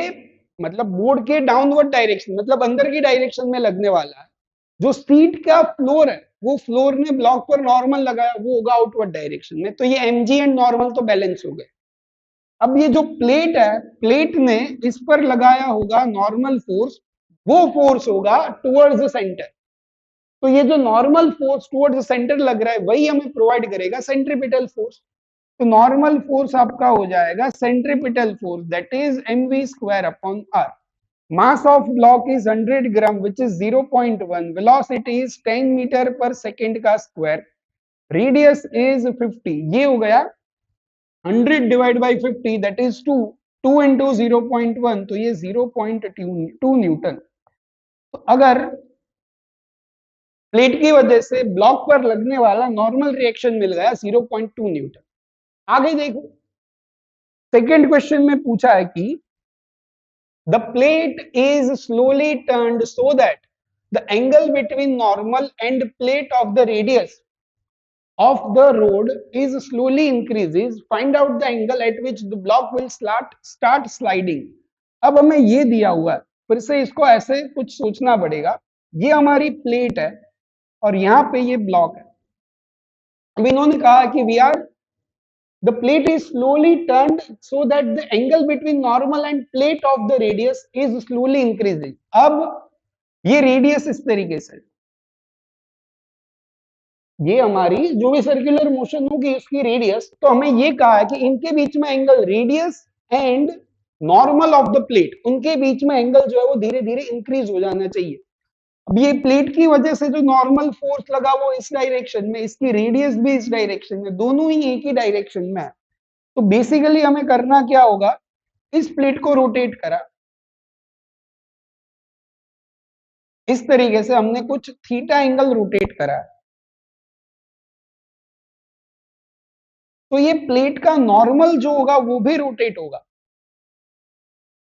मतलब बोर्ड के डाउनवर्ड डायरेक्शन मतलब अंदर की डायरेक्शन में लगने वाला है। जो सीट का फ्लोर है वो फ्लोर ने ब्लॉक पर नॉर्मल लगाया वो होगा आउटवर्ड डायरेक्शन में। तो ये एमजी एंड नॉर्मल तो बैलेंस हो गए। अब ये जो प्लेट है प्लेट ने इस पर लगाया होगा नॉर्मल फोर्स, वो फोर्स होगा टुवर्ड्स द सेंटर। तो ये जो normal force towards the centre लग रहा है वही हमें प्रोवाइड करेगा सेंट्रीपिटल फोर्स। तो नॉर्मल फोर्स आपका हो जाएगा centripetal force that is mv square upon R. Mass of block is 100 gram which is 0.1, velocity is 10 metre पर सेकेंड का स्क्वायर, रेडियस इज 50। ये हो गया 100 divide by 50 that is 2, 2 into 0.1 तो ये 0.2 न्यूटन। तो अगर प्लेट की वजह से ब्लॉक पर लगने वाला नॉर्मल रिएक्शन मिल गया 0.2 न्यूटन। आगे देखो सेकेंड क्वेश्चन में पूछा है कि the plate is slowly turned so that the angle between normal end plate of the radius of the road is slowly increases, find out the angle at which the block will start sliding। अब हमें ये दिया हुआ है, फिर से इसको ऐसे कुछ सोचना पड़ेगा। ये हमारी प्लेट है और यहाँ पे ये ब्लॉक है। अब इन्होंने कहा कि we are the plate is slowly turned so that the angle between normal and plate of the radius is slowly increasing। अब ये रेडियस इस तरीके से, ये हमारी जो भी सर्कुलर मोशन होगी उसकी रेडियस, तो हमें ये कहा है कि इनके बीच में angle radius and normal of the plate उनके बीच में एंगल जो है वो धीरे धीरे इंक्रीज हो जाना चाहिए। अब ये प्लेट की वजह से जो नॉर्मल फोर्स लगा वो इस डायरेक्शन में, इसकी रेडियस भी इस डायरेक्शन में, दोनों ही एक ही डायरेक्शन में है। तो बेसिकली हमें करना क्या होगा, इस प्लेट को रोटेट करा इस तरीके से, हमने कुछ थीटा एंगल रोटेट करा है। तो ये प्लेट का नॉर्मल जो होगा वो भी रोटेट होगा।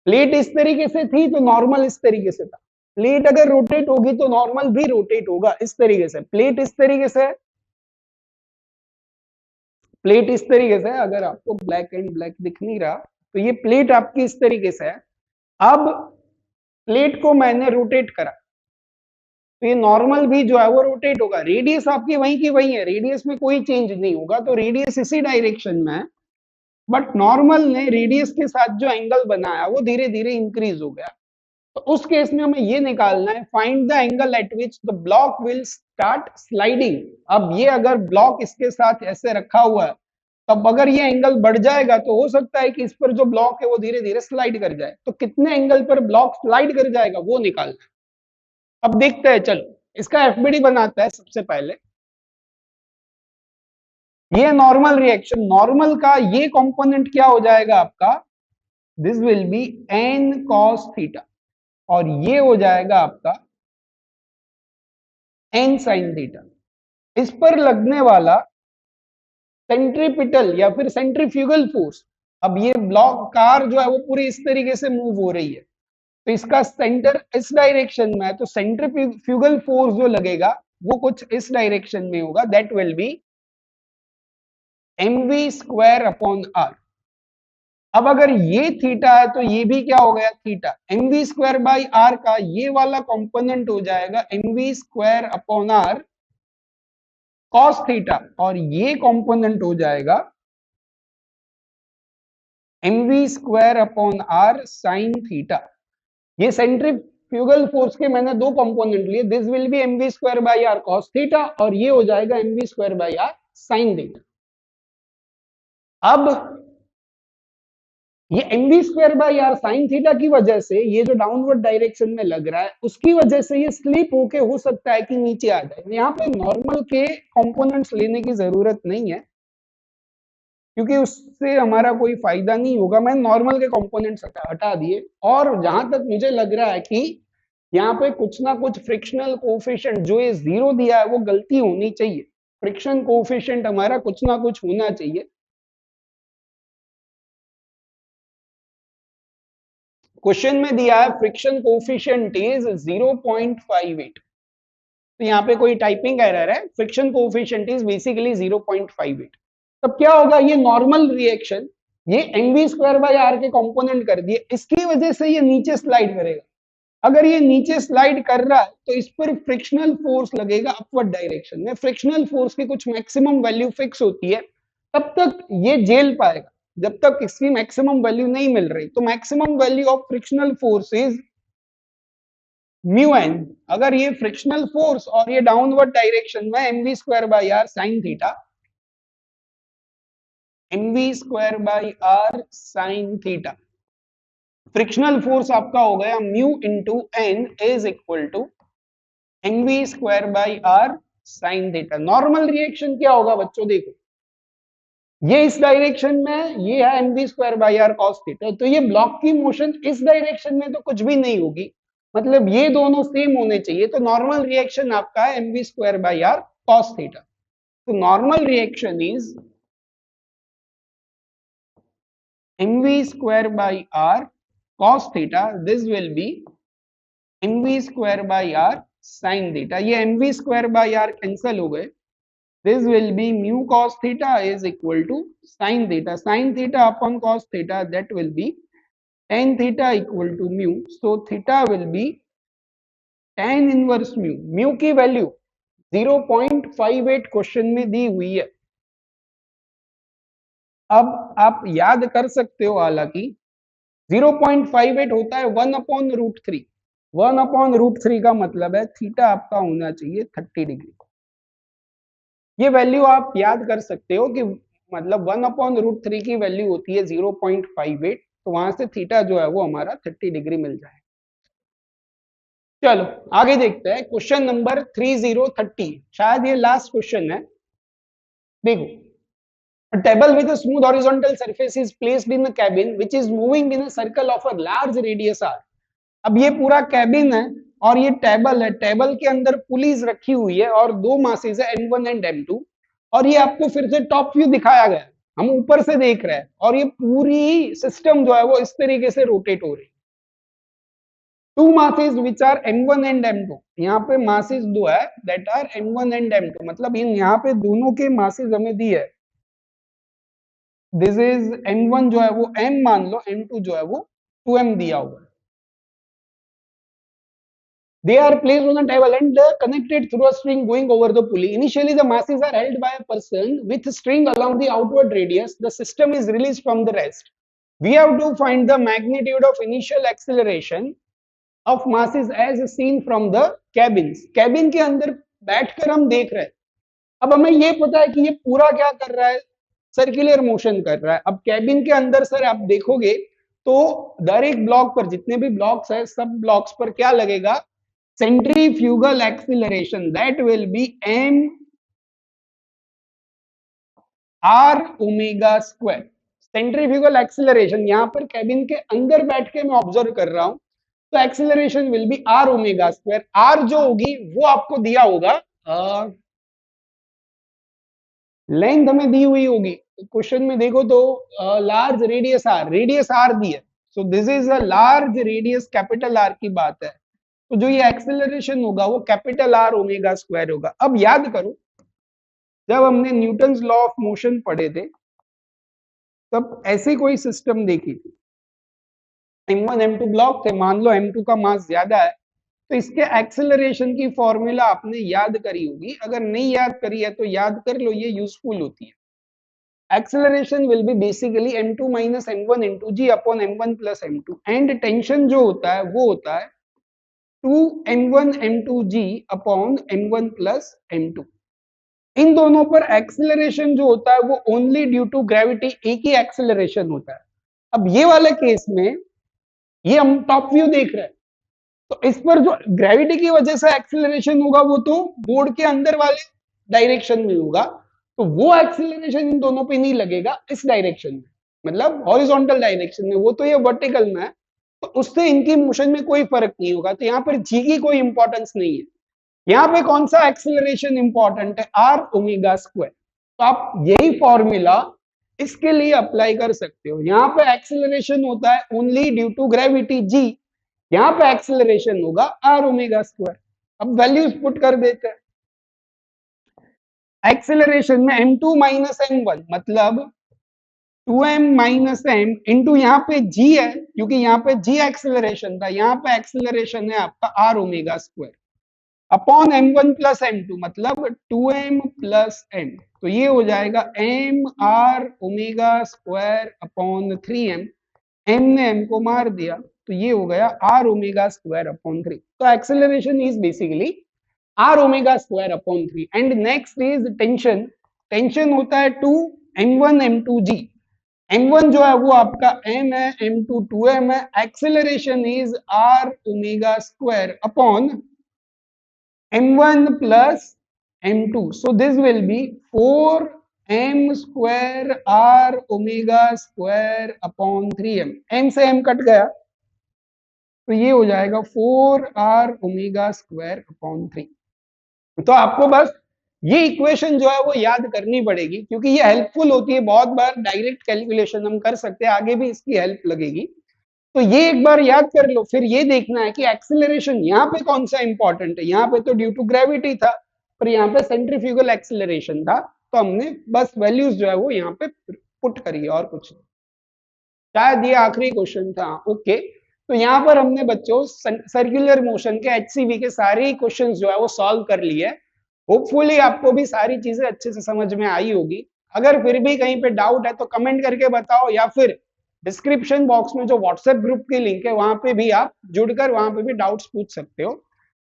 प्लेट इस तरीके से थी तो नॉर्मल इस तरीके से था, प्लेट अगर रोटेट होगी तो नॉर्मल भी रोटेट होगा इस तरीके से। प्लेट इस तरीके से, प्लेट इस तरीके से, अगर आपको ब्लैक एंड ब्लैक दिख नहीं रहा तो ये प्लेट आपकी इस तरीके से है। अब प्लेट को मैंने रोटेट करा तो ये नॉर्मल भी जो है वो रोटेट होगा। रेडियस आपकी वहीं की वही है, रेडियस में कोई चेंज नहीं होगा, तो रेडियस इसी डायरेक्शन में है। बट नॉर्मल ने रेडियस के साथ जो एंगल बनाया वो धीरे धीरे इंक्रीज हो गया। तो उस केस में हमें ये निकालना है, find the angle eight which the block will start sliding. अब ये अगर ब्लॉक इसके साथ ऐसे रखा हुआ है तब अगर ये एंगल बढ़ जाएगा तो हो सकता है कि इस पर जो ब्लॉक है वो धीरे धीरे स्लाइड कर जाए। तो कितने एंगल पर ब्लॉक स्लाइड कर जाएगा वो निकालना है। अब देखते हैं, चलो इसका एफबीडी बनाता है। सबसे पहले ये नॉर्मल रिएक्शन, नॉर्मल का ये कंपोनेंट क्या हो जाएगा आपका, this will B n cos theta, और ये हो जाएगा आपका n sin थीटा। इस पर लगने वाला सेंट्रीपिटल या फिर सेंट्रीफ्यूगल फोर्स, अब ये ब्लॉक कार जो है वो पूरी इस तरीके से मूव हो रही है तो इसका सेंटर इस डायरेक्शन में है, तो सेंट्रीफ्यूगल फोर्स जो लगेगा वो कुछ इस डायरेक्शन में होगा, that will be mv square upon R. अब अगर ये थीटा है तो ये भी क्या हो गया theta, mv square by R का ये वाला कंपोनेंट हो जाएगा mv square upon R cos theta, और ये कंपोनेंट हो जाएगा mv square upon R sine theta. ये सेंट्रीफ्यूगल फोर्स के मैंने दो कंपोनेंट लिए, this will be mv square by R cos theta और ये हो जाएगा mv square by R sine theta. अब ये mv square by R sine theta की वजह से ये जो डाउनवर्ड डायरेक्शन में लग रहा है उसकी वजह से ये स्लिप होके हो सकता है कि नीचे आ जाए। यहाँ पे नॉर्मल के कंपोनेंट्स लेने की जरूरत नहीं है क्योंकि उससे हमारा कोई फायदा नहीं होगा। मैं नॉर्मल के कंपोनेंट्स हटा दिए, और जहां तक मुझे लग रहा है कि यहाँ पे कुछ ना कुछ फ्रिक्शनल कोफिशिएंट जो ये 0 दिया है वो गलती होनी चाहिए। फ्रिक्शन कोफिशिएंट हमारा कुछ ना कुछ होना चाहिए। क्वेश्चन में दिया है फ्रिक्शन कोफिशिएंट इज 0.58, तो यहाँ पे कोई टाइपिंग एरर है, फ्रिक्शन कोएफिशिएंट इज बेसिकली 0.58। तब क्या होगा, ये नॉर्मल रिएक्शन ये mv स्क्वायर बाय आर के कंपोनेंट कर दिए, इसकी वजह से ये नीचे स्लाइड करेगा। अगर ये नीचे स्लाइड कर रहा है तो इस पर फ्रिक्शनल फोर्स लगेगा अपवर्ड डायरेक्शन में। फ्रिक्शनल फोर्स की कुछ मैक्सिमम वैल्यू फिक्स होती है, तब तक ये झेल पाएगा जब तक इसकी मैक्सिमम वैल्यू नहीं मिल रही। तो maximum value of frictional force is mu N. अगर ये फ्रिक्शनल फोर्स और ये डाउनवर्ड डायरेक्शन में mv square by R sine theta, mv square by R sine theta, frictional force आपका हो गया mu into N is equal to mv square by R sine theta. Normal reaction क्या होगा बच्चों, देखो ये इस डायरेक्शन में ये है mv square by R cos theta, तो ये ब्लॉक की मोशन इस डायरेक्शन में तो कुछ भी नहीं होगी, मतलब ये दोनों सेम होने चाहिए। तो नॉर्मल रिएक्शन आपका है mv square by R cos theta. तो normal reaction is mv square by R cos theta, this will be mv square by r sin theta। ये mv square by r cancel हो गए, this will be mu cos theta is equal to sin theta, sin theta upon cos theta, that will be tan theta equal to mu, so theta will be tan inverse mu। mu की value 0.58 question में दी हुई है। अब आप याद कर सकते हो, हालांकि 0.58 होता है 1/√3। 1/√3 का मतलब है थीटा आपका होना चाहिए 30 डिग्री। ये वैल्यू आप याद कर सकते हो कि मतलब 1/√3 की वैल्यू होती है 0.58, तो वहां से थीटा जो है वो हमारा 30 डिग्री मिल जाए। चलो आगे देखते हैं, क्वेश्चन नंबर 3030, शायद ये लास्ट क्वेश्चन है। देखो, a table with a smooth horizontal surface is placed in a cabin which is moving in a circle of a large radius r। अब ये पूरा कैबिन है और ये टेबल है, टेबल के अंदर पुलीज रखी हुई है और दो मासेस है m1 एंड m2, और ये आपको फिर से टॉप व्यू दिखाया गया है, हम ऊपर से देख रहे हैं, और ये पूरी सिस्टम जो है वो इस तरीके से रोटेट हो रही है। Two masses which are m1 and m2, यहाँ पे मासेस दो है that are m1 and m2, मतलब इन यहाँ पे दोनों के मासेस हमें दी है। दिस इज m1 जो है वो m मान लो, m2 जो है वो 2m दिया हुआ है। They are placed on a table and connected through a string going over the pulley. Initially, the masses are held by a person with string along the outward radius. The system is released from the rest. We have to find the magnitude of initial acceleration of masses as seen from the cabins. Cabin के अंदर बैठकर हम देख रहे हैं। अब हमें ये पता है कि ये पूरा क्या कर रहा है, सर्कुलर मोशन कर रहा है। अब कैबिन के अंदर सर आप देखोगे तो हर एक ब्लॉक पर, जितने भी ब्लॉक्स है, सब ब्लॉक्स पर क्या लगेगा, centrifugal acceleration, that will be m r omega square। Centrifugal acceleration यहां पर कैबिन के अंदर बैठ के मैं ऑब्जर्व कर रहा हूं, तो acceleration will be r omega square. r जो होगी वो आपको दिया होगा, लेंथ हमें दी हुई होगी क्वेश्चन में, देखो तो लार्ज रेडियस r दी है, so this is a large radius capital R की बात है, तो जो ये एक्सेलरेशन होगा वो कैपिटल R ओमेगा स्क्वायर होगा। अब याद करो, जब हमने न्यूटन्स लॉ ऑफ मोशन पढ़े थे तब ऐसी कोई सिस्टम देखी थी, m1 m2 ब्लॉक थे, मान लो m2 का मास ज्यादा है, तो इसके एक्सेलरेशन की फॉर्मूला आपने याद करी होगी, अगर नहीं याद करी है तो याद कर लो, ये यूजफुल होती है। Acceleration will be basically m2 minus m1 into ji upon m1 plus m2, and tension जो होता है वो होता है 2m1 m2g upon m1 plus m2। इन दोनों पर एक्सेलरेशन जो होता है वो ओनली ड्यू टू ग्रेविटी, एक ही एक्सेलरेशन होता है। अब ये वाले केस में ये हम टॉप व्यू देख रहे हैं, तो इस पर जो ग्रेविटी की वजह से एक्सेलरेशन होगा वो तो बोर्ड के अंदर वाले डायरेक्शन में होगा, तो वो एक्सेलरेशन इन दोनों पे नहीं लगेगा इस डायरेक्शन में, मतलब हॉरिजॉन्टल डायरेक्शन में, वो तो ये वर्टिकल में है, तो उससे इनकी मोशन में कोई फर्क नहीं होगा। तो यहाँ पर जी की कोई इंपॉर्टेंस नहीं है। यहाँ पे कौन सा एक्सेलरेशन इंपॉर्टेंट है, r ओमेगा स्क्वायर। तो आप यही फॉर्मूला इसके लिए अप्लाई कर सकते हो। यहाँ पे एक्सेलरेशन होता है only due to gravity g, यहाँ पे एक्सेलरेशन होगा r ओमेगा स्क्वायर। अब वैल्यूज पुट कर देते हैं। एक्सेलरेशन में m2 माइनस m1 मतलब 2m माइनस m इंटू यहाँ पे g है, क्योंकि यहाँ पे g एक्सेलरेशन था, यहाँ पे एक्सेलरेशन है आपका r omega square upon m1 plus m2 मतलब 2m प्लस m, तो ये हो जाएगा m r omega square upon 3m, m ने m को मार दिया तो ये हो गया r ओमेगा स्क्वायर अपॉन 3। तो acceleration is basically r omega square upon 3। And next is tension. Tension होता है 2 m1 m2 g। m1 जो है वो आपका m है, m2 2m है। Acceleration is r omega square upon m1 plus m2, so this will be 4m square r omega square upon 3m, m से m cut गया तो ये हो जाएगा 4r ओमेगा स्क्वायर अपॉन 3। तो आपको बस ये इक्वेशन जो है वो याद करनी पड़ेगी, क्योंकि ये हेल्पफुल होती है। बहुत बार डायरेक्ट कैलकुलेशन हम कर सकते हैं, आगे भी इसकी हेल्प लगेगी, तो ये एक बार याद कर लो। फिर ये देखना है कि एक्सेलरेशन यहाँ पे कौन सा इंपॉर्टेंट है। यहाँ पे तो ड्यू टू ग्रेविटी था, पर यहाँ पे सेंट्रीफ्यूगल एक्सेलरेशन था, तो हमने बस वैल्यूज जो है वो यहाँ पे पुट करी और कुछ नहीं। शायद ये आखिरी क्वेश्चन था। ओके, तो यहाँ पर हमने बच्चों सर्कुलर मोशन के एचसीवी के सारे क्वेश्चन जो है वो सॉल्व कर लिए। होपफुली आपको भी सारी चीजें अच्छे से समझ में आई होगी। अगर फिर भी कहीं पे डाउट है तो कमेंट करके बताओ, या फिर डिस्क्रिप्शन बॉक्स में जो व्हाट्सएप ग्रुप की लिंक है वहां पे भी आप जुड़कर वहां पे भी डाउट्स पूछ सकते हो।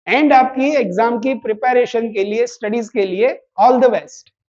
एंड आपकी एग्जाम की प्रिपरेशन के लिए, स्टडीज के लिए ऑल द बेस्ट।